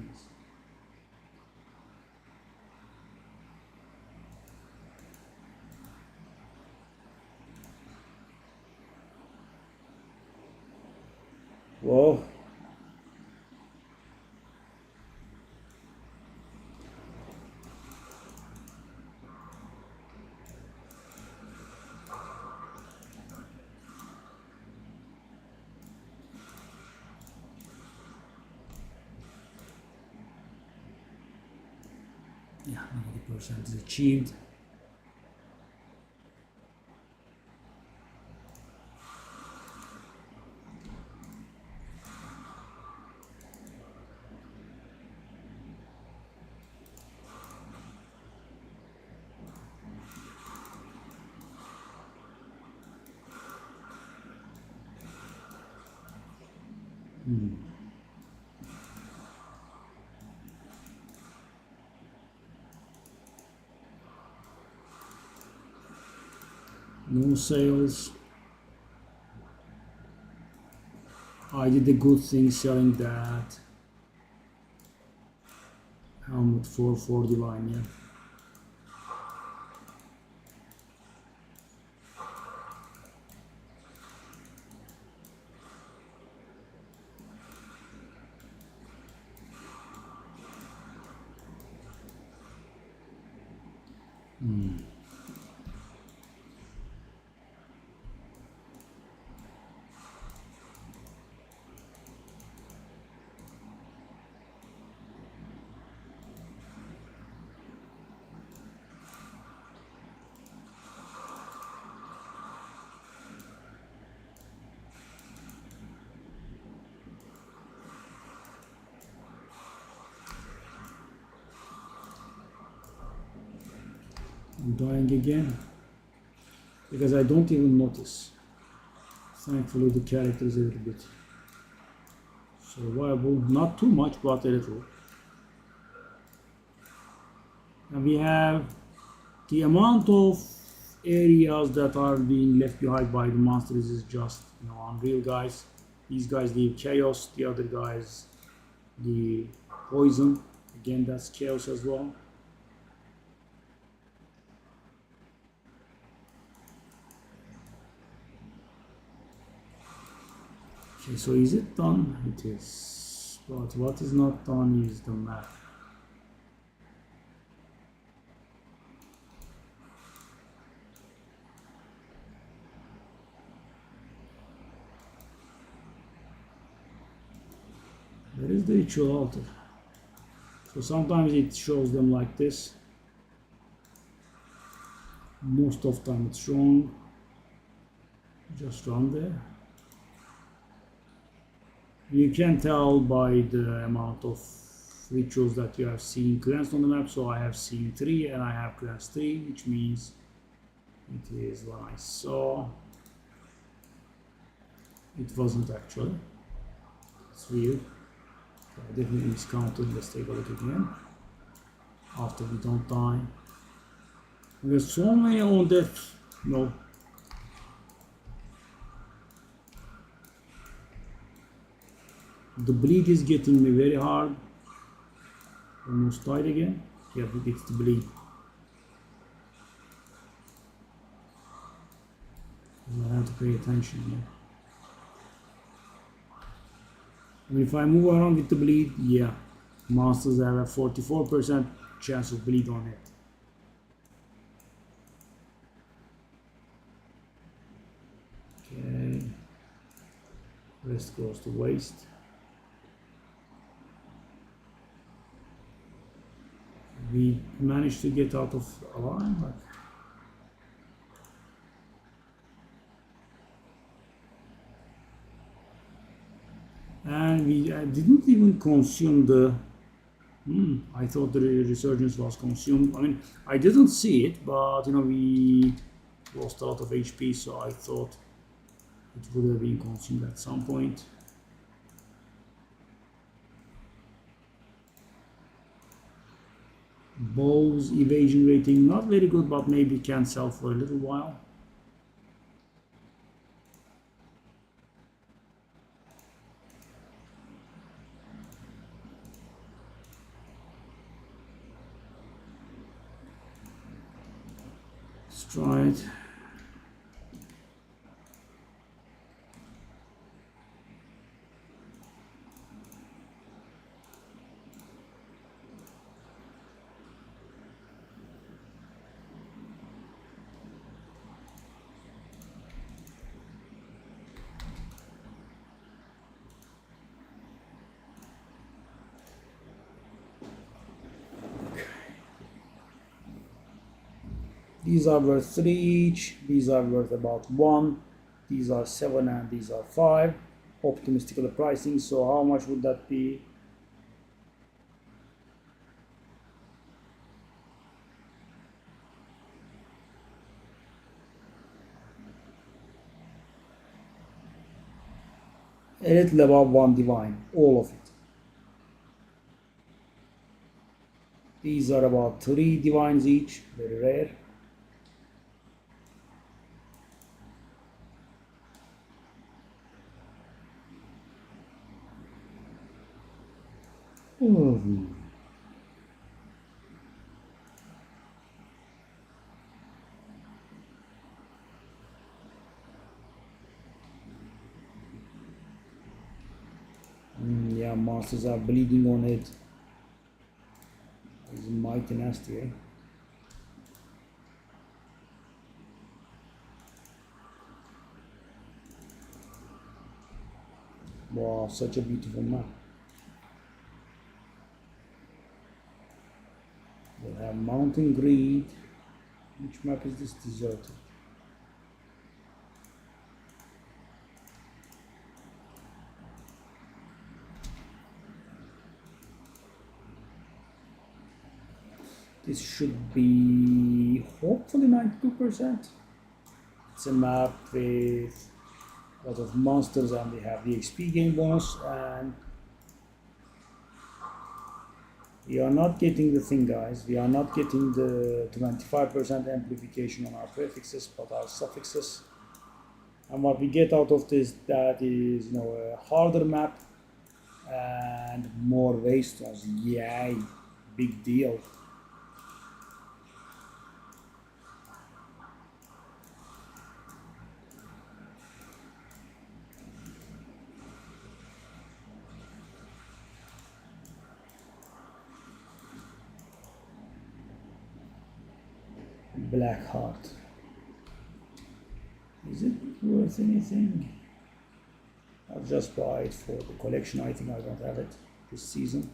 Whoa. Yeah, 90% is achieved. No sales. I did a good thing selling that helmet for Divine, yeah. I'm dying again because I don't even notice. Thankfully the character is a little bit survivable, not too much but a little. And we have the amount of areas that are being left behind by the monsters is just unreal, guys. These guys leave chaos, the other guys the poison. Again, that's chaos as well. Okay, so is it done? It is. But what is not done is the map. Where is the ritual altar? So sometimes it shows them like this. Most of the time it's wrong. Just run there. You can tell by the amount of rituals that you have seen cleansed on the map. So I have seen 3 and I have cleansed 3, which means it is what I saw. It wasn't actually. It's weird. I definitely miscounted. Let's take a look again. After we don't die. There's so many on that. No. The bleed is getting me very hard. Almost died again. Yeah, it's the bleed. I have to pay attention here. And if I move around with the bleed, yeah, monsters have a 44% chance of bleed on it. Okay, rest goes to waste. We managed to get out of alarm, but and we didn't even consume the. I thought the resurgence was consumed. I mean, I didn't see it, but we lost a lot of HP, so I thought it would have been consumed at some point. Bow's evasion rating not very good, but maybe can sell for a little while. Let's try it. These are worth 3 each. These are worth about 1. These are 7 and these are 5. Optimistically pricing. So how much would that be? A little above 1 divine. All of it. These are about 3 divines each. Very rare. Yeah, monsters are bleeding on it. It's mighty nasty, eh? Wow, such a beautiful map. We have Mountain Greed. Which map is this? Deserted. This should be hopefully 92%. It's a map with a lot of monsters and we have the XP gain bonus, and we are not getting the thing, guys. We are not getting the 25% amplification on our prefixes but our suffixes. And what we get out of this, that is, a harder map and more waystones. Yay, big deal. Black Heart. Is it worth anything? I'll just buy it for the collection. I think I don't have it this season.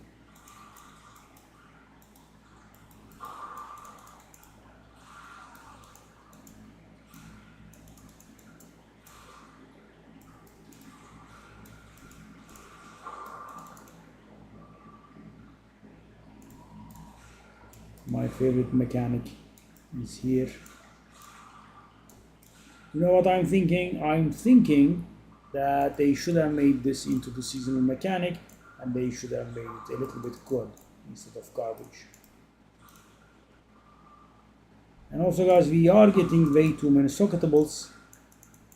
My favorite mechanic is here. You know what I'm thinking? I'm thinking that they should have made this into the seasonal mechanic and they should have made it a little bit good instead of garbage. And also, guys, we are getting way too many socketables.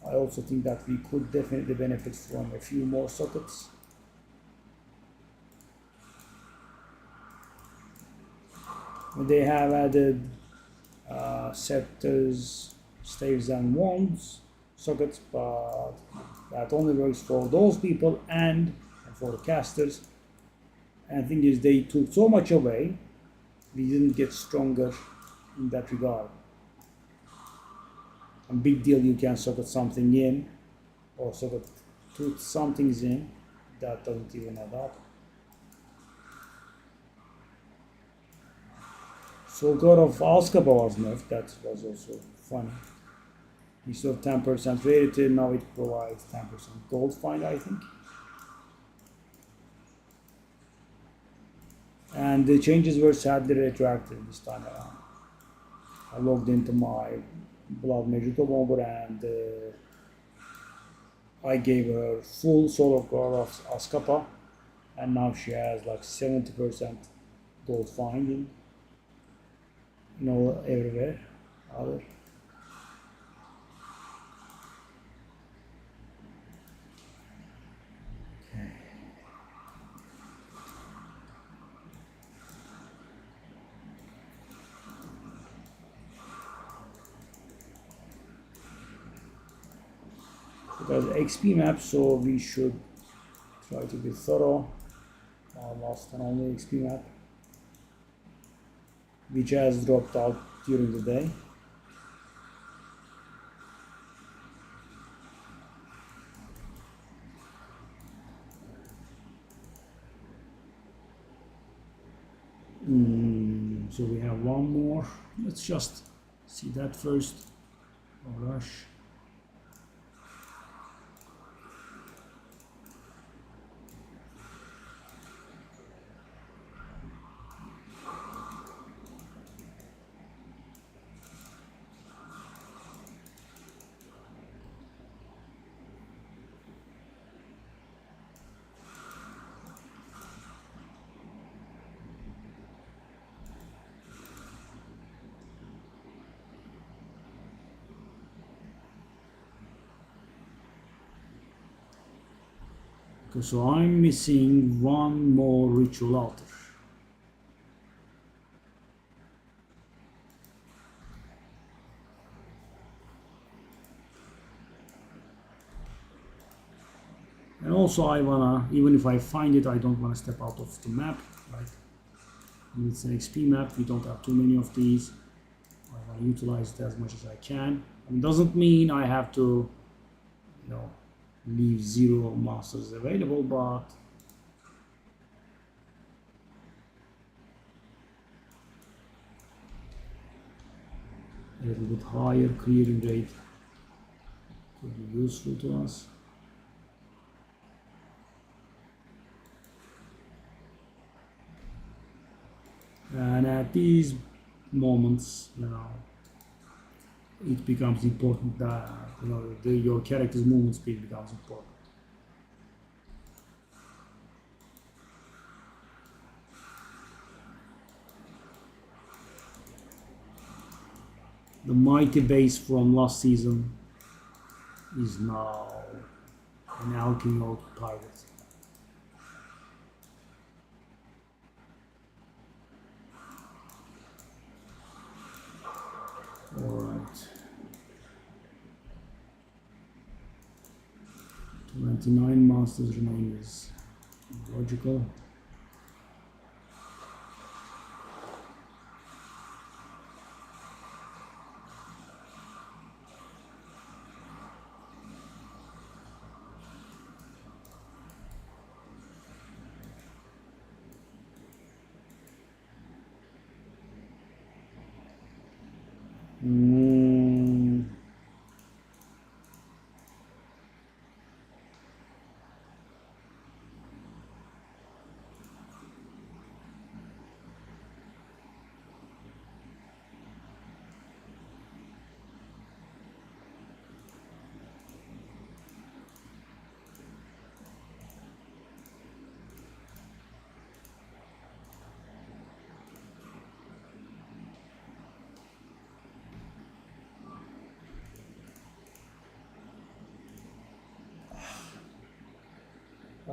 I also think that we could definitely benefit from a few more sockets. They have added scepters, staves and wands sockets, but that only works for those people and for the casters. And the thing is, they took so much away, we didn't get stronger in that regard. A big deal, you can socket something in or socket two somethings in, that doesn't even add up. So God of Azkaban was nerfed, that was also funny. Instead of 10% rarity, now it provides 10% gold find, I think. And the changes were sadly retroactive this time around. I logged into my Blood Mage Bomber and I gave her full Soul of God of Azkaban, and now she has like 70% gold finding. Everywhere. Other. Okay. Because XP map, so we should try to be thorough. Our last and only XP map, which has dropped out during the day. So we have one more. Let's just See that first. Oh, rush. Okay, so I'm missing one more ritual altar. And also I wanna, even if I find it, I don't wanna step out of the map, right? And it's an XP map, we don't have too many of these. I wanna utilize it as much as I can. And doesn't mean I have to, you know, leave 0 masters available, but a little bit higher clearing rate could be useful to us. And at these moments, you know, it becomes important that, you know, your character's movement speed becomes important. The mighty base from last season is now an alchemy out target. Alright. 29 monsters remain is logical.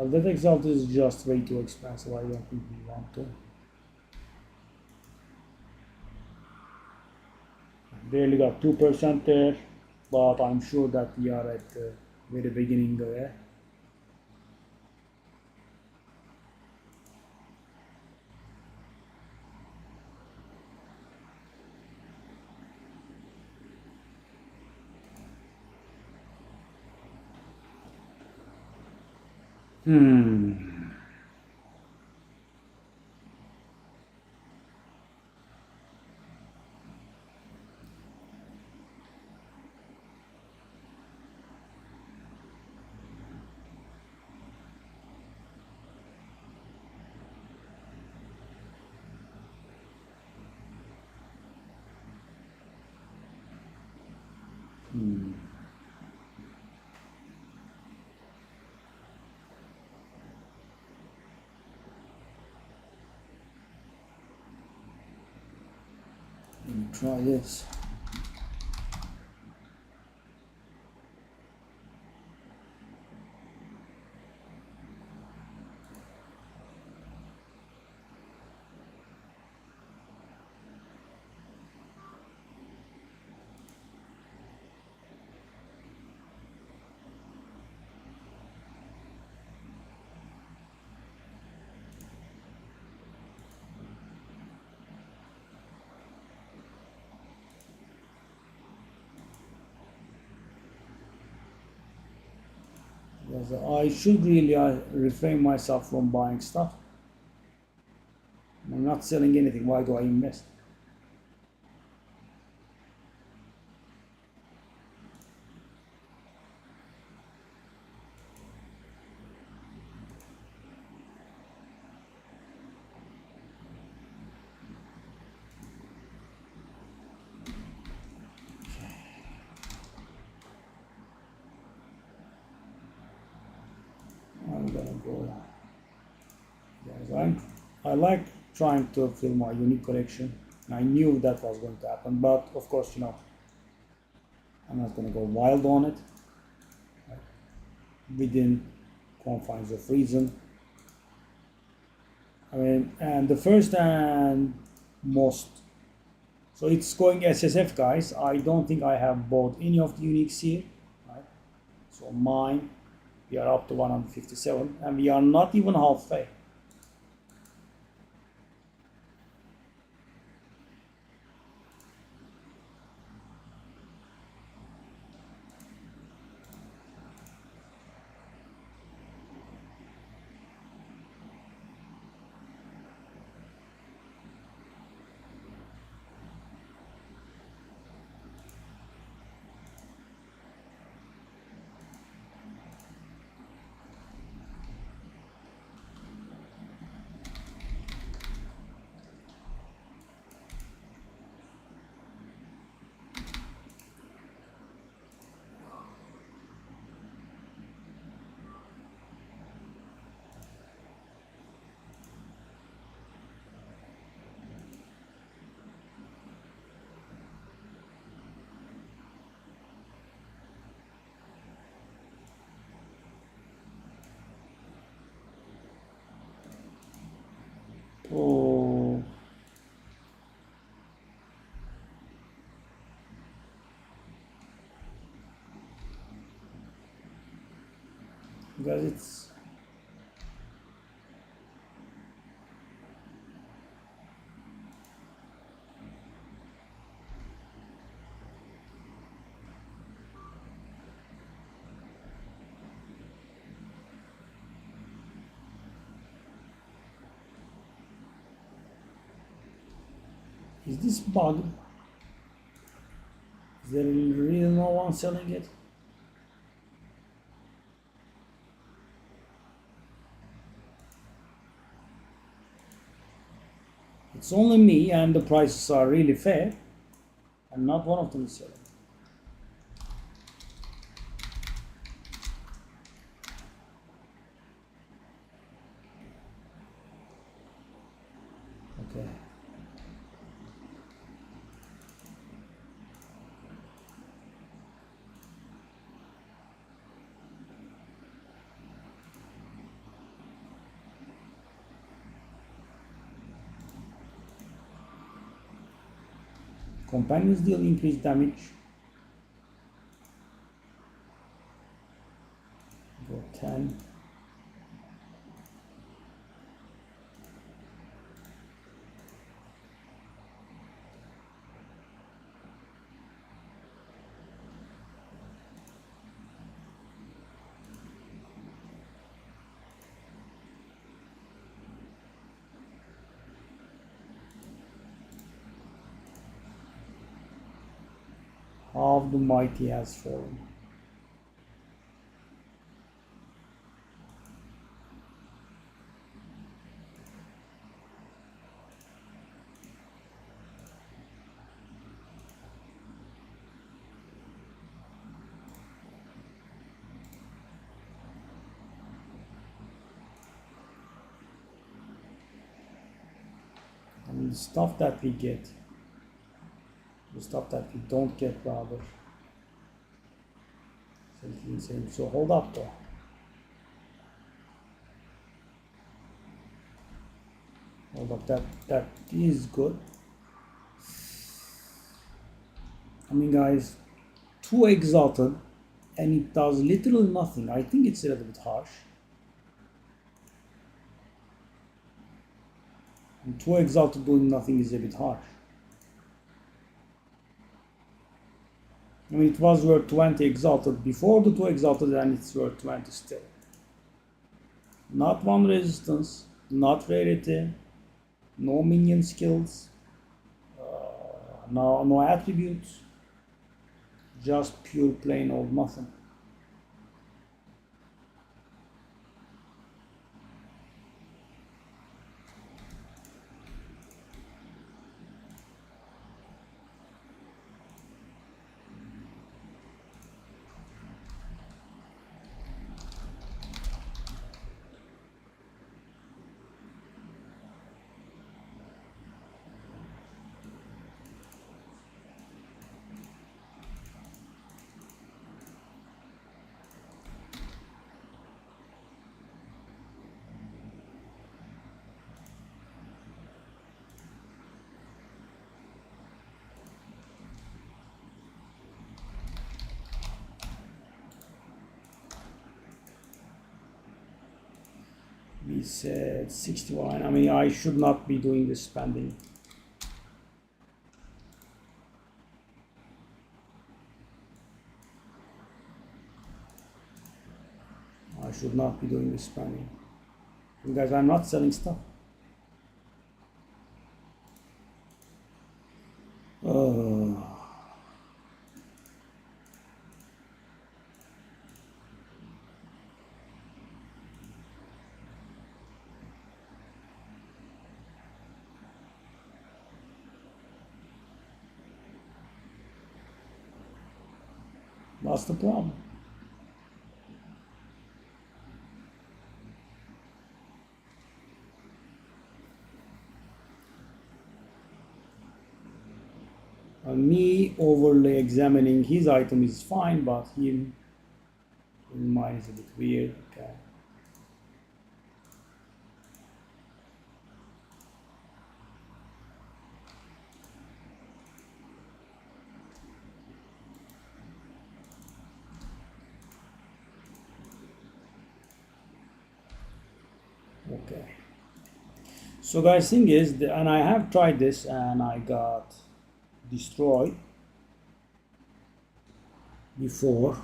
That Exalt is just way too expensive. I don't think we want to. Barely got 2% there, but I'm sure that we are at the very beginning there. Let me try this. Because I should really refrain myself from buying stuff. I'm not selling anything. Why do I invest? gonna go. Guys, I like trying to fill my unique collection. I knew that was going to happen, but of course, I'm not gonna go wild on it. Within confines of reason. I mean, and the first and most, so it's going SSF, guys. I don't think I have bought any of the uniques here, right? So mine, we are up to 157, and we are not even halfway. Oh, because it's is this bug? Is there really no one selling it? It's only me, and the prices are really fair, and not one of them is selling. Okay. Companions deal increased damage. Go 10. Half the mighty has fallen. And the stuff that we get, the stuff that we don't get, rather, is insane. So hold up though. Hold up, that is good. I mean, guys, too exalted, and it does literally nothing. I think it's a little bit harsh. And too exalted doing nothing is a bit harsh. I mean, it was worth 20 exalted before the 2 exalted, and it's worth 20 still. Not one resistance, not rarity, no minion skills, no attributes, just pure plain old nothing. We said 61. I mean, I should not be doing this spending. I should not be doing this spending. Guys, I'm not selling stuff. That's the problem. Me overlay examining his item is fine, but mine is a bit weird. Okay. Okay. So guys, thing is, and I have tried this and I got destroyed before.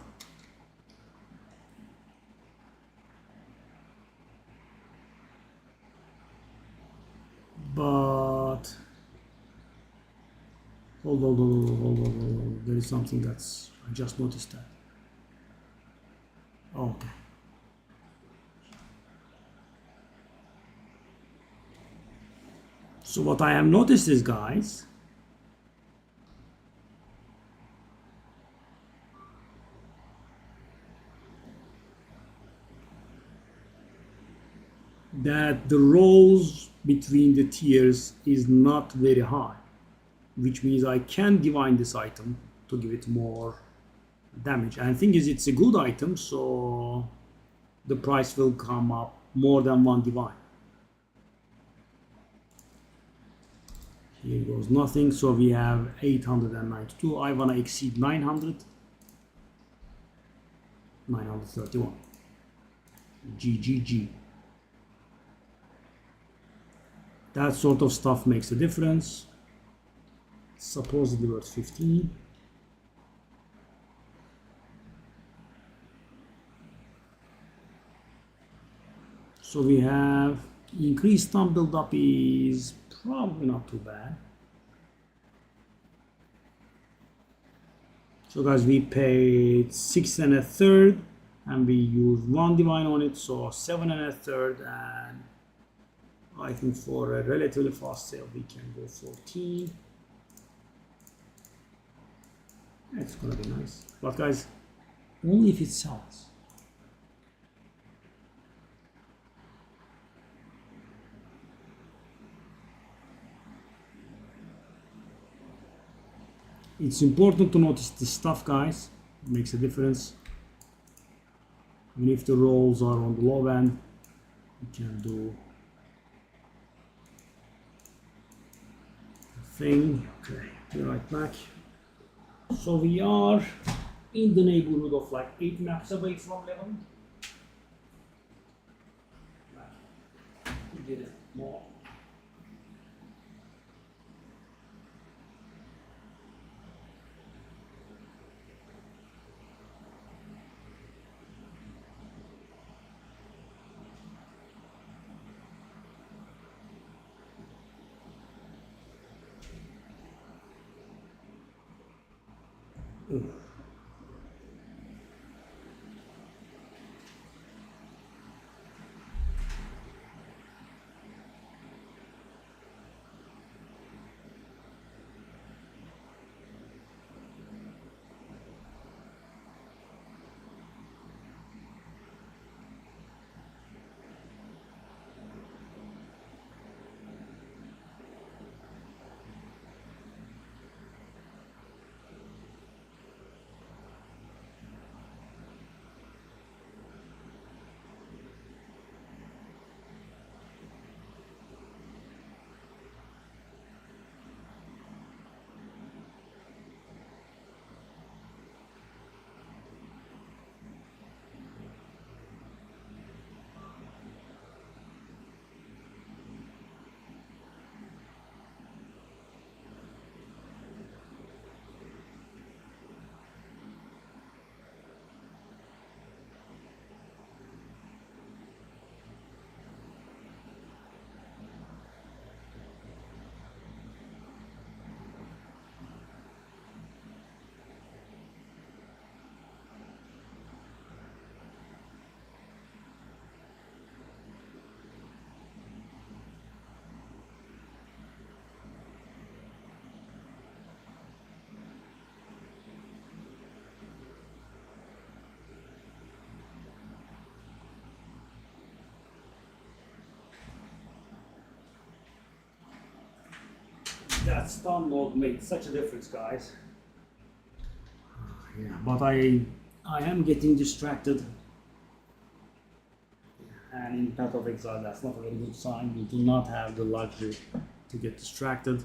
But hold. There is something that's, I just noticed that. Okay. So what I have noticed is, guys, that the rolls between the tiers is not very high, which means I can divine this item to give it more damage. And the thing is, it's a good item, so the price will come up more than one divine. Here goes nothing, so we have 892. I want to exceed 900. 931. GGG. That sort of stuff makes a difference. Supposedly worth 15. So we have increased stun build up is probably not too bad. So guys, we paid 6 1/3 and we used 1 divine on it, so 7 1/3, and I think for a relatively fast sale we can go 14. It's gonna be nice, but guys, only if it sells. It's important to notice this stuff, guys. It makes a difference. Even if the rolls are on the low end, you can do a thing. Okay, be right back. So we are in the neighborhood of like 8 maps away from 11. We did it more. that stun mode made such a difference, guys. Yeah, but I am getting distracted. And in Path of Exile, that's not a very good sign. You do not have the luxury to get distracted.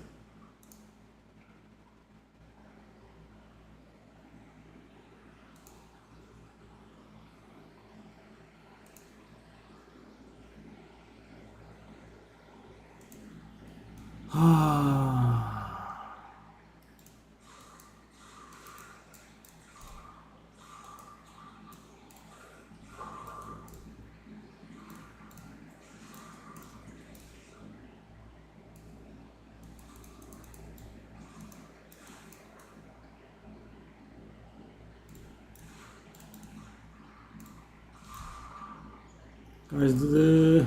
Guys, the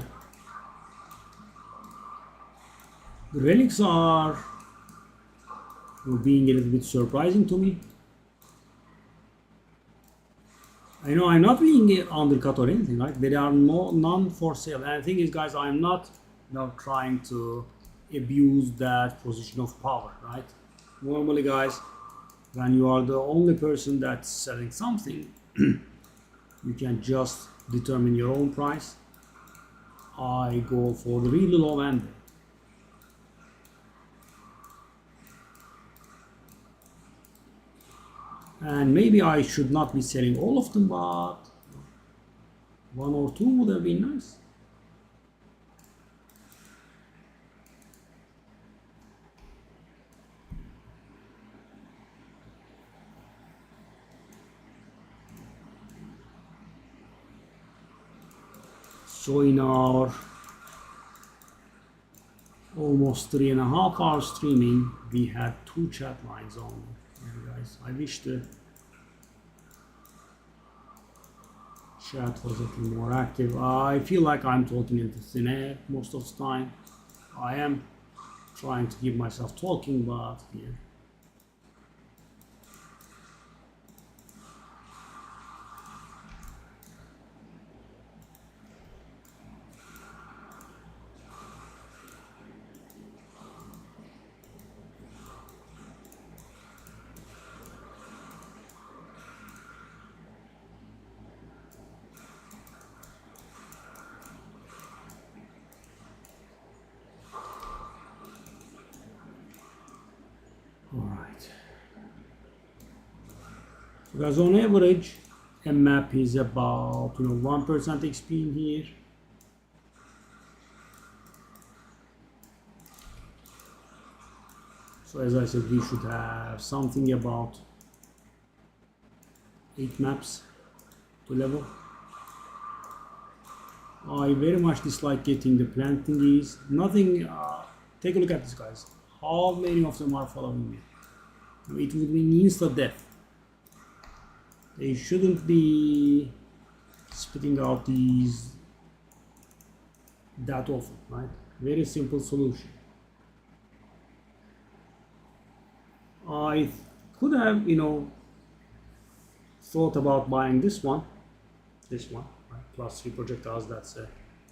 relics are being a little bit surprising to me. I know I'm not being undercut or anything, right? There are none for sale. And the thing is, guys, I'm not, trying to abuse that position of power, right? Normally, guys, when you are the only person that's selling something, you can just determine your own price. I go for the really low end. And maybe I should not be selling all of them, but one or two would have been nice. So in our almost 3.5 hours streaming, we had 2 chat lines on. Yeah, guys, I wish the chat was a little more active. I feel like I'm talking into thin air most of the time. I am trying to keep myself talking, but yeah. Alright. Because on average, a map is about 1% XP in here. So as I said, we should have something about 8 maps to level. I very much dislike getting the plant thingies. Nothing, take a look at this, guys. How many of them are following me? It would mean insta-death. They shouldn't be spitting out these that often, right? Very simple solution. I could have, thought about buying this one, right? Plus 3 projectiles, that's a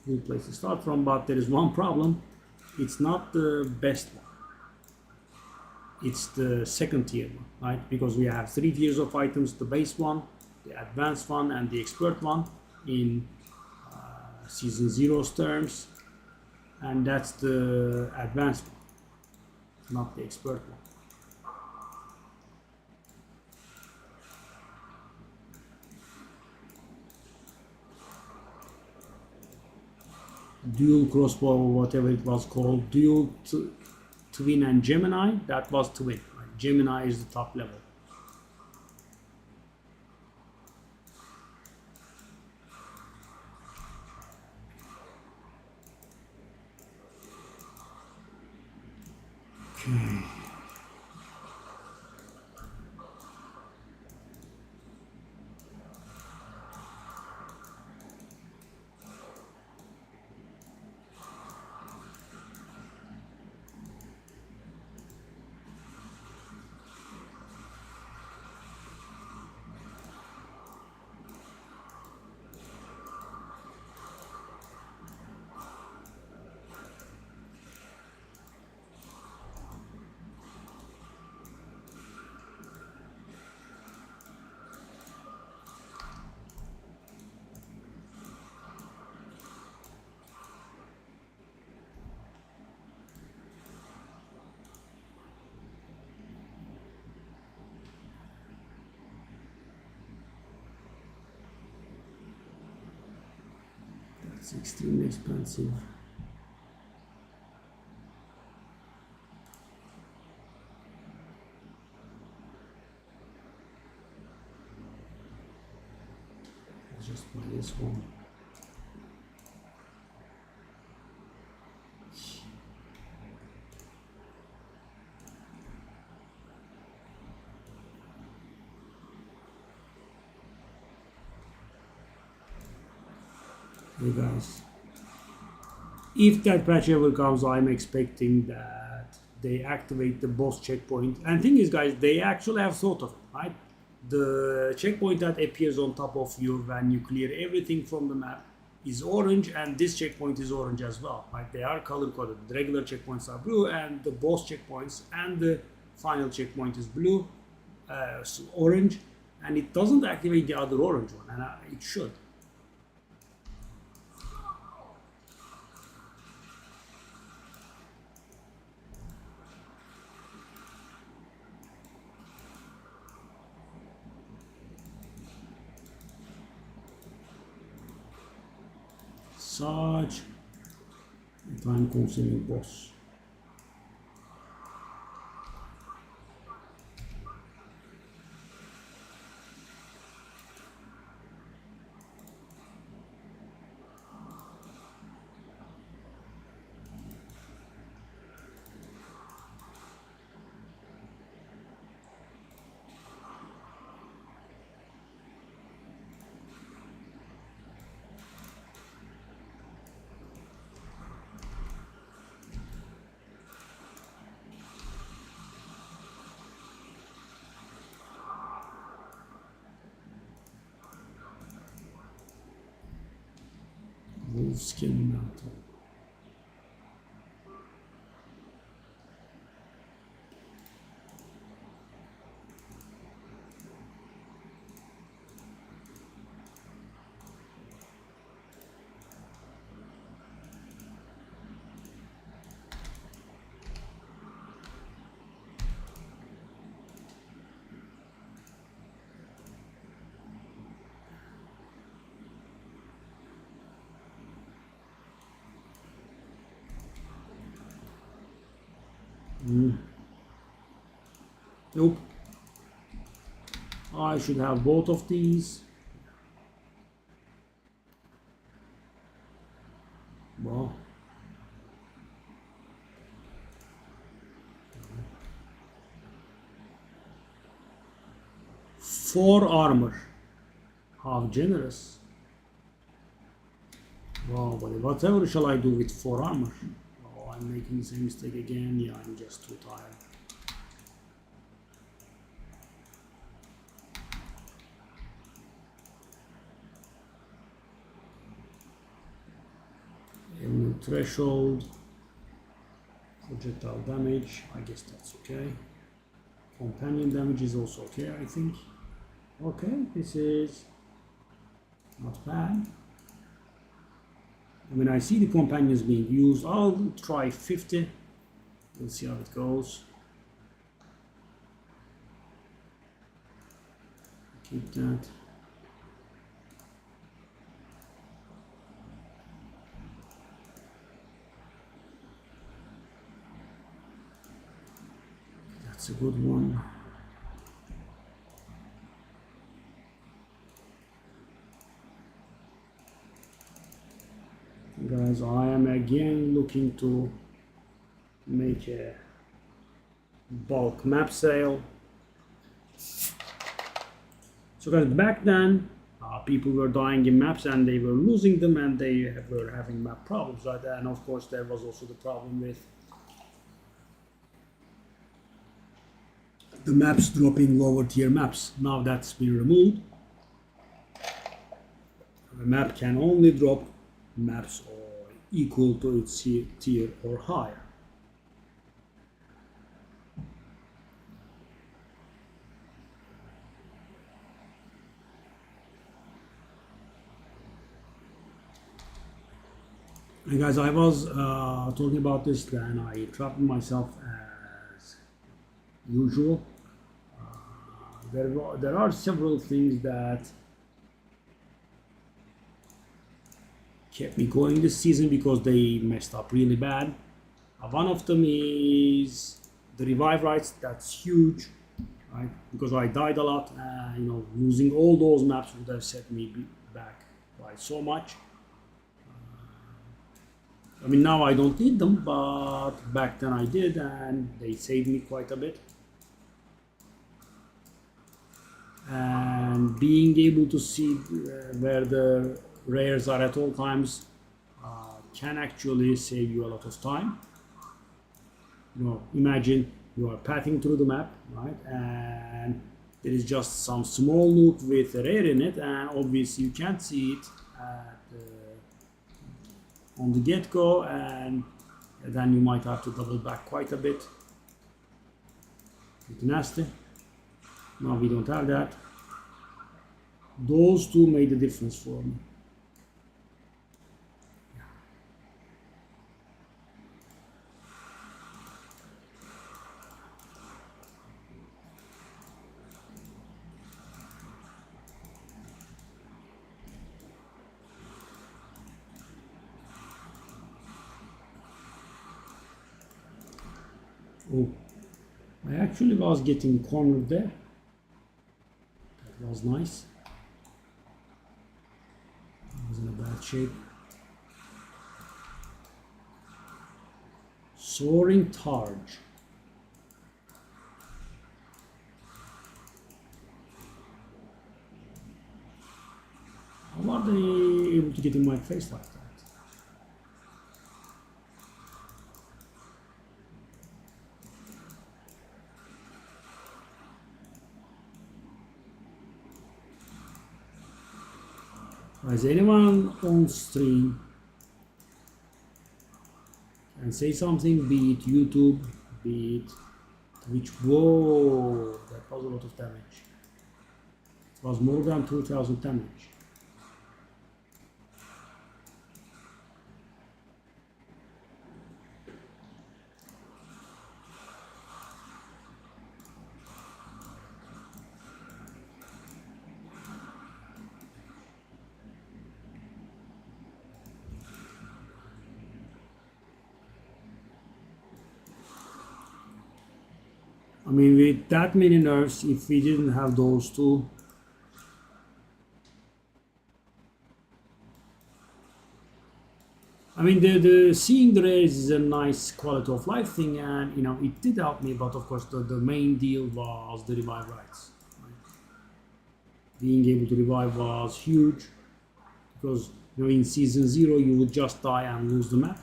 good place to start from, but there is one problem. It's not the best one. It's the second tier one, right? Because we have 3 tiers of items, the base one, the advanced one, and the expert one in Season 0's terms. And that's the advanced one, not the expert one. Dual crossbow, whatever it was called, dual twin and Gemini, that was twin. Right? Gemini is the top level. Okay. It's extremely expensive. Let's just buy this one. Hey guys, if that patch ever comes, I'm expecting that they activate the boss checkpoint. And thing is, guys, they actually have thought of it, right? The checkpoint that appears on top of you when you clear everything from the map is orange, and this checkpoint is orange as well, right? They are color coded. The regular checkpoints are blue, and the boss checkpoints and the final checkpoint is blue, so orange, and it doesn't activate the other orange one, and it should. Such a time-consuming boss. Wolfskin Mountain. Nope. I should have both of these. Well, four armor. How generous. Wow, but whatever shall I do with 4 armor? Oh, I'm making the same mistake again. Yeah, I'm just too tired. Element threshold. Projectile damage. I guess that's okay. Companion damage is also okay, I think. Okay, this is not bad. I mean, I see the companions being used. I'll try 50. We'll see how it goes. Keep that. That's a good one. Guys, I am again looking to make a bulk map sale. So guys, back then people were dying in maps and they were losing them and they were having map problems, right? And of course there was also the problem with the maps dropping lower tier maps. Now that's been removed. The map can only drop maps or equal to its tier or higher. And guys, I was talking about this and I interrupted myself as usual. There are several things that kept me going this season because they messed up really bad. One of them is the revive rights. That's huge, right? Because I died a lot. Losing all those maps would have set me back by so much. I mean, now I don't need them, but back then I did, and they saved me quite a bit. And being able to see where the rares are at all times can actually save you a lot of time. Imagine you are pathing through the map, right? And there is just some small loot with a rare in it, and obviously you can't see it on the get-go, and then you might have to double back quite a bit. Pretty nasty. Now we don't have that. Those two made a difference for me. Oh, I actually was getting cornered there. That was nice. I was in a bad shape. Soaring Targe. How are they able to get in my face like that? Is anyone on stream can say something, be it YouTube, be it Twitch? Whoa, that was a lot of damage. It was more than 2000 damage. I mean, with that many nerfs, if we didn't have those two, I mean, the seeing the rares is a nice quality of life thing, and it did help me. But of course, the main deal was the revive rights. Right? Being able to revive was huge because in season 0 you would just die and lose the map.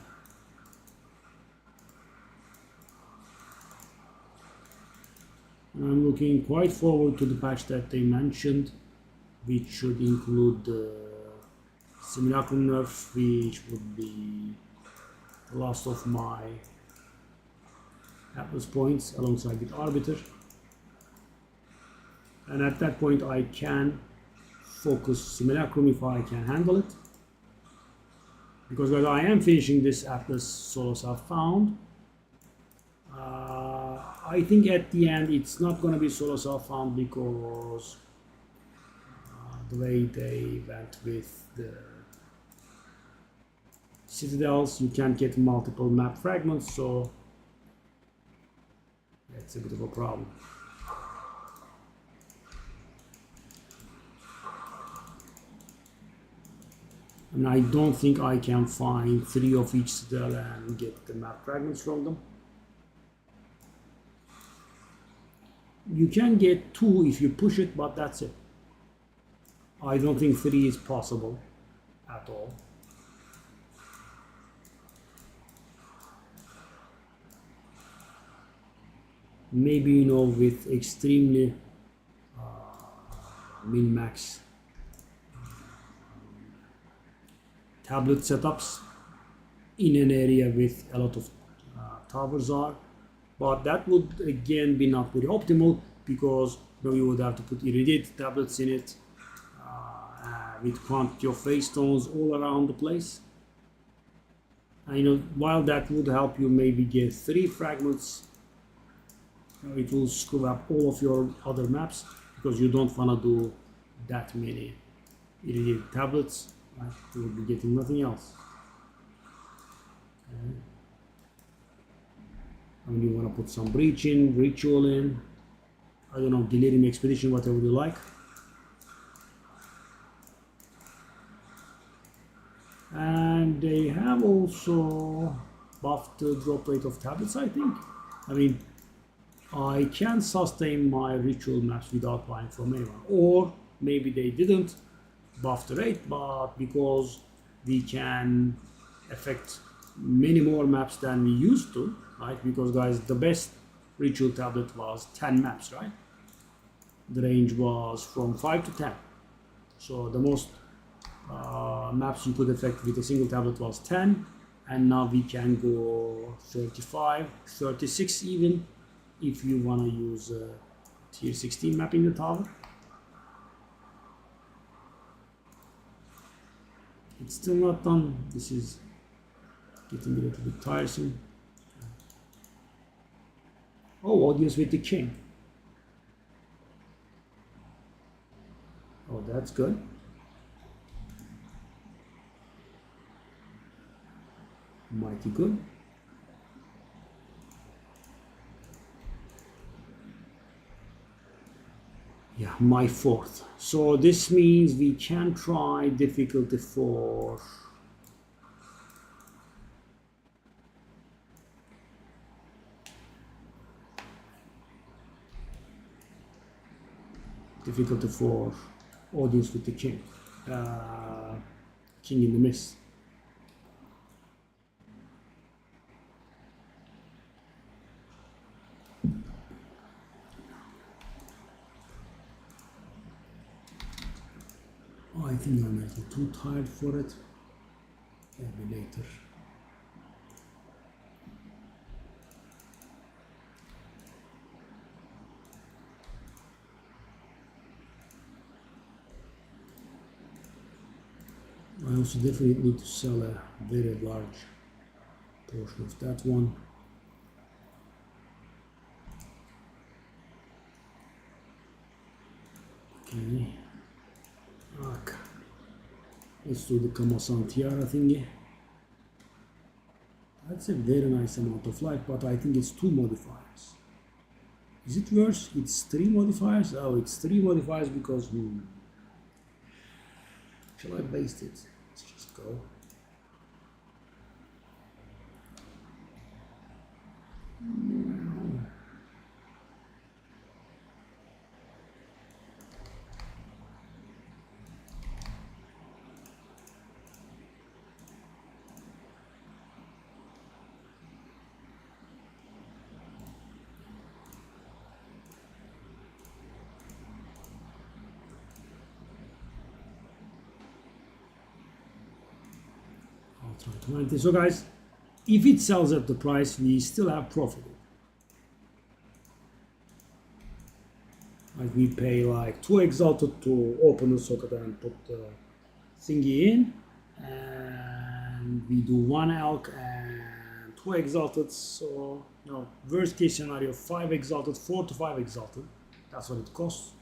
I'm looking quite forward to the patch that they mentioned, which should include the Simulacrum nerf, which would be the last of my Atlas points alongside with Arbiter. And at that point I can focus Simulacrum if I can handle it. Because while I am finishing this Atlas solo self-found, I think at the end it's not going to be solo self-found because the way they went with the Citadels, you can't get multiple map fragments, so that's a bit of a problem. I mean, I don't think I can find 3 of each Citadel and get the map fragments from them. You can get 2 if you push it, but that's it. I don't think 3 is possible at all. Maybe with extremely min-max tablet setups in an area with a lot of towers are. But that would again be not very optimal because you would have to put irradiated tablets in it with quantity of phase stones all around the place. And while that would help you maybe get 3 fragments, it will screw up all of your other maps because you don't want to do that many irradiated tablets. Right? You will be getting nothing else. Okay. I mean, you want to put some breach in, ritual in, I don't know, delirium expedition, whatever you like. And they have also buffed the drop rate of tablets, I think. I mean, I can sustain my ritual maps without buying from anyone. Or maybe they didn't buff the rate, but because we can affect many more maps than we used to, right? Because guys, the best ritual tablet was 10 maps, right? The range was from 5 to 10. So the most maps you could affect with a single tablet was 10, and now we can go 35, 36 even, if you want to use tier 16 map in the tower. It's still not done. This is getting a little bit tiresome. Oh, audience with the king. Oh, that's good. Mighty good. Yeah, my fourth. So this means we can try difficulty 4. Difficulty 4, audience with the king. King in the mist. Oh, I think I might be too tired for it. Maybe later. I also definitely need to sell a very large portion of that one. Okay. Okay. Let's do the Kamasan Tiara thingy. That's a very nice amount of life, but I think it's 2 modifiers. Is it worse? It's 3 modifiers? Oh, it's 3 modifiers because... Shall I waste it? Let's just go. I'll try to 90. So guys, if it sells at the price, we still have profit. Like we pay like 2 exalted to open the socket and put the thingy in, and we do 1 elk and 2 exalted. So worst case scenario, 5 exalted, 4 to 5 exalted. That's what it costs.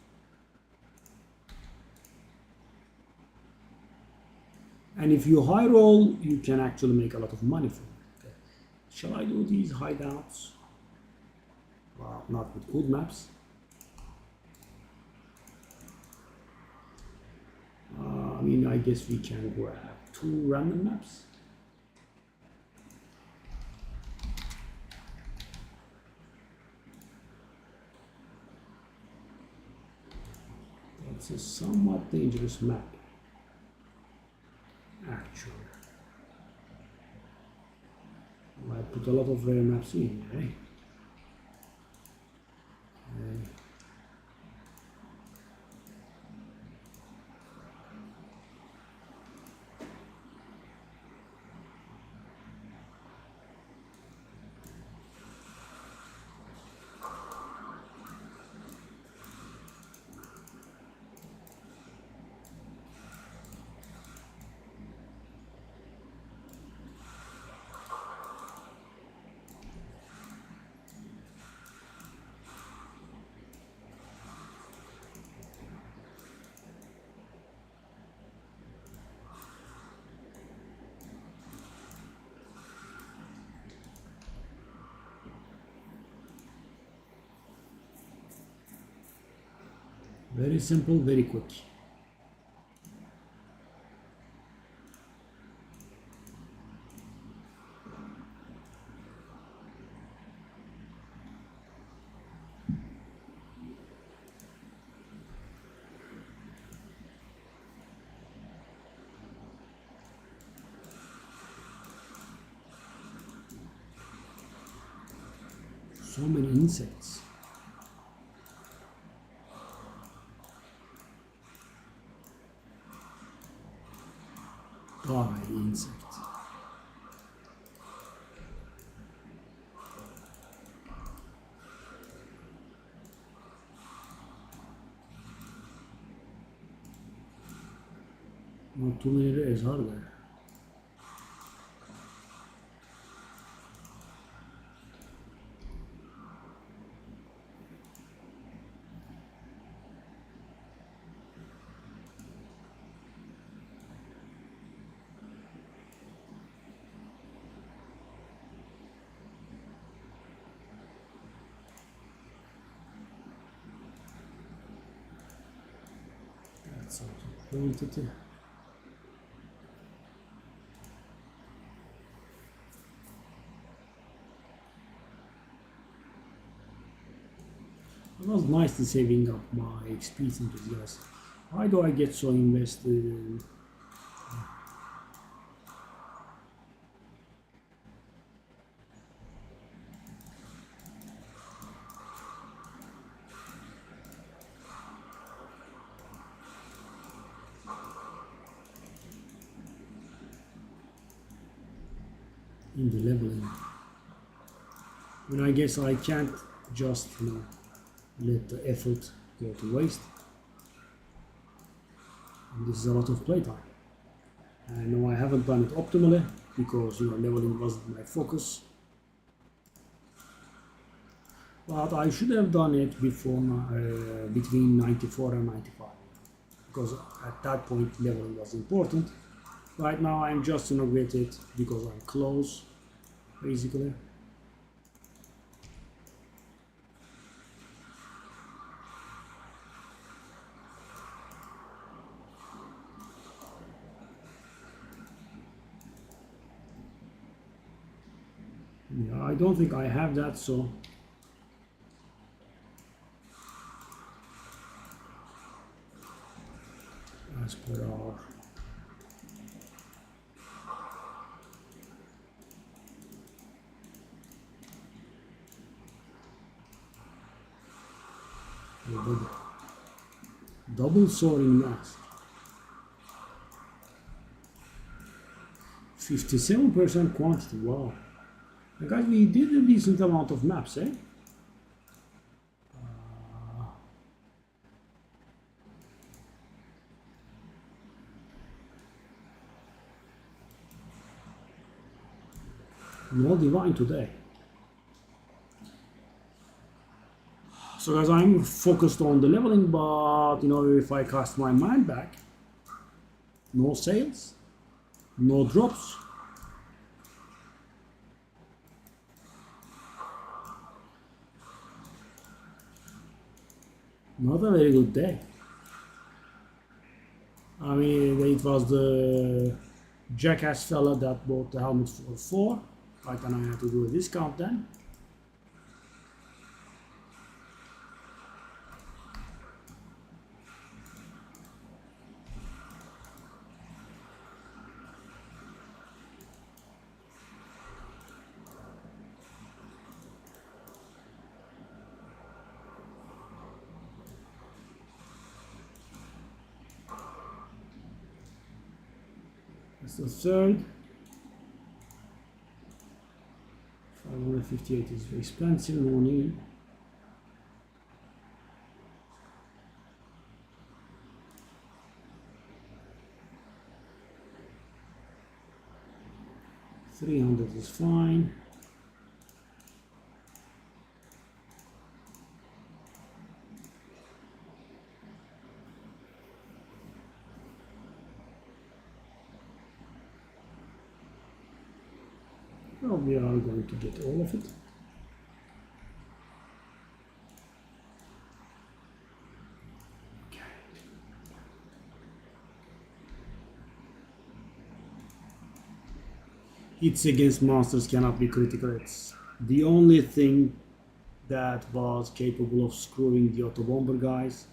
And if you high roll, you can actually make a lot of money from it. Okay. Shall I do these hideouts? Well, not with good maps. I mean, I guess we can grab 2 random maps. That's a somewhat dangerous map, actually. I put a lot of rare maps in, right? Okay. Very simple, very quick. So many insects. Die, insect. Not too many rays, are there? That's something pointed. It was nicely saving up my XP into this, guys. Why do I get so invested in the leveling? I guess I can't just, let the effort go to waste. And this is a lot of playtime. I know I haven't done it optimally because leveling wasn't my focus. But I should have done it before between 94 and 95 because at that point leveling was important. Right now I'm just with it because I'm close, basically. Yeah, I don't think I have that, so as per our double soaring mask. 57% quantity, wow. Guys, we did a decent amount of maps, eh? No divine today. So guys, I'm focused on the leveling, but if I cast my mind back, no sales, no drops. Not a very good day. I mean, it was the jackass fella that bought the helmet for 4. Right, and I had to do a discount then. That's the third. 558 is expensive, no need. $300 is fine. Well, we are going to get all of it. Hits against monsters cannot be critical. It's the only thing that was capable of screwing the auto bomber guys.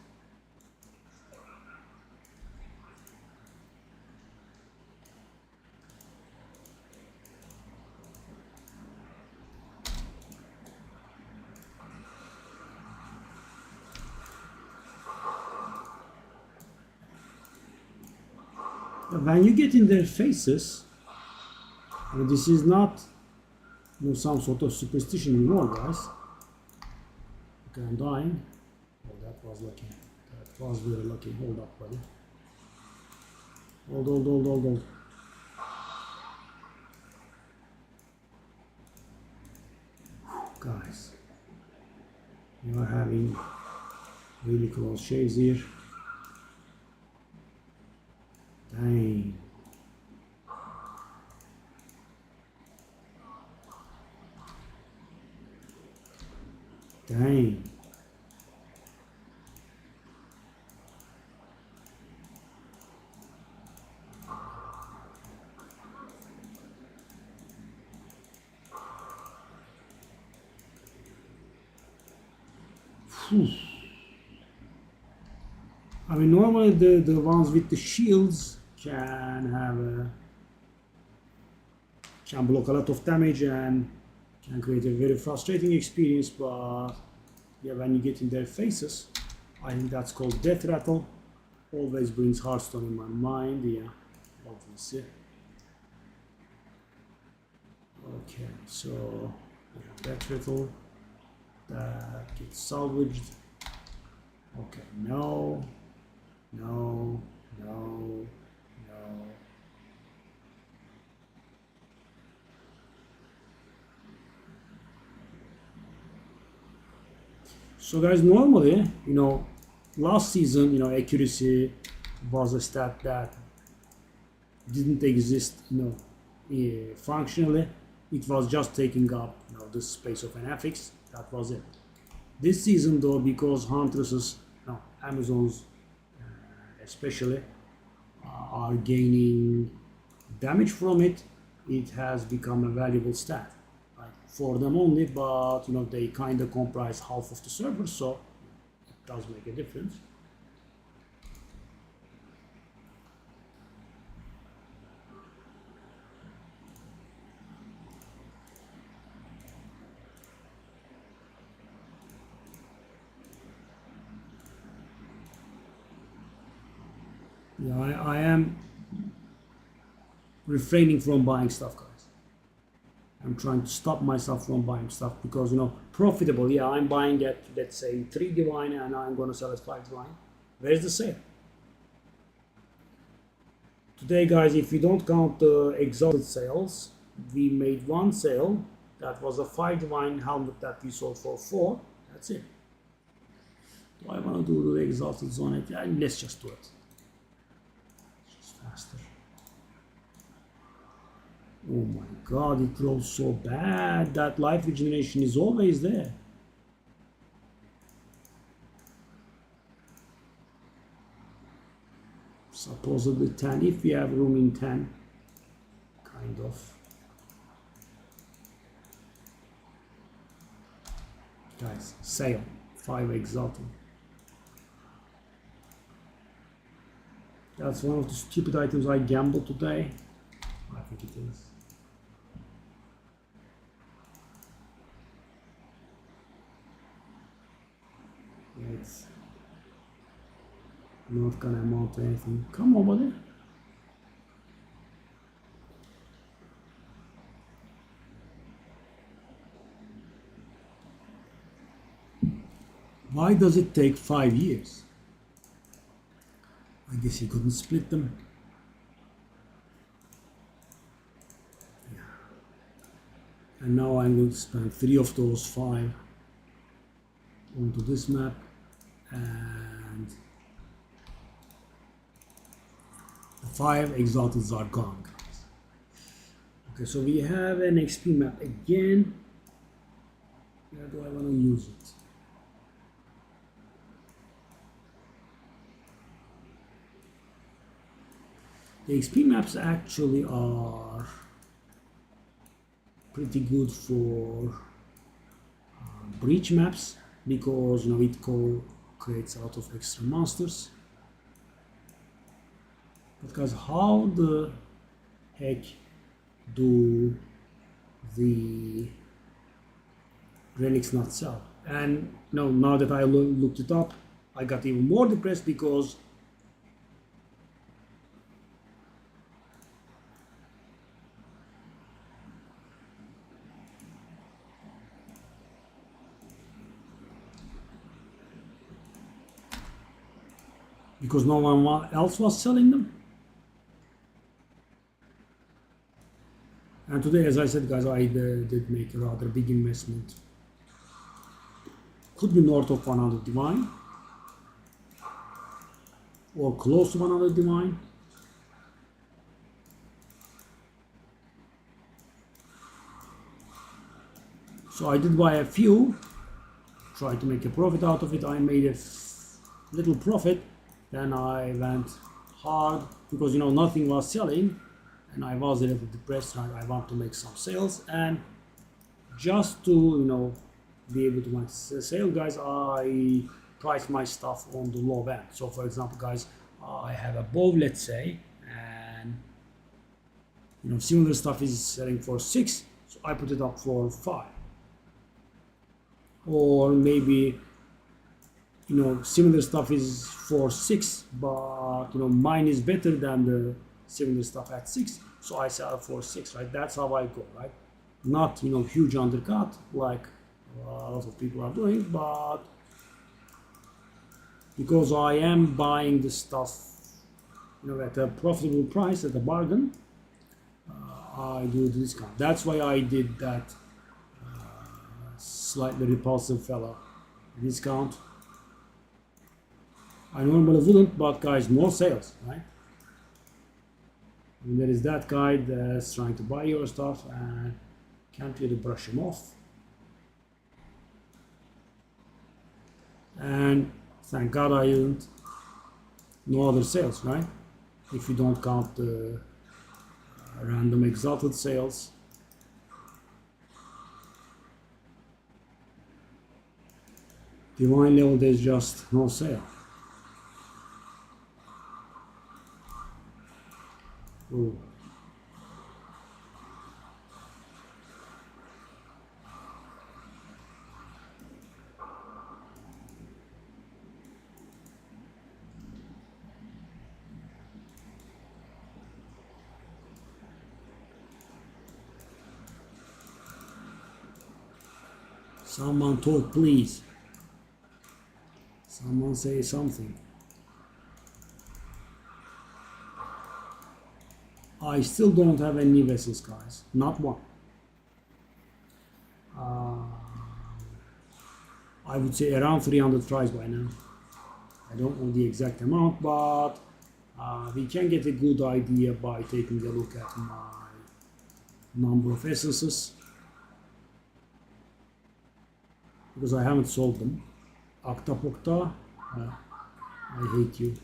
When you get in their faces, this is not some sort of superstition anymore, guys. Okay, I'm dying. Oh, that was lucky. That was very lucky. Hold up, buddy. Hold. Guys, you are having really close shaves here. Dang. Dang. I mean, normally the ones with the shields can block a lot of damage and can create a very frustrating experience, but yeah, when you get in their faces, I think that's called Death Rattle. Always brings Hearthstone in my mind, yeah, obviously. Okay, so Death Rattle, that gets salvaged. Okay, no. So guys, normally, last season, accuracy was a stat that didn't exist, functionally. It was just taking up, the space of an affix. That was it. This season, though, because Huntresses, Amazons especially, are gaining damage from it, it has become a valuable stat. For them only, but they kind of comprise half of the server, so it does make a difference. Yeah, I am refraining from buying stuff, guys. I'm trying to stop myself from buying stuff because, profitable. Yeah, I'm buying at, let's say, 3 divine and I'm going to sell at 5 divine. Where's the sale? Today, guys, if you don't count the exalted sales, we made one sale. That was a 5 divine helmet that we sold for 4. That's it. Do I want to do the exalted zone? Yeah, let's just do it. It's just faster. Oh my god, it rolls so bad. That life regeneration is always there. Supposedly 10, if we have room in 10. Kind of. Guys, sale. 5 exalted. That's one of the stupid items I gambled today. I think it is. It's not gonna amount to anything. Come on, buddy. Why does it take 5 years? I guess you couldn't split them. Yeah. And now I'm going to spend 3 of those 5 onto this map, and the 5 exalteds are gone, guys. Okay, so we have an XP map again. Where do I want to use it? The XP maps actually are pretty good for breach maps because it creates a lot of extra monsters. But guys, how the heck do the relics not sell? And now that I looked it up, I got even more depressed because no one else was selling them. And today, as I said, guys, I did make a rather big investment. Could be north of 100 divine or close to 100 divine. So I did buy a few, tried to make a profit out of it. I made a little profit, then I went hard because nothing was selling and I was a little depressed. I want to make some sales, and just to be able to make sale, guys, I price my stuff on the low end. So for example, guys, I have a bow, let's say, and similar stuff is selling for 6, so I put it up for 5. Or maybe similar stuff is for 6, but mine is better than the similar stuff at 6, so I sell for 6, right? That's how I go, right? Not huge undercut like a lot of people are doing, but because I am buying the stuff at a profitable price, at a bargain, I do the discount. That's why I did that slightly repulsive fella discount. I normally wouldn't, but guys, more sales, right? And there is that guy that's trying to buy your stuff and can't really brush him off. And thank God I didn't. No other sales, right? If you don't count the random exalted sales. Divine level, there's just no sale. Ooh. Someone talk, please. Someone say something. I still don't have any vessels, guys. Not one. I would say around 300 tries by now. I don't know the exact amount, but we can get a good idea by taking a look at my number of essences, because I haven't sold them. Octapokta, I hate you.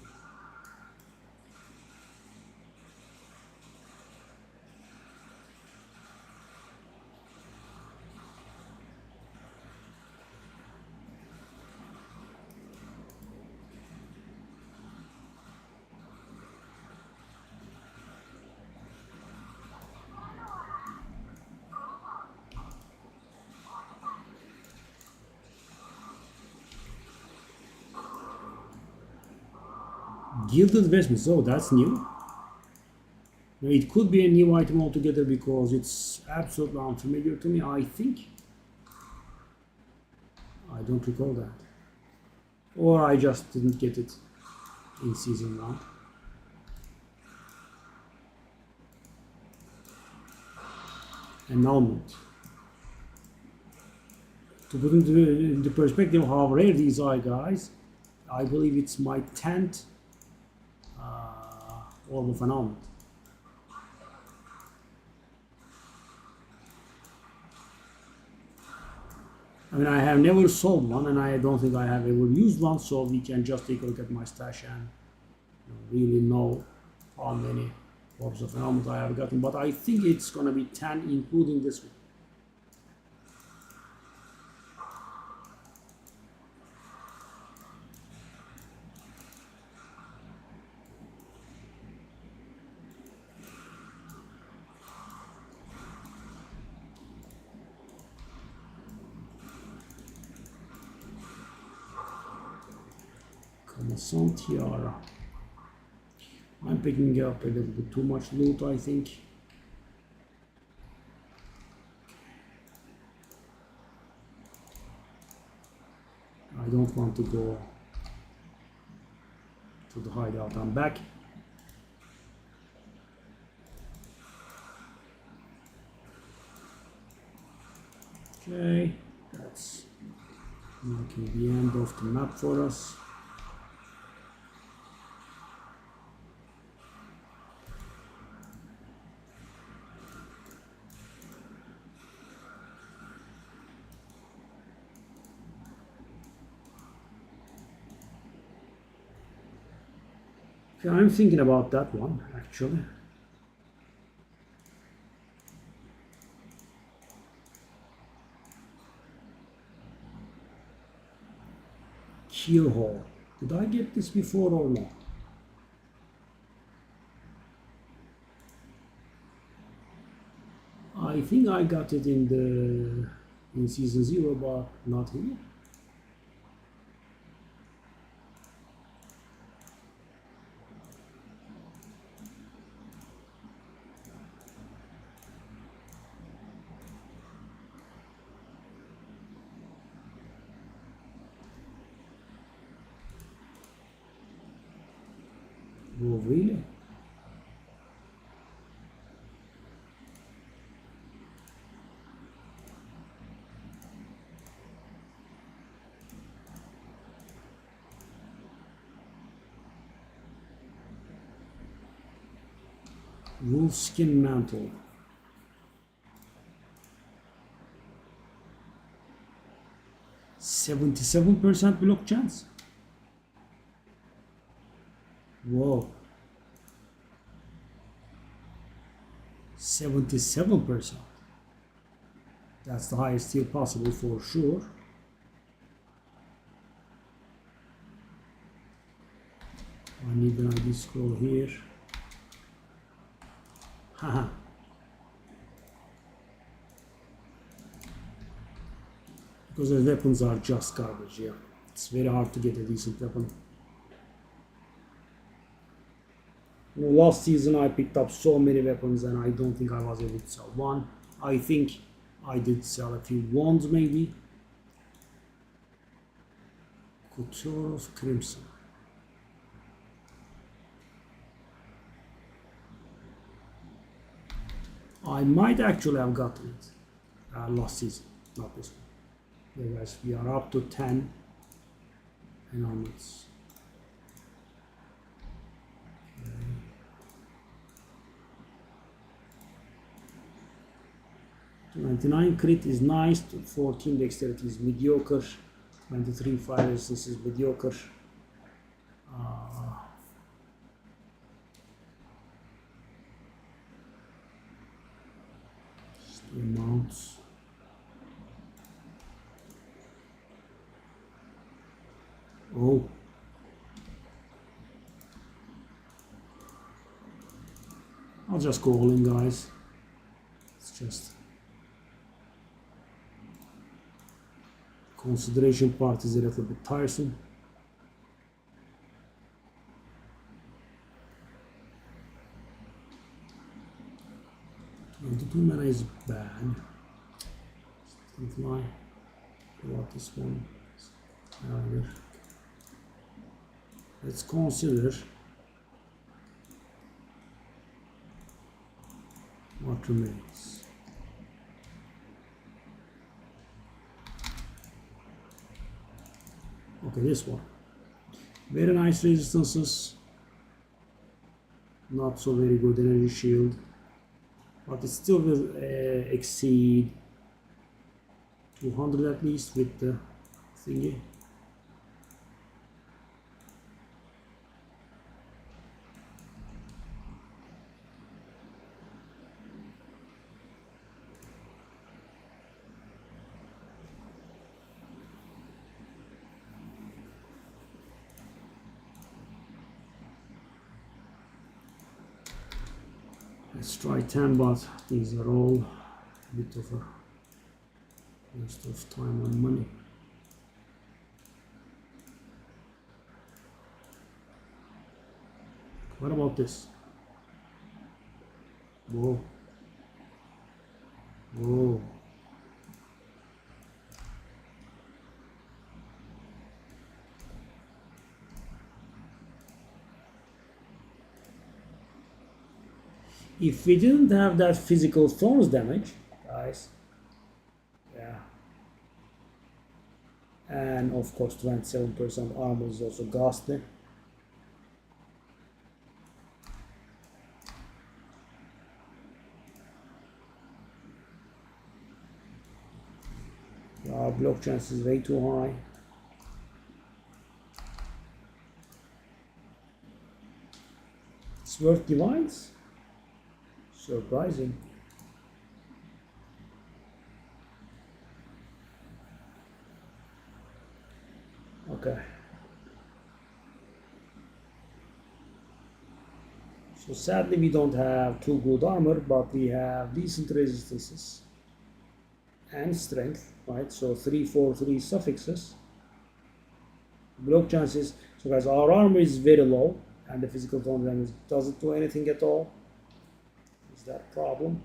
Gilded vestments, oh, that's new. It could be a new item altogether because it's absolutely unfamiliar to me, I think. I don't recall that. Or I just didn't get it in season 1. Annulment. To put into perspective how rare these are, guys, I believe it's my 10th Orb of Annulment. I mean, I have never sold one, and I don't think I have ever used one, so we can just take a look at my stash and really know how many Orbs of Annulment I have gotten. But I think it's gonna be 10, including this one. Amazon Tiara. I'm picking up a little bit too much loot, I think. I don't want to go to the hideout. I'm back. Okay, that's marking the end of the map for us. Okay, I'm thinking about that one actually. Keel Hall. Did I get this before or not? I think I got it in season 0, but not here. Oh, really? Wolfskin Mantle. %77% block chance. Whoa. 77%. That's the highest tier possible for sure. I need an ID scroll here. Haha. Because the weapons are just garbage, yeah. It's very hard to get a decent weapon. You know, last season I picked up so many weapons and I don't think I was able to sell one. I think I did sell a few wands maybe. Couture of Crimson. I might actually have gotten it last season, not this one. Yeah guys, we are up to 10 and onwards. 99 crit is nice, 14 dexterity is mediocre, 23 fire resistance is mediocre. The amounts. Oh. I'll just go all in, guys. It's just consideration part is a little bit tiresome. The 2 mana is bad. Don't lie. What about this one? Let's consider what remains. Okay, this one. Very nice resistances. Not so very good energy shield. But it still will exceed 200 at least with the thingy. Let's try 10, but these are all a bit of a waste of time and money. What about this? Whoa. Whoa. If we didn't have that physical thorns damage, guys, yeah, and of course 27% armor is also ghastly. Our block chance is way too high. It's worth divines? Surprising. Okay. So sadly we don't have too good armor, but we have decent resistances and strength, right? So 3, 4, 3 suffixes. Block chances. So guys, our armor is very low, and the physical tone damage doesn't do anything at all. Is that a problem?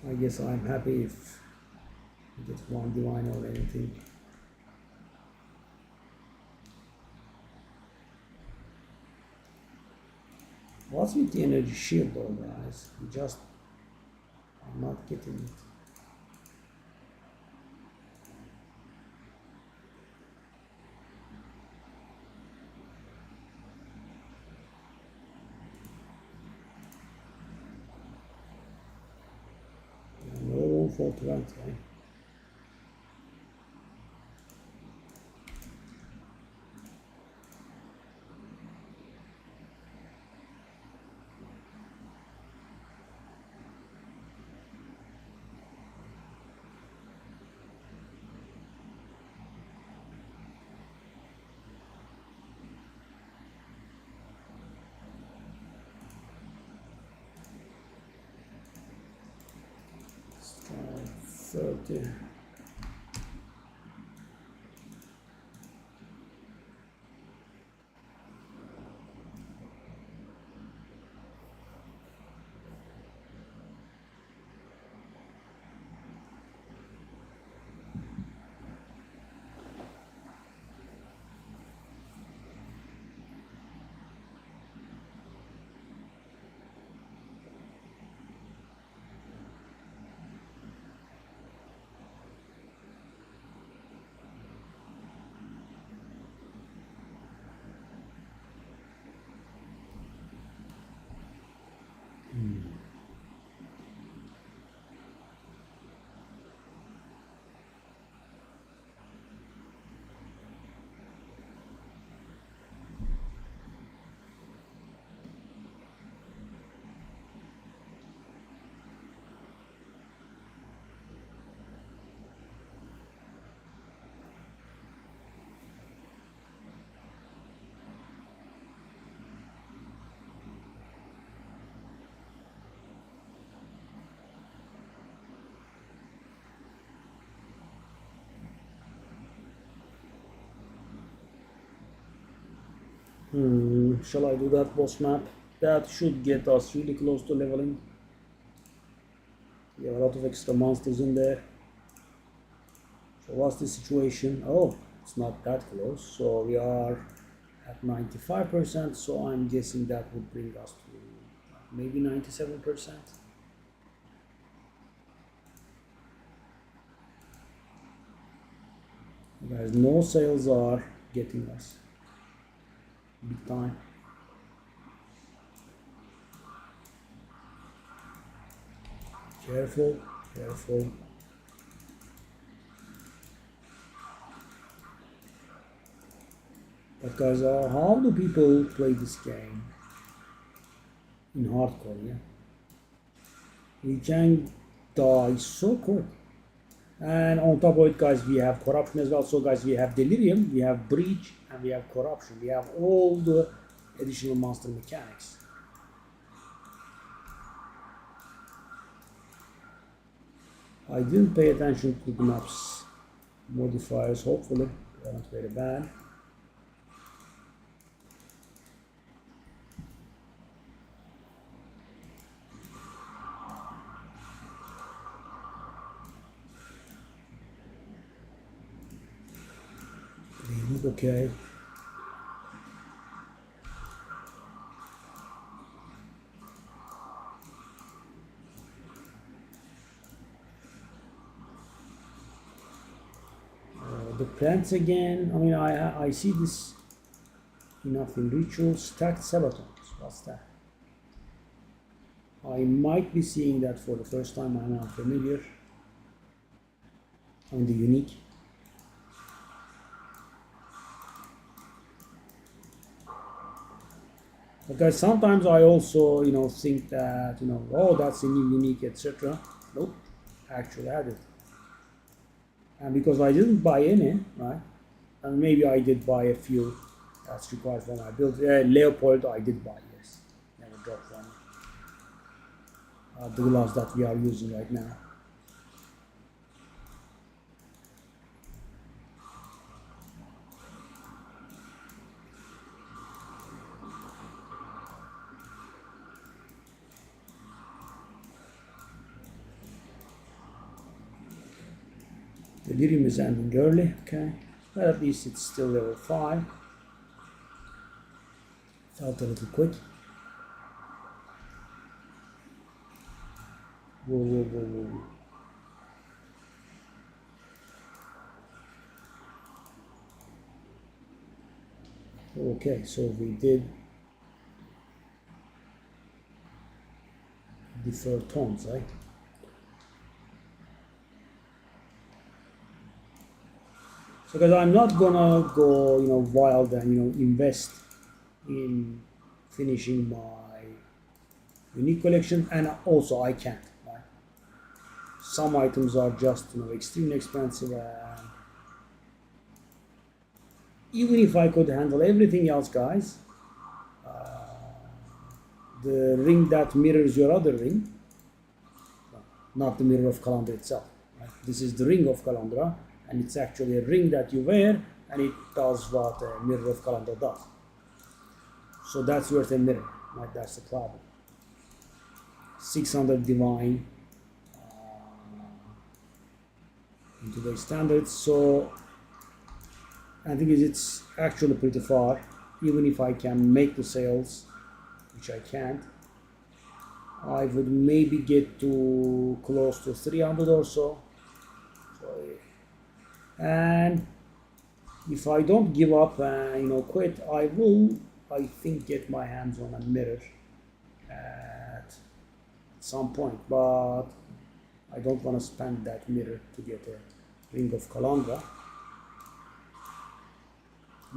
I guess I'm happy if we get one divine or anything. What's with the energy shield though, guys? I'm not getting it. No room for 20. Let's try 30. Shall I do that boss map? That should get us really close to leveling. We have a lot of extra monsters in there. So what's the situation? Oh, it's not that close. So we are at 95%. So I'm guessing that would bring us to maybe 97%. Guys, no sales are getting us big time. Careful, careful. But guys, how do people play this game in hardcore? Yeah, we can die so quick. And on top of it, guys, we have corruption as well. So guys, we have delirium, we have breach, and we have corruption. We have all the additional monster mechanics. I didn't pay attention to the maps modifiers, hopefully they aren't very bad. They look okay. The plants again, I mean, I see this enough in rituals. Stacked sabatons, what's that? I might be seeing that for the first time. I'm not familiar. On the unique. Because sometimes I also, think that, oh, that's a new unique, etc. Nope, actually added. And because I didn't buy any, right? And maybe I did buy a few. That's required for my build. Leopold, I did buy, yes. Never dropped one. The gloves that we are using right now. Delirium is ending early, okay. But at least it's still level 5. Felt a little quick. Whoa. Okay, so we did defer tones, right? So, because I'm not gonna go, wild and invest in finishing my unique collection, and also I can't. Right? Some items are just extremely expensive, and even if I could handle everything else, guys, the ring that mirrors your other ring, not the mirror of Kalandra itself. Right? This is the ring of Kalandra, and it's actually a ring that you wear, and it does what a mirror of Kalandra does. So that's worth a mirror. Right? That's the problem. 600 divine in today's standards. So I think it's actually pretty far. Even if I can make the sales, which I can't, I would maybe get to close to 300 or so. And if I don't give up and quit, I will, I think, get my hands on a mirror at some point. But I don't want to spend that mirror to get a ring of Kalandra.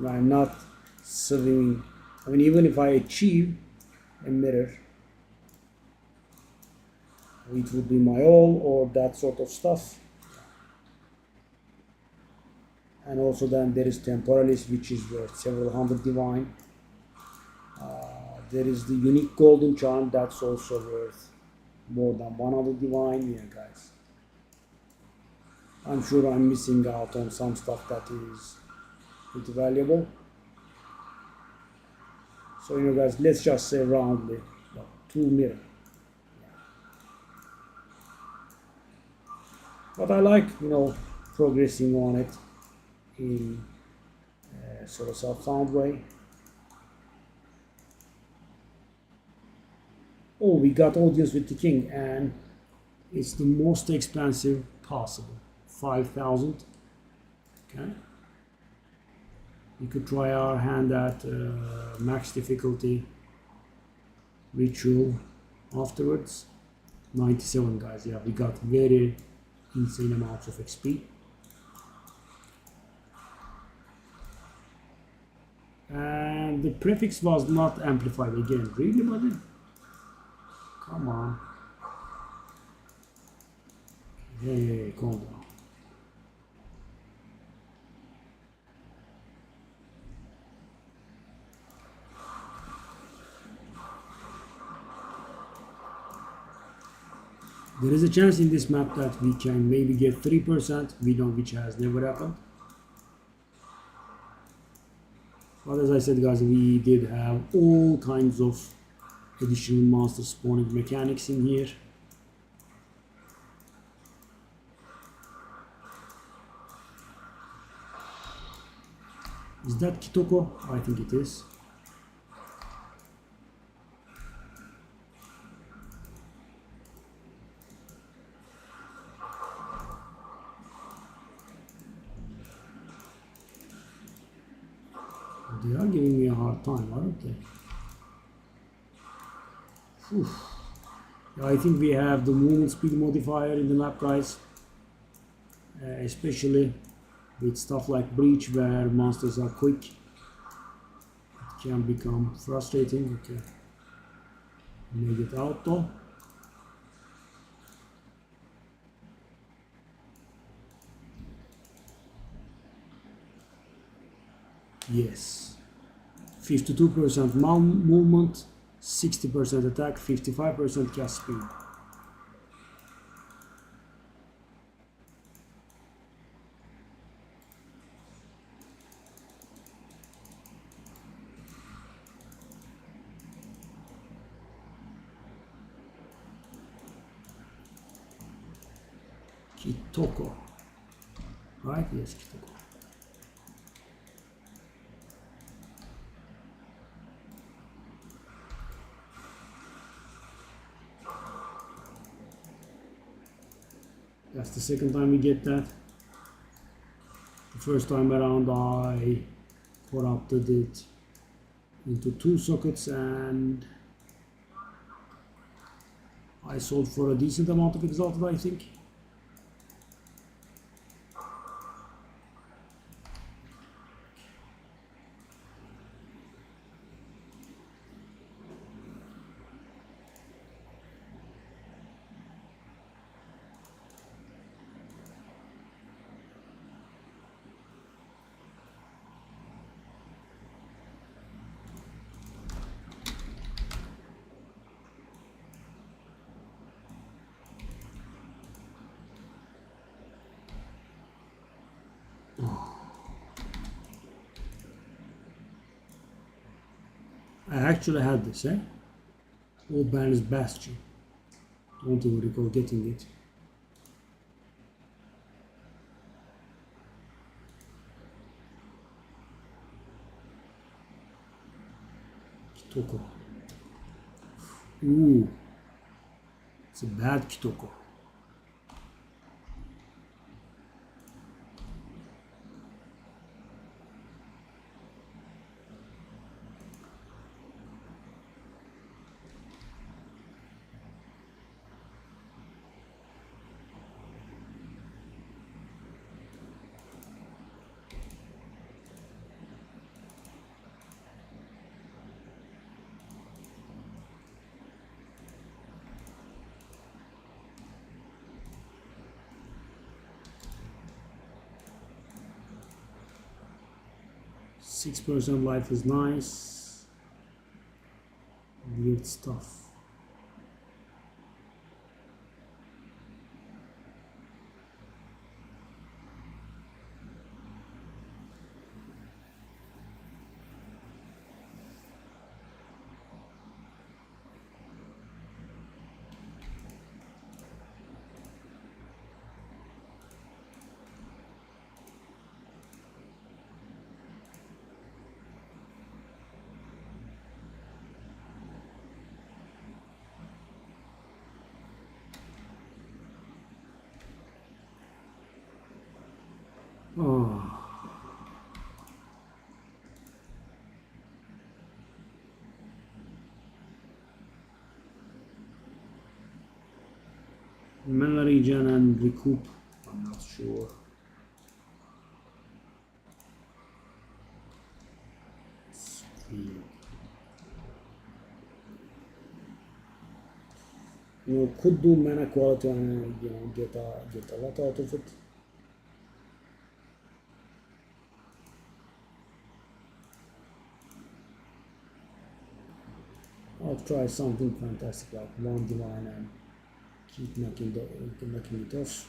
I'm not serving. I mean, even if I achieve a mirror, it would be my all or that sort of stuff. And also then there is Temporalis, which is worth several hundred divine. There is the unique golden charm, that's also worth more than 100 divine. Yeah, guys, I'm sure I'm missing out on some stuff that is pretty valuable. So guys, let's just say roundly 2 mirror. But I like progressing on it in sort of self-found way. Oh, we got Audience with the King, and it's the most expensive possible, 5,000. Okay. We could try our hand at max difficulty ritual afterwards. 97, guys. Yeah, we got very insane amounts of XP. And the prefix was not amplified again. Really, buddy? Come on. Hey, calm down. There is a chance in this map that we can maybe get 3%, we don't, which has never happened. But as I said guys, we did have all kinds of additional monster spawning mechanics in here. Is that Kitoko? I think it is. They are giving me a hard time, aren't they? Whew. Yeah, I think we have the movement speed modifier in the map, guys. Especially with stuff like Breach, where monsters are quick. It can become frustrating. Okay. Make it out though. Yes. 52% movement, 60% attack, 55% cast speed. Kitoko. Right? Yes, Kitoko. That's the second time we get that. The first time around I corrupted it into 2 sockets and I sold for a decent amount of exalted, I think. I actually had this, eh? Old Baron's Bastion. Don't even recall getting it. Kitoko. Ooh. It's a bad Kitoko. %6 life is nice. Weird stuff. Oh. Mana regen and recoup, I'm not sure. You know, could do mana quality and get a lot out of it. I'll try something fantastic like one divine and Keep knocking it off.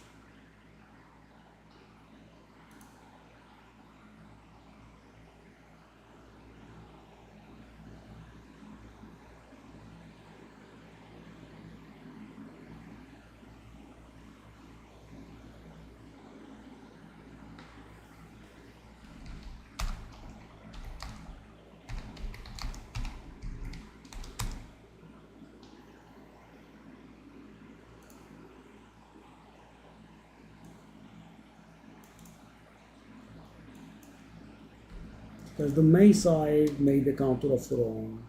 Because the main side made the counter of wrong.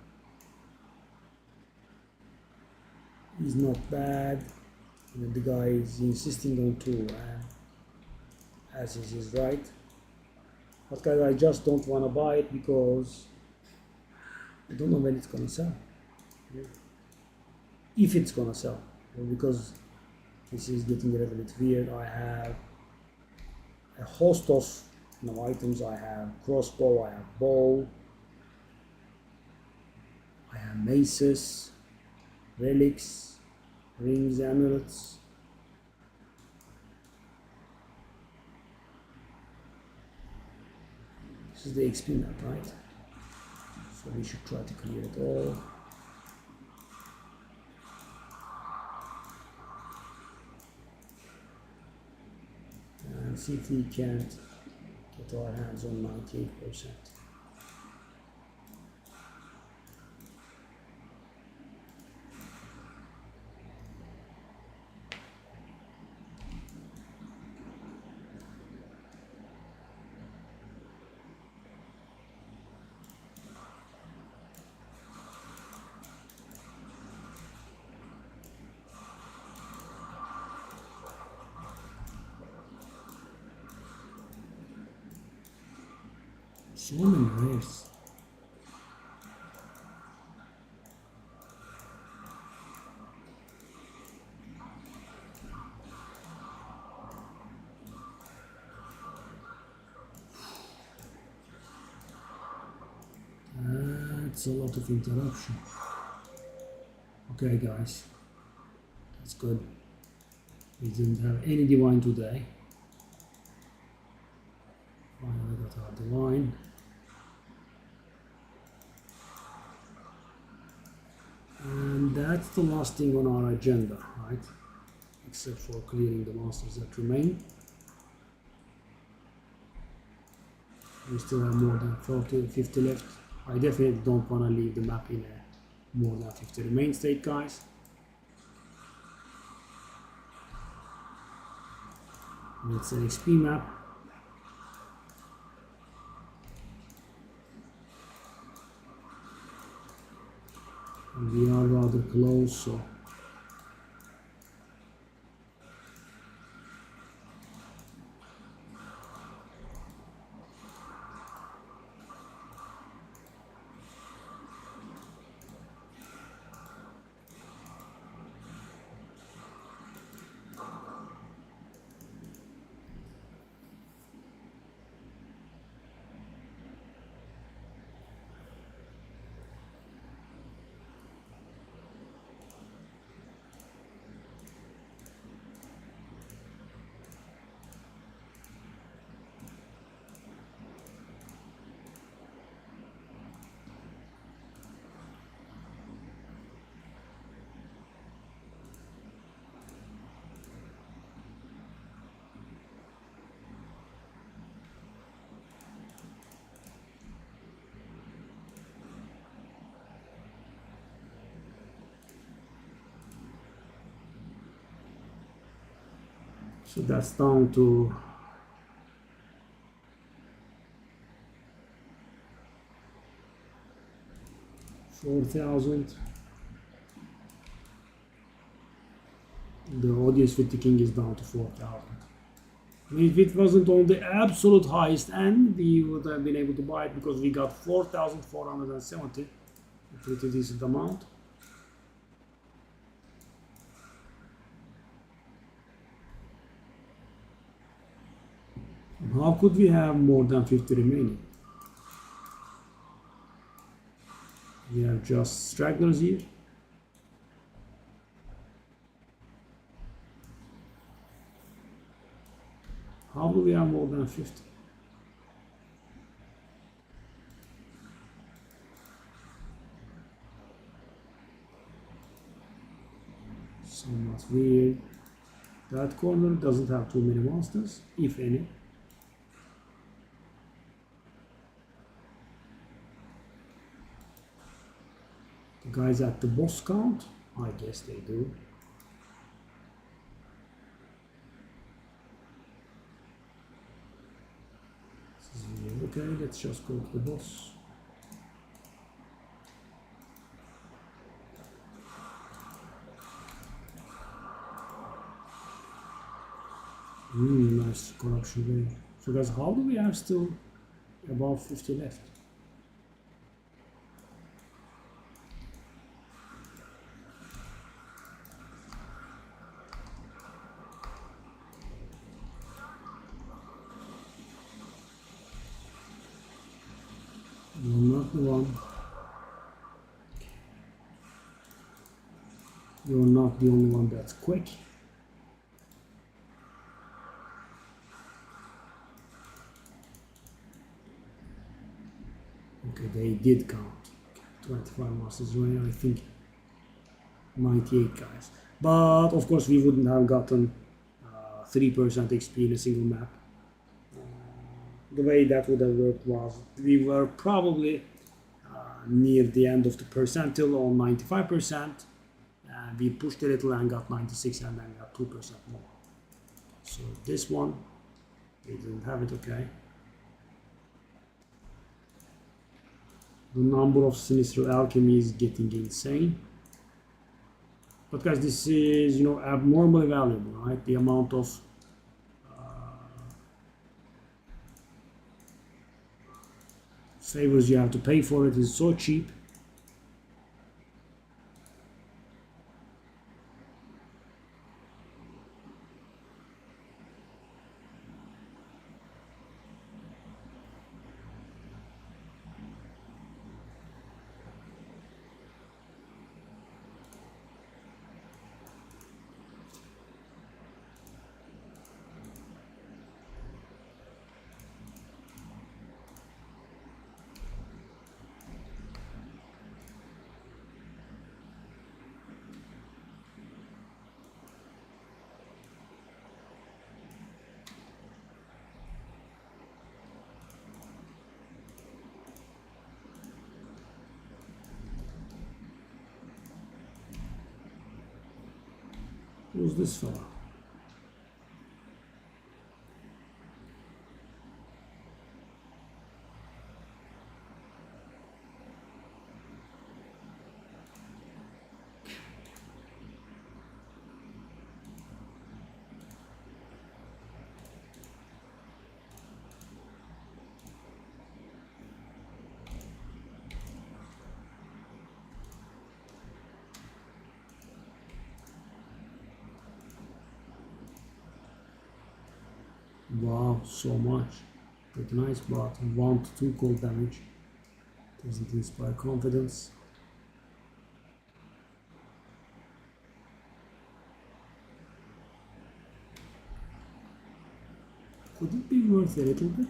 Is not bad. And the guy is insisting on 2, and as is right. But guys, I just don't want to buy it because I don't know when it's gonna sell. If it's gonna sell, because this is getting a little bit weird. I have a host of items. I have crossbow, I have bow, I have maces, relics, rings, amulets. This is the XP map, right? So we should try to clear it all. And see if we can't get our hands on 98%. So many rares. That's a lot of interruption. Okay guys, that's good. We didn't have any divine today. Finally got our divine. And that's the last thing on our agenda, right? Except for clearing the monsters that remain. We still have more than 40, 50 left. I definitely don't want to leave the map in a more than 50 remain state, guys. It's an XP map. And we are rather close, so that's down to 4,000. The audience with the king is down to 4,000. I mean, if it wasn't on the absolute highest end, we would have been able to buy it because we got 4,470, a pretty decent amount. How could we have more than 50 remaining? We have just stragglers here. How do we have more than 50? Somewhat weird. That corner doesn't have too many monsters, if any. The guys at the boss count? I guess they do. This is weird. Okay, let's just go to the boss. Nice corruption there. So guys, how do we have still about 50 left? You're not the one. You're not the only one that's quick. Okay, they did count. 25 masters running, I think 98 guys. But of course we wouldn't have gotten 3% XP in a single map. The way that would have worked was we were probably near the end of the percentile on 95%. And we pushed a little and got 96 and then got 2% more. So this one, we didn't have it, okay. The number of sinister alchemy is getting insane. But guys, this is, abnormally valuable, right? The amount of favors you have to pay for it is so cheap. Who's this fella? Wow, so much. Pretty nice, but 1 to 2 cold damage. Doesn't inspire confidence. Could it be worth a little bit?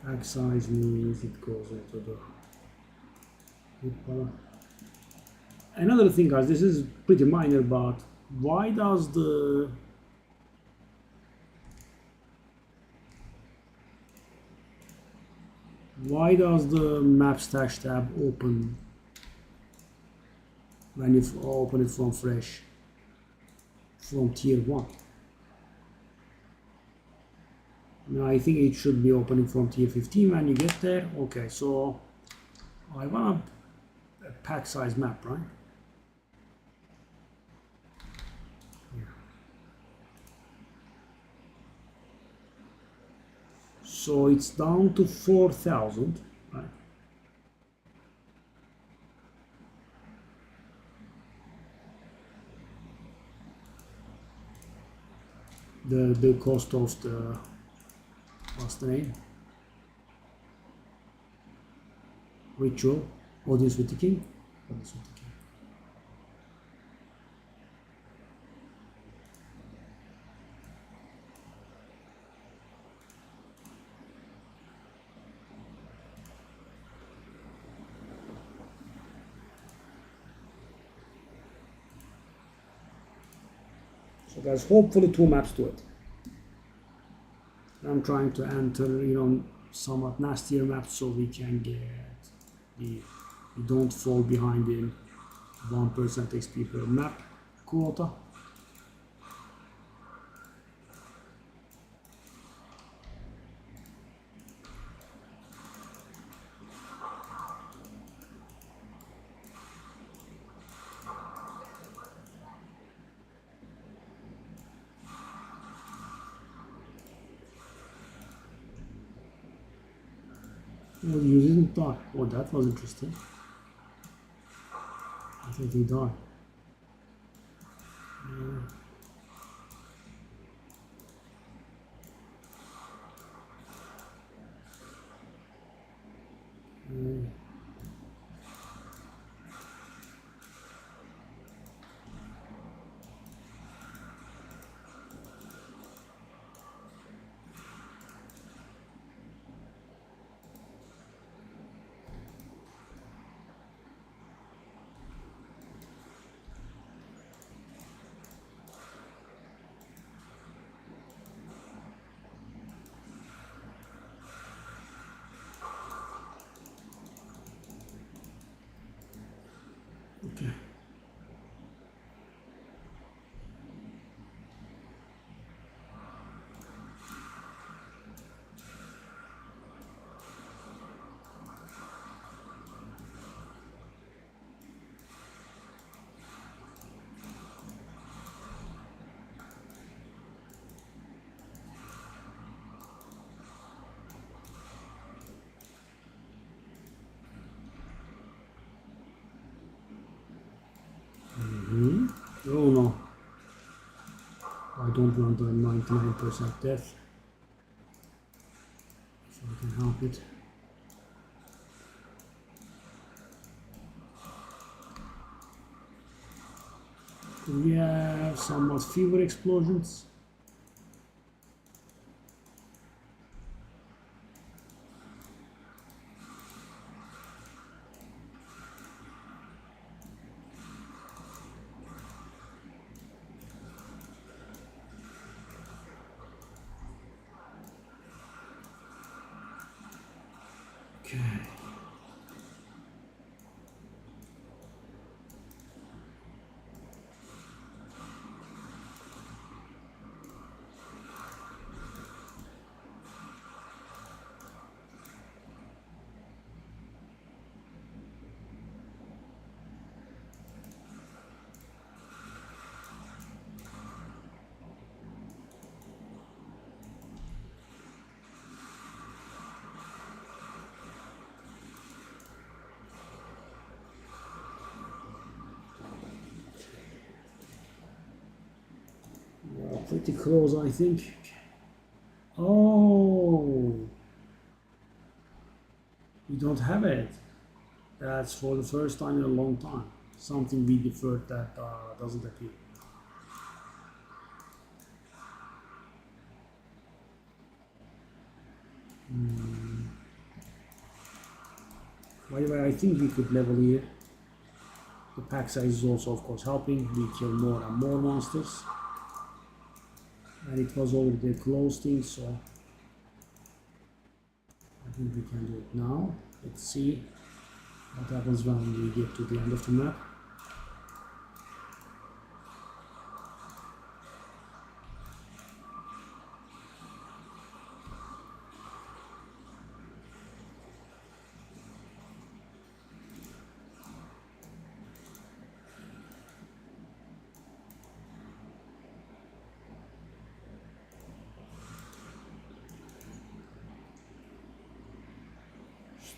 Pack size means it goes into the wood. Another thing, guys, this is pretty minor, but why does the map stash tab open when you open it from fresh from tier 1? No, I think it should be opening from tier 15 when you get there. Okay, so I want a pack size map, right? Yeah. So it's down to 4,000, right? The cost of the, what's the name? Ritual. Audience with the king. Audience with the king. So there's hopefully 2 maps to it. I'm trying to enter, somewhat nastier maps so we can get the don't fall behind in 1% XP per map quota. Well, you didn't die. Oh, that was interesting. I think he died. Okay. Oh no. I don't want the 99% death. If I can help it. We have somewhat fewer explosions. Okay. Pretty close, I think. Oh, we don't have it. That's for the first time in a long time. Something we deferred that doesn't appear. By the way, I think we could level here. The pack size is also, of course, helping. We kill more and more monsters. And it was already a closed thing, so I think we can do it now. Let's see what happens when we get to the end of the map.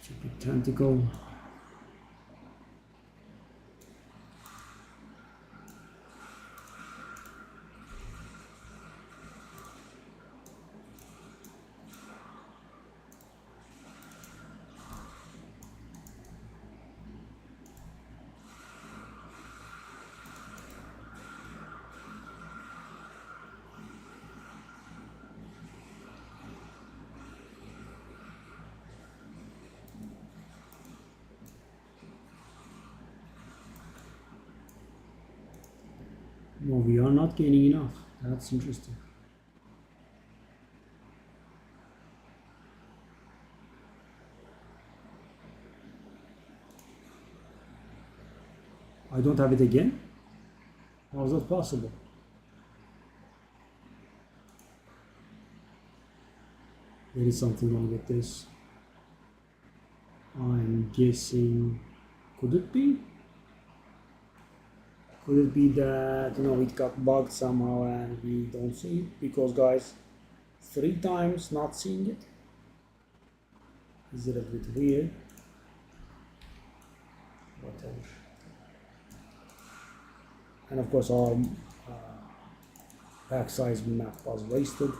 Stupid tentacle. No, we are not gaining enough. That's interesting. I don't have it again? How is that possible? There is something wrong with this. I'm guessing, could it be? Could it be that, it got bugged somehow and we don't see it? Because guys, 3 times not seeing it is a little bit weird. Whatever. And of course our pack size map was wasted.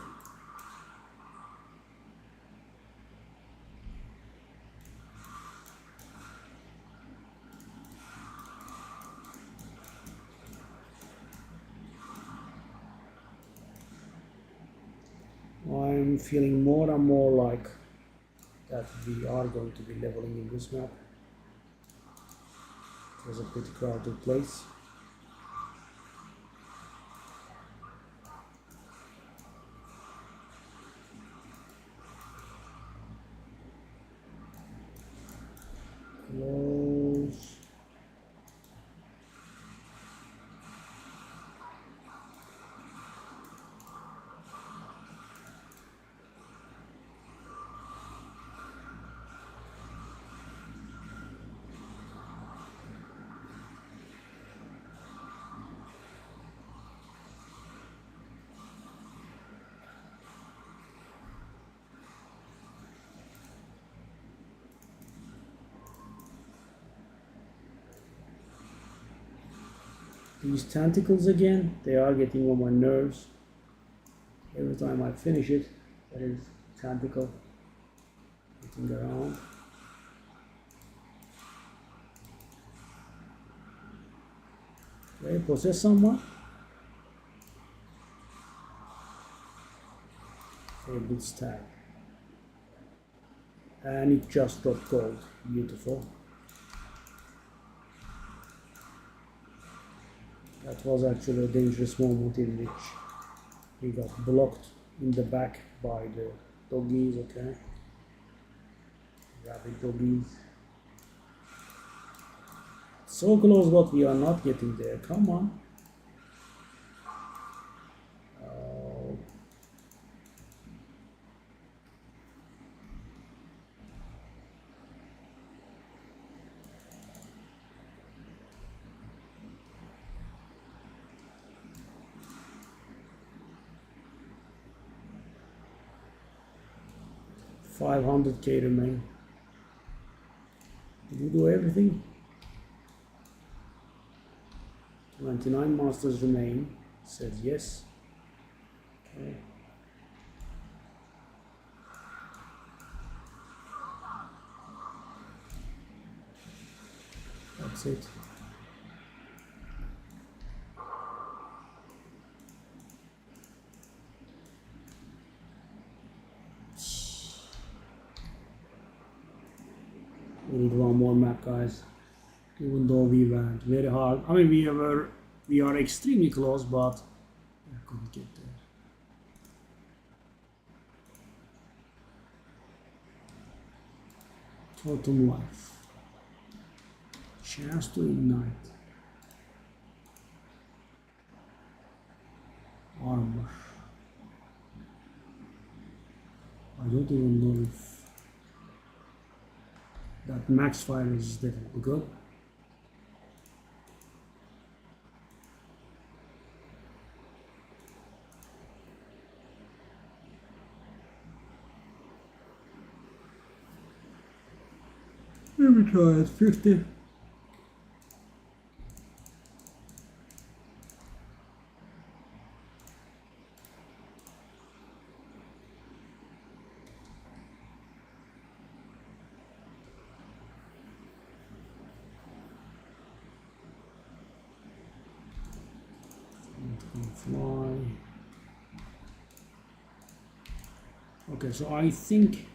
I'm feeling more and more like that we are going to be leveling in this map. It was a pretty crowded place. Close. These tentacles again, they are getting on my nerves. Every time I finish it, there is a tentacle getting around. Okay, possess someone. For a good stack. And it just dropped gold. Beautiful. That was actually a dangerous moment in which he got blocked in the back by the doggies, okay? Rabbit doggies. So close, but we are not getting there. Come on. Oh. $500K remain. Did we do everything? 29 masters remain. Says yes. Okay. That's it. We need one more map, guys. Even though we went very hard. I mean, we are extremely close, but I couldn't get there. Totem life. Chance to ignite. Armor. I don't even know if that max fire is definitely good. Let me try at 50. Fly. Okay, so I think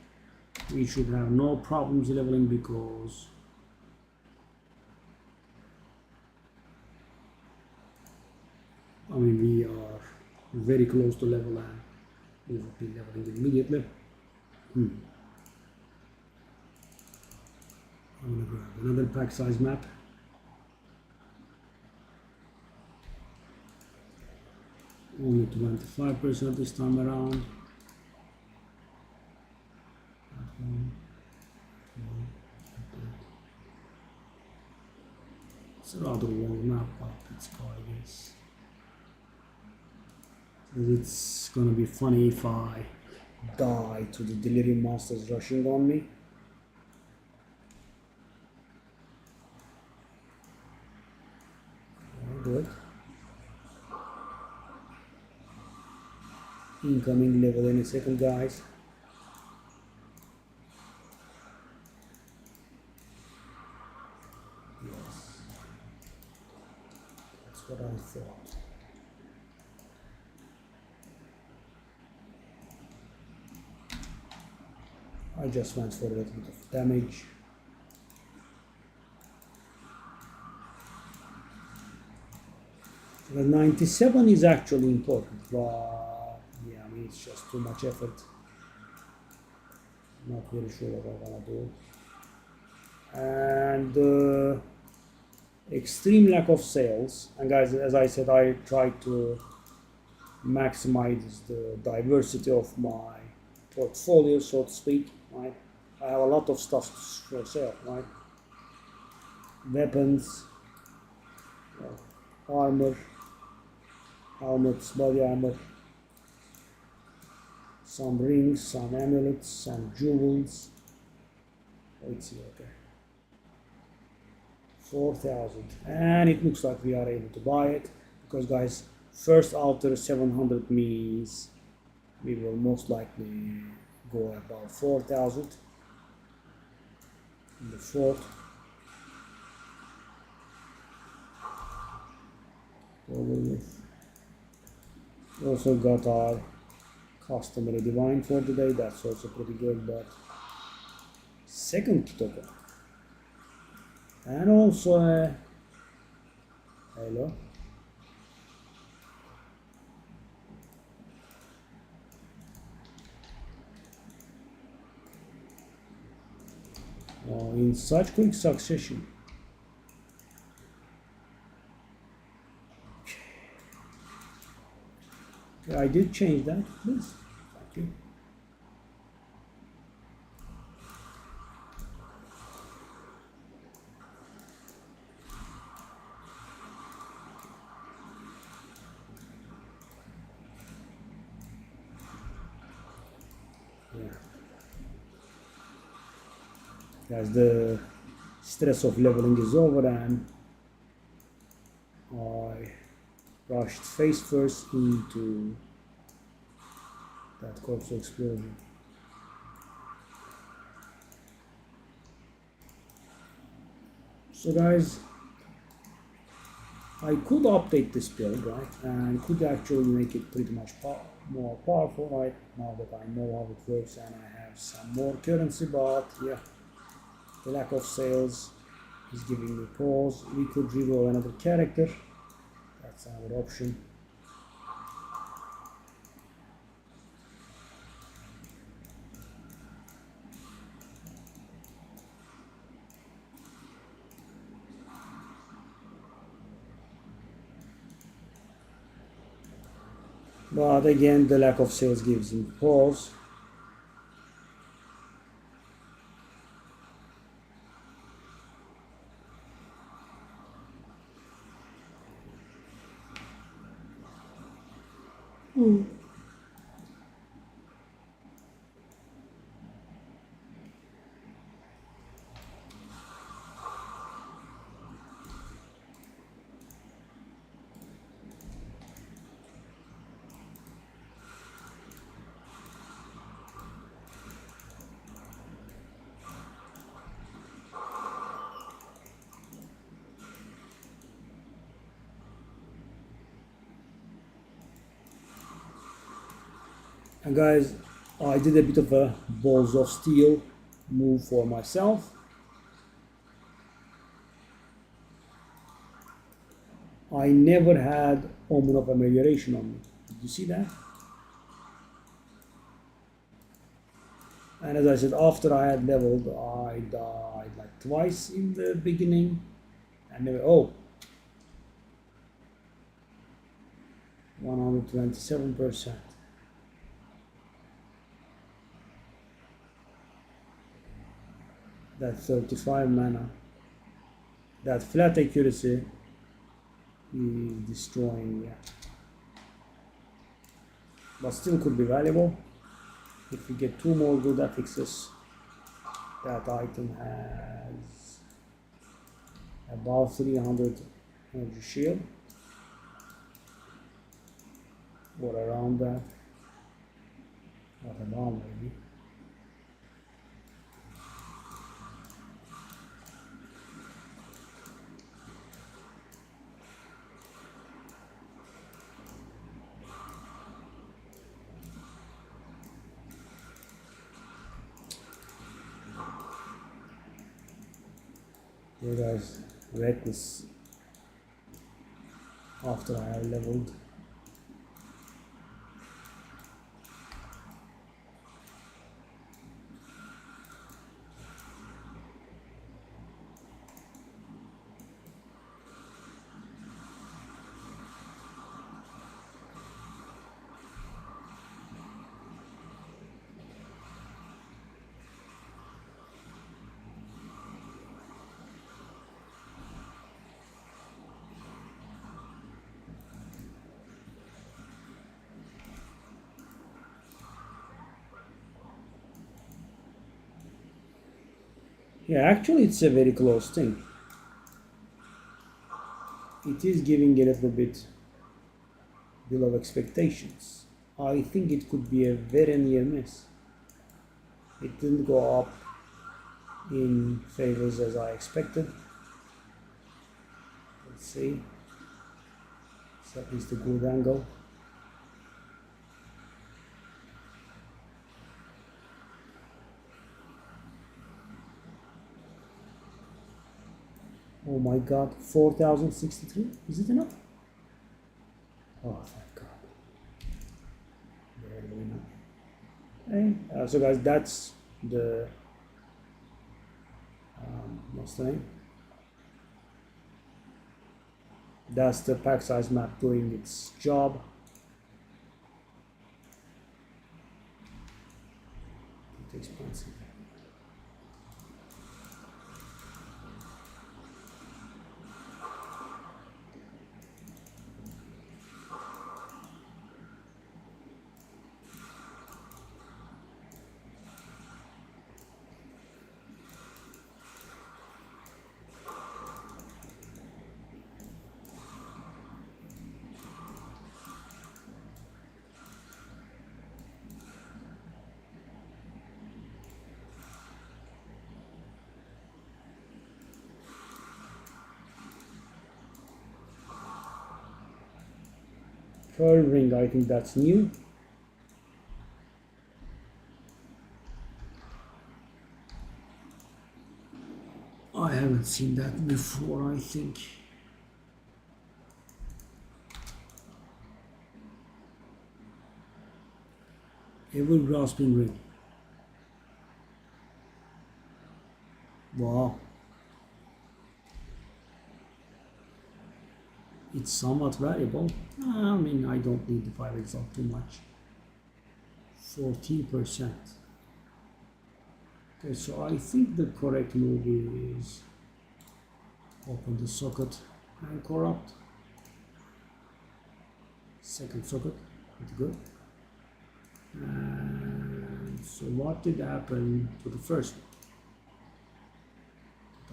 we should have no problems leveling because I mean, we are very close to level and we will be leveling immediately. I'm gonna grab another pack size map. Only 25% this time around. That one. It's a rather long map, but it's how it is. It's gonna be funny if I die to the delirium monsters rushing on me. Good. Incoming level any second, guys. Yes. That's what I thought. I just went for a little bit of damage. The 97 is actually important, but yeah, I mean, it's just too much effort. Not really sure what I'm gonna do. And extreme lack of sales. And guys, as I said, I try to maximize the diversity of my portfolio, so to speak. Right? I have a lot of stuff for sale, right? Weapons, armor, helmets, body armor, some rings, some amulets, some jewels. Let's see, okay. 4,000, and it looks like we are able to buy it because, guys, first outer 700 means we will most likely go about 4,000 in the fort. We also got our customary divine for today. That's also pretty good, but second token. And also hello. In such quick succession. Okay, I did change that, please. Thank you. As the stress of leveling is over and I rushed face first into that corpse explosion. So guys, I could update this build, right, and could actually make it pretty much more powerful, right, now that I know how it works and I have some more currency, but yeah, the lack of sales is giving me pause. We could reroll another character. That's another option. But again, the lack of sales gives me pause. And guys, I did a bit of a balls of steel move for myself. I never had omen of amelioration on me. Did you see that? And as I said, after I had leveled, I died like twice in the beginning. And then, oh, 127%. That 35 mana. That flat accuracy is destroying, yeah. But still could be valuable. If we get 2 more good affixes, that item has above 300 energy shield. Or around that. Not above maybe. Here guys, reckless after I have leveled. Yeah, actually it's a very close thing. It is giving a little bit below expectations. I think it could be a very near miss. It didn't go up in favors as I expected. Let's see. It's at least a good angle. Oh my god, 4063? Is it enough? Oh, thank god. Barely enough. Okay, so guys, that's the what's the name? That's the pack size map doing its job. It's expensive. Pearl ring, I think that's new. I haven't seen that before, I think. Ever grasping ring. Wow. It's somewhat variable. I mean, I don't need the 5 exalt too much. 14%. Okay, so I think the correct move is open the socket and corrupt. Second socket, pretty good. And so what did happen to the first one?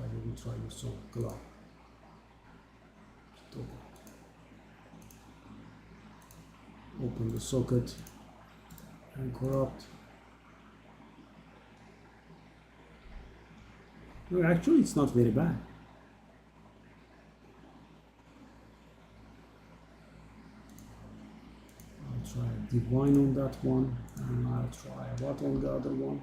I didn't try this song. Glove. Open the socket and corrupt. No, actually it's not very bad. I'll try divine on that one, and I'll try what on the other one.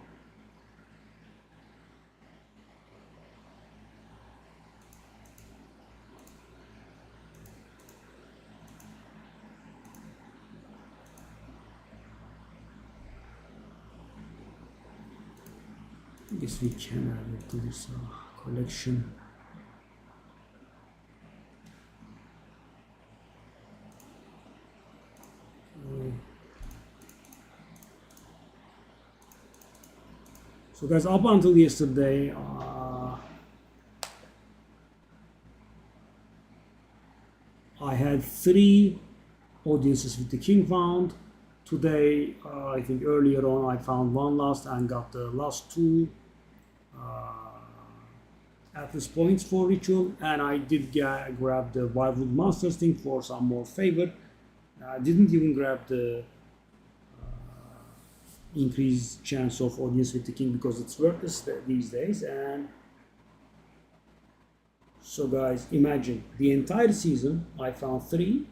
I guess we can add it to this collection. So guys, up until yesterday, I had 3 audiences with the king found. Today, I think earlier on, I found 1 last and got the last 2 Atlas points for ritual, and I did grab the Wildwood Monsters thing for some more favor. I didn't even grab the increased chance of audience with the king because it's worthless these days. And so guys, imagine the entire season I found 3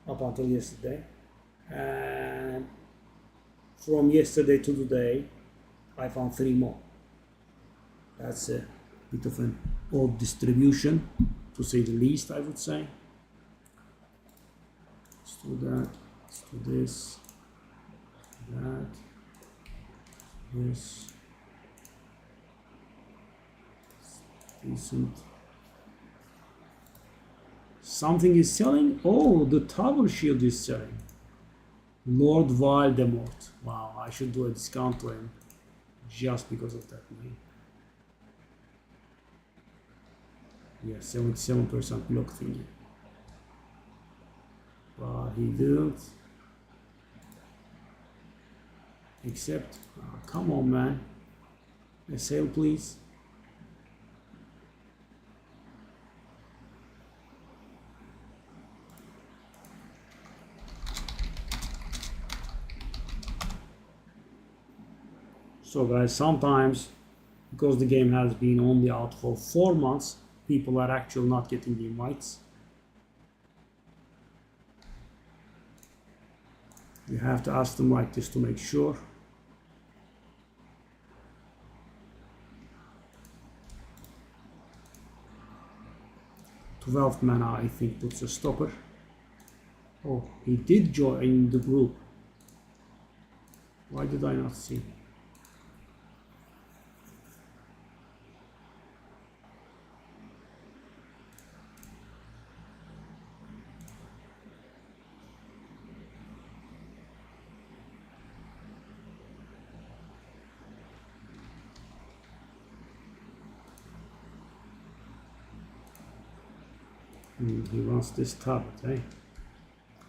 up until yesterday, and from yesterday to today I found 3 more. That's a bit of an odd distribution, to say the least, I would say. Let's do that. Let's do this. That. This. Decent. Something is selling. Oh, the Tower Shield is selling. Lord Voldemort. Wow, I should do a discount to him just because of that name. Yeah, 77% block thingy. But he didn't. Except, come on, man. A sale, please. So guys, sometimes, because the game has been only out for 4 months, people are actually not getting the invites. You have to ask them like this to make sure. Twelfth mana, I think, puts a stopper. Oh, he did join the group. Why did I not see? He wants this tablet, eh?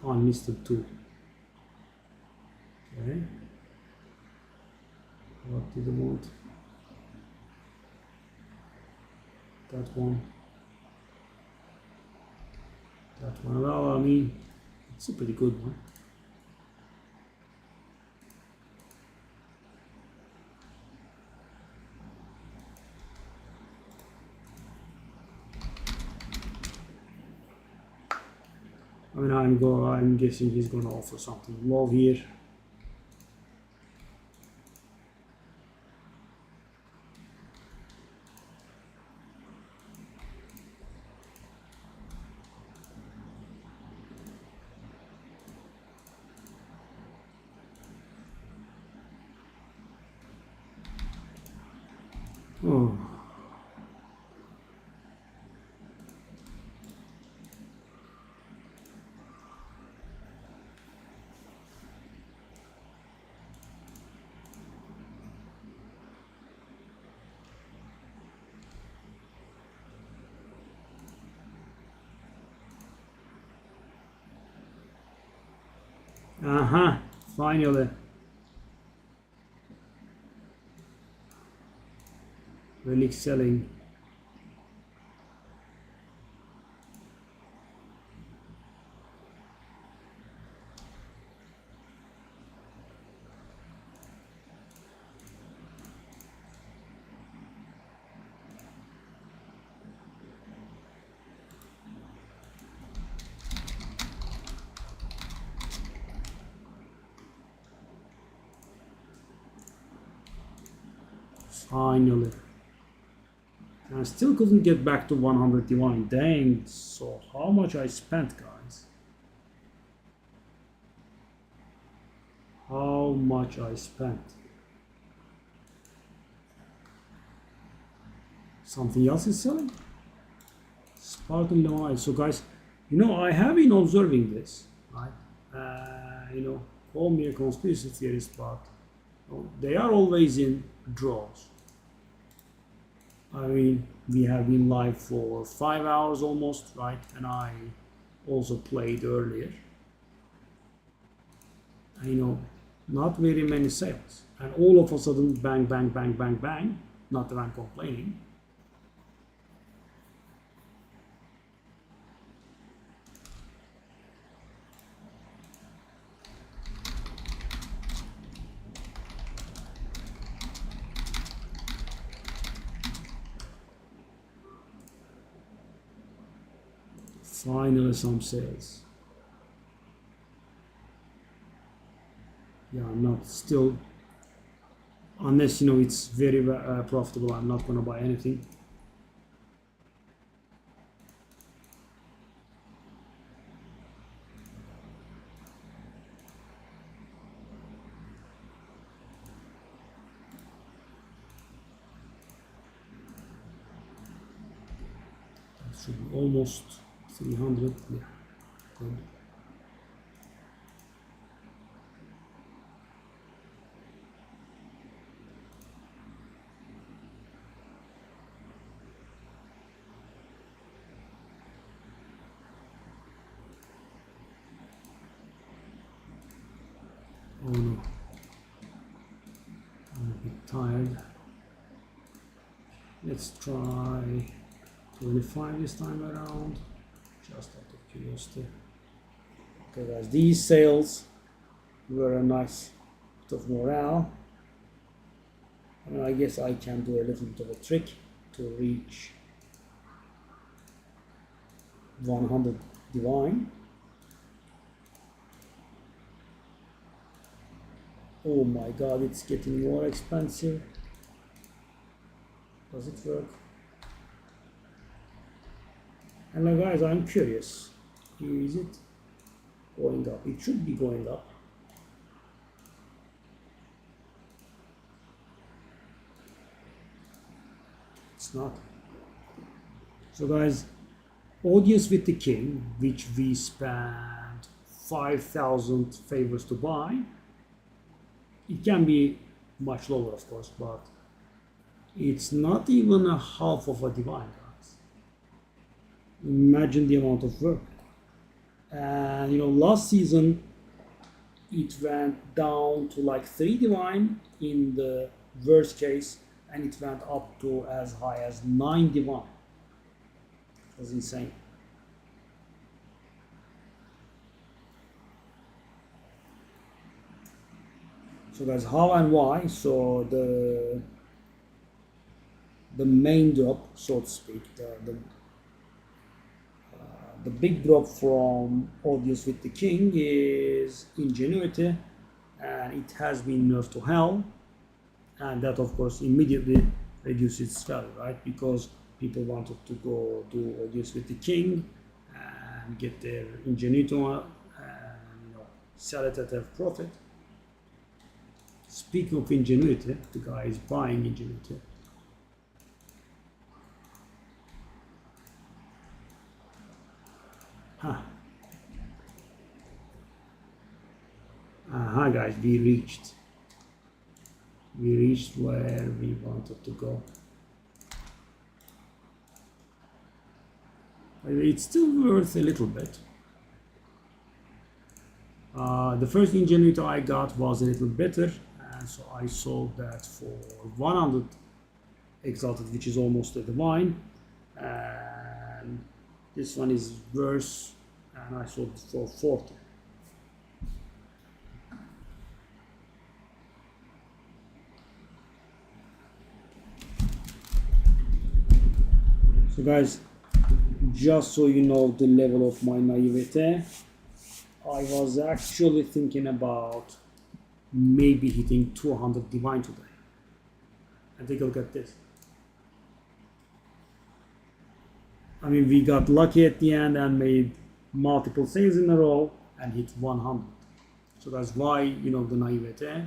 Unlisted 2. Okay. What did he want? That one. That one. Well, I mean, it's a pretty good one. I mean, I'm guessing he's gonna offer something low here. Oh. Finally. Relic selling. Finally. And I still couldn't get back to 100 divine. Dang, so how much I spent, guys? How much I spent? Something else is selling. Spartan Lemonade. So guys, I have been observing this, right? Call me a conspiracy theorist, but they are always in draws. I mean, we have been live for 5 hours almost, right? And I also played earlier. Not very many sales. And all of a sudden, bang, bang, bang, bang, bang. Not that I'm complaining. Finally, some sales. Yeah, I'm not still, unless it's very profitable, I'm not gonna buy anything. That should be almost 300. Yeah, good. Oh no, I'm a bit tired. Let's try 25 this time around, just out of curiosity. Okay guys, these sales were a nice bit of morale. And I guess I can do a little bit of a trick to reach 100 divine. Oh my god, it's getting more expensive. Does it work? And now guys, I'm curious. Is it going up? It should be going up. It's not. So guys, Audience with the King, which we spent 5,000 favors to buy. It can be much lower, of course, but it's not even a half of a divine, guys. Imagine the amount of work. And last season it went down to like 3 divine in the worst case, and it went up to as high as 9 divine. It was insane. So guys, how and why? So the main drop, so to speak, the big drop from Audience with the King is Ingenuity, and it has been nerfed to hell, and that of course immediately reduces its value, right? Because people wanted to go do Audience with the King and get their Ingenuity and sell it at a profit. Speaking of Ingenuity, the guy is buying Ingenuity. Aha guys, we reached where we wanted to go. It's still worth a little bit. The first Ingenuity I got was a little better, and so I sold that for 100 Exalted, which is almost a divine, and this one is worse, and I sold it for 40. So guys, just so you know the level of my naivete, I was actually thinking about maybe hitting 200 divine today. And take a look at this. I mean, we got lucky at the end and made multiple sales in a row and hit 100. So that's why, the naivete.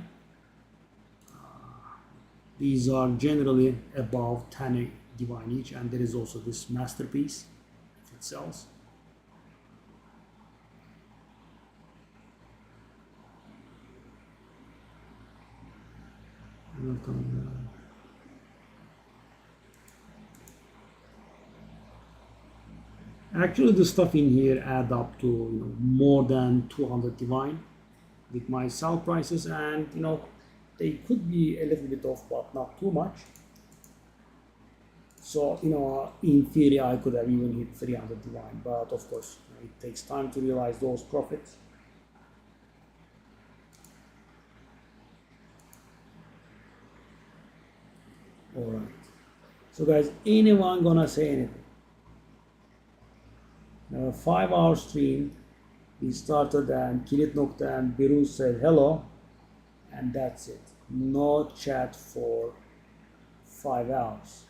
These are generally above 10 divine each, and there is also this masterpiece if it sells. Actually, the stuff in here add up to more than 200 divine with my sell prices, and they could be a little bit off, but not too much. So in theory, I could have even hit 300 divine, but of course, it takes time to realize those profits. All right. So guys, anyone gonna say anything? Now, a 5-hour stream. We started and Kilit Nokta and Biru said hello, and that's it. No chat for 5 hours.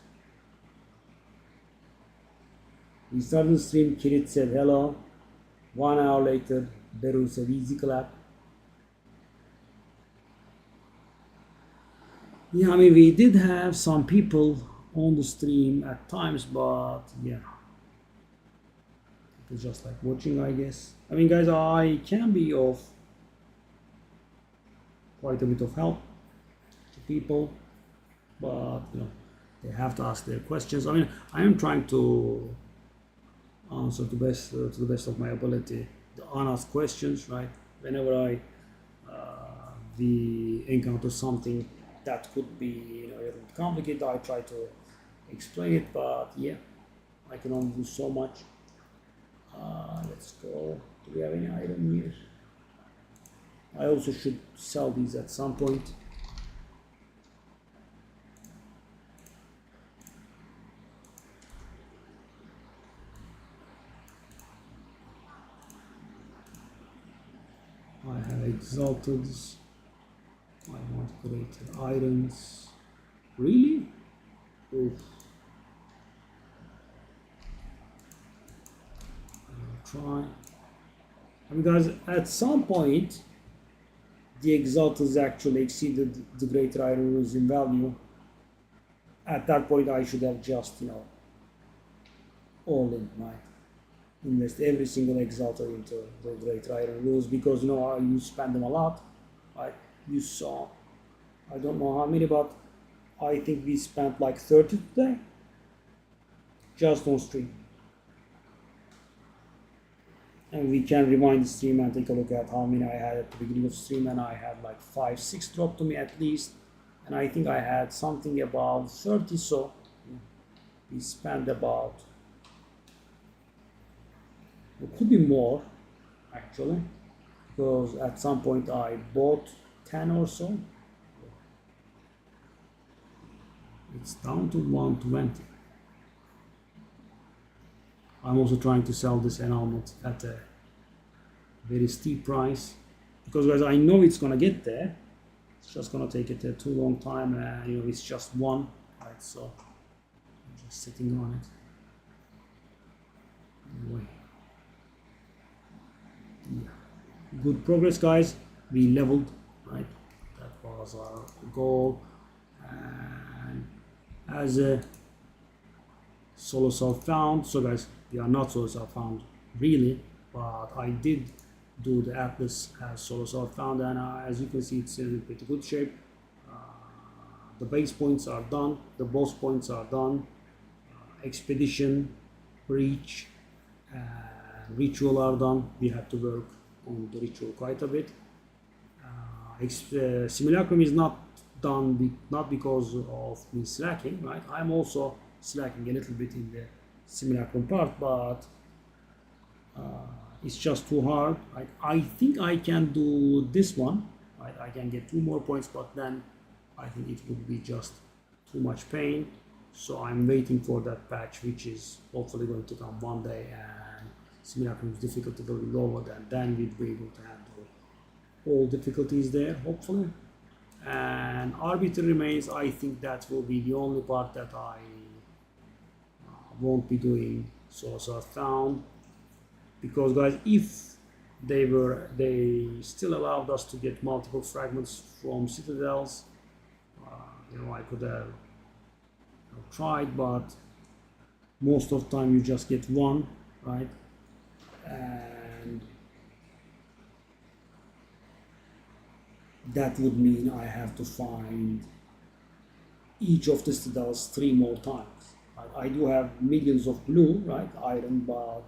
We started the stream, Kilit said hello. 1 hour later, Biru said easy clap. Yeah, I mean, we did have some people on the stream at times, but yeah, it was just like watching, I guess. I mean, guys, I can be of quite a bit of help to people, but they have to ask their questions. I mean, I am trying to answer to the best of my ability the unasked questions, right? Whenever we encounter something that could be a little bit complicated, I try to explain it, but yeah, I can only do so much. Let's go. Do we have any item here? I also should sell these at some point. I have exalted. I want created items. Really? Oof. Try. I mean, guys, at some point, the exalters actually exceeded the greater iron rules in value. At that point, I should have just, all in, right? Invest every single exalter into the greater iron rules, because you spend them a lot, right? You saw, I don't know how many, but I think we spent like 30 today, just on stream. And we can rewind the stream and take a look at how many I had at the beginning of the stream, and I had like 5-6 drop to me at least, and I think I had something about 30, so we spent about, it could be more actually, because at some point I bought 10 or so. It's down to 120. I'm also trying to sell this annulment at a very steep price, because guys, I know it's gonna get there. It's just gonna take it a too long time, and it's just one, right? So I'm just sitting on it. Anyway, yeah, good progress, guys. We leveled, right? That was our goal, and as a solo self found. So guys, we are not solo self found really, but I did do the Atlas as solo self found, and as you can see, it's in pretty good shape. The base points are done, the boss points are done, expedition, breach, ritual are done. We have to work on the ritual quite a bit. Simulacrum is not done, not because of me slacking, right? I'm also slacking a little bit in the simulacrum part, but it's just too hard. I think I can do this one, right? I can get 2 more points, but then I think it would be just too much pain. So I'm waiting for that patch, which is hopefully going to come one day, and simulacrum's difficulty will be lower, then we'll be able to handle all difficulties there, hopefully. And arbiter remains, I think that will be the only part that I won't be doing so found, because guys, if they still allowed us to get multiple fragments from citadels, I could have I've tried, but most of the time you just get one, right? And that would mean I have to find each of the citadels 3 more times. Right? I do have millions of blue, right, iron, but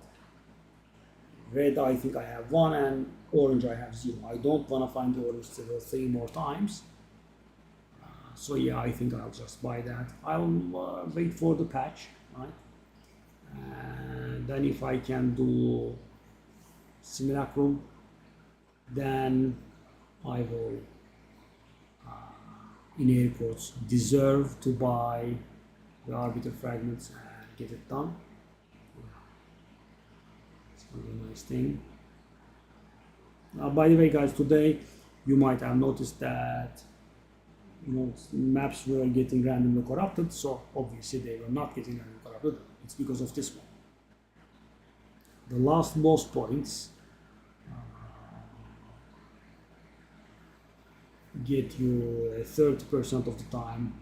red I think I have 1 and orange I have 0. I don't want to find the orange citadel 3 more times. So yeah, I think I'll just buy that. I'll wait for the patch, right? And then if I can do Simulacrum, then I will, in air quotes, deserve to buy the Arbiter fragments and get it done. It's gonna be a nice thing. By the way, guys, today you might have noticed that maps were getting randomly corrupted, so obviously they were not getting randomly corrupted. It's because of this one. The last boss points get you 30% of the time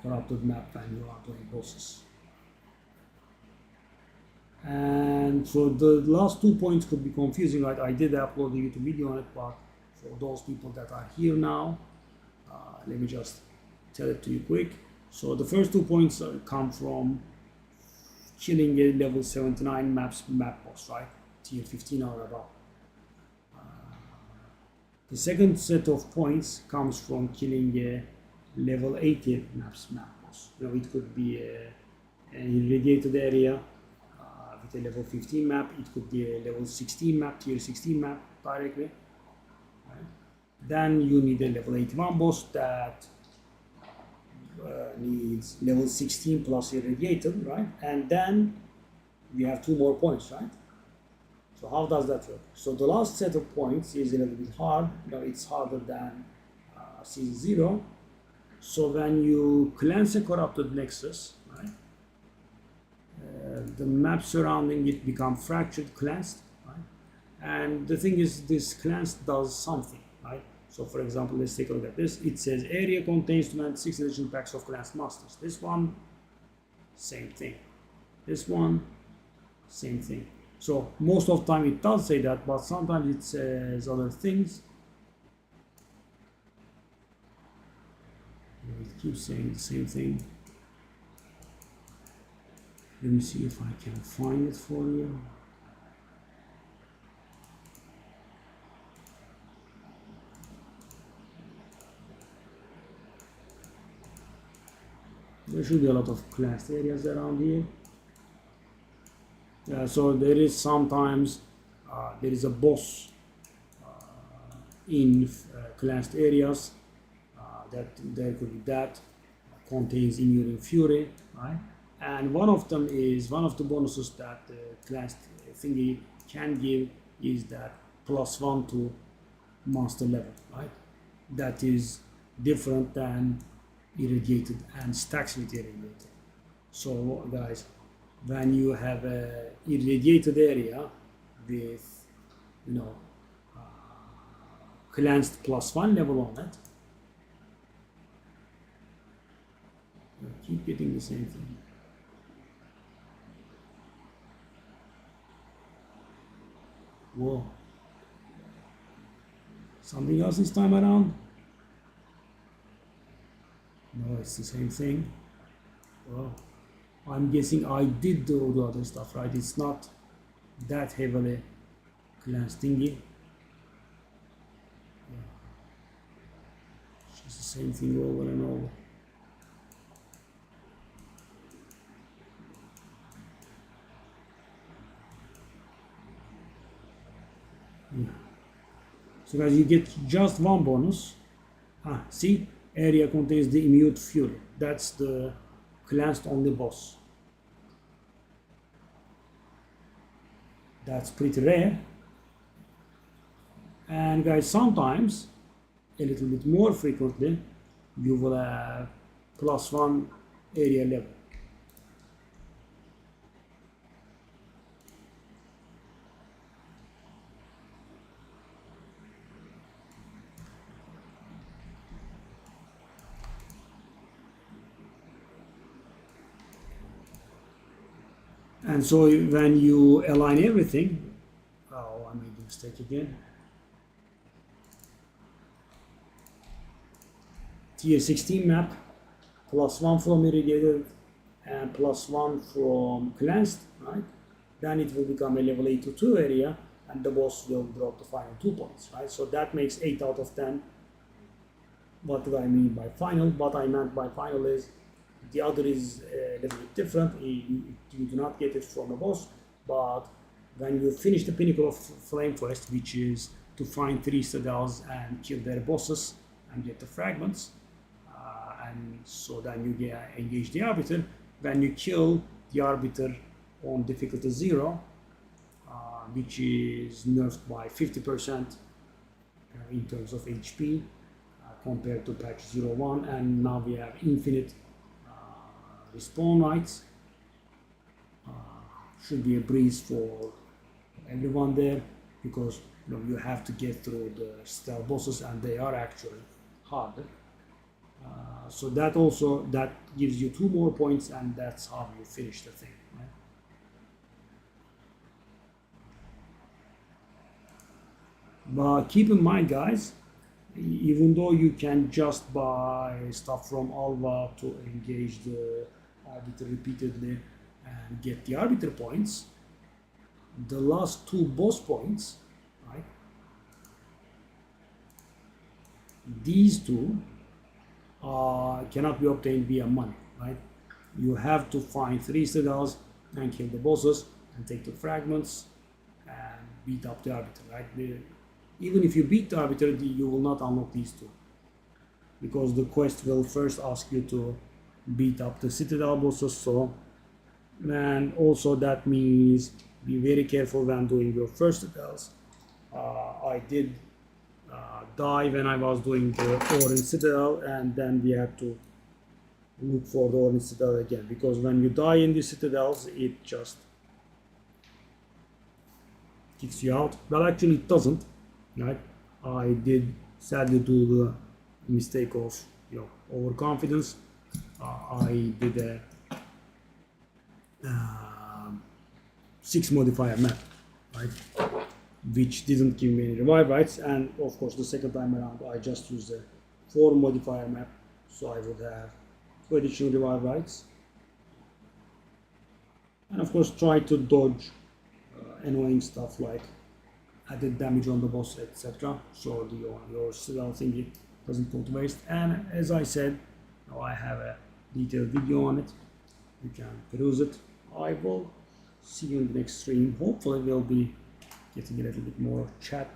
corrupted map when you are doing bosses. And so the last 2 points could be confusing, right? I did upload a YouTube video on it, but for those people that are here now, let me just tell it to you quick. So the first 2 points come from killing a level 79 map boss, right? Tier 15 or above. The second set of points comes from killing a level 80 map boss. It could be an irradiated area with a level 15 map. It could be a level 16 map, tier 16 map directly. Right? Then you need a level 81 boss that needs level 16 plus irradiated, right? And then we have 2 more points, right? So how does that work? So the last set of points is a little bit hard. It's harder than Season 0. So when you cleanse a corrupted nexus, right, the map surrounding it become fractured, cleansed, right? And the thing is, this cleansed does something, right? So for example, let's take a look at this. It says area contains 26 additional packs of cleansed masters. This one, same thing. This one, same thing. So most of the time it does say that, but sometimes it says other things. It keeps saying the same thing. Let me see if I can find it for you. There should be a lot of cleansed areas around here. So there is sometimes there is a boss in cleansed areas that there could be that contains Immuring Fury, right? And one of them is one of the bonuses that the cleansed thingy can give is that +1 to monster level, right? That is different than irradiated and stacks with irradiated. So guys, when you have a irradiated area with cleansed +1 level on it, you keep getting the same thing. Whoa, something else this time around? No, it's the same thing. Well, I'm guessing I did do the other stuff, right? It's not that heavily cleansed thingy. Yeah. It's just the same thing over and over. Yeah. So guys, you get just one bonus. See? Area contains the Immured Fury. That's the cleansed only boss. That's pretty rare. And guys, sometimes, a little bit more frequently, you will have +1 area level. And so when you align everything, oh, I made a mistake again. Tier 16 map, +1 from irrigated and +1 from cleansed, right? Then it will become a level 8-2 area, and the boss will drop the final 2 points, right? So that makes 8 out of 10. What do I mean by final? What I meant by final is the other is a little bit different. You do not get it from a boss, but when you finish the Pinnacle of Flame Quest, which is to find 3 citadels and kill their bosses and get the fragments, and so then you engage the Arbiter. When you kill the Arbiter on difficulty 0, which is nerfed by 50% in terms of HP compared to patch 01, and now we have infinite respawn rights. Should be a breeze for everyone there, because you have to get through the stealth bosses, and they are actually harder. So that gives you 2 more points, and that's how you finish the thing. Right? But keep in mind, guys, even though you can just buy stuff from Alva to engage the Arbiter repeatedly and get the Arbiter points, the last 2 boss points, right? These 2 cannot be obtained via money, right? You have to find 3 citadels and kill the bosses and take the fragments and beat up the Arbiter, right? Even if you beat the Arbiter, you will not unlock these 2, because the quest will first ask you to beat up the citadel bosses. So, and also that means be very careful when doing your first citadels. I did die when I was doing the Orange Citadel, and then we had to look for the Orange Citadel again, because when you die in the citadels, it just kicks you out. Well, actually it doesn't, right? I did sadly do the mistake of overconfidence. I did a 6 modifier map, right? Which didn't give me any revive rights, and of course the second time around I just used a 4 modifier map, so I would have 2 additional revive rights, and of course try to dodge annoying stuff like added damage on the boss, etc. So your citadel thingy doesn't go to waste. And as I said, I have a detailed video on it. You can peruse it. I will see you in the next stream. Hopefully we'll be getting a little bit more chat track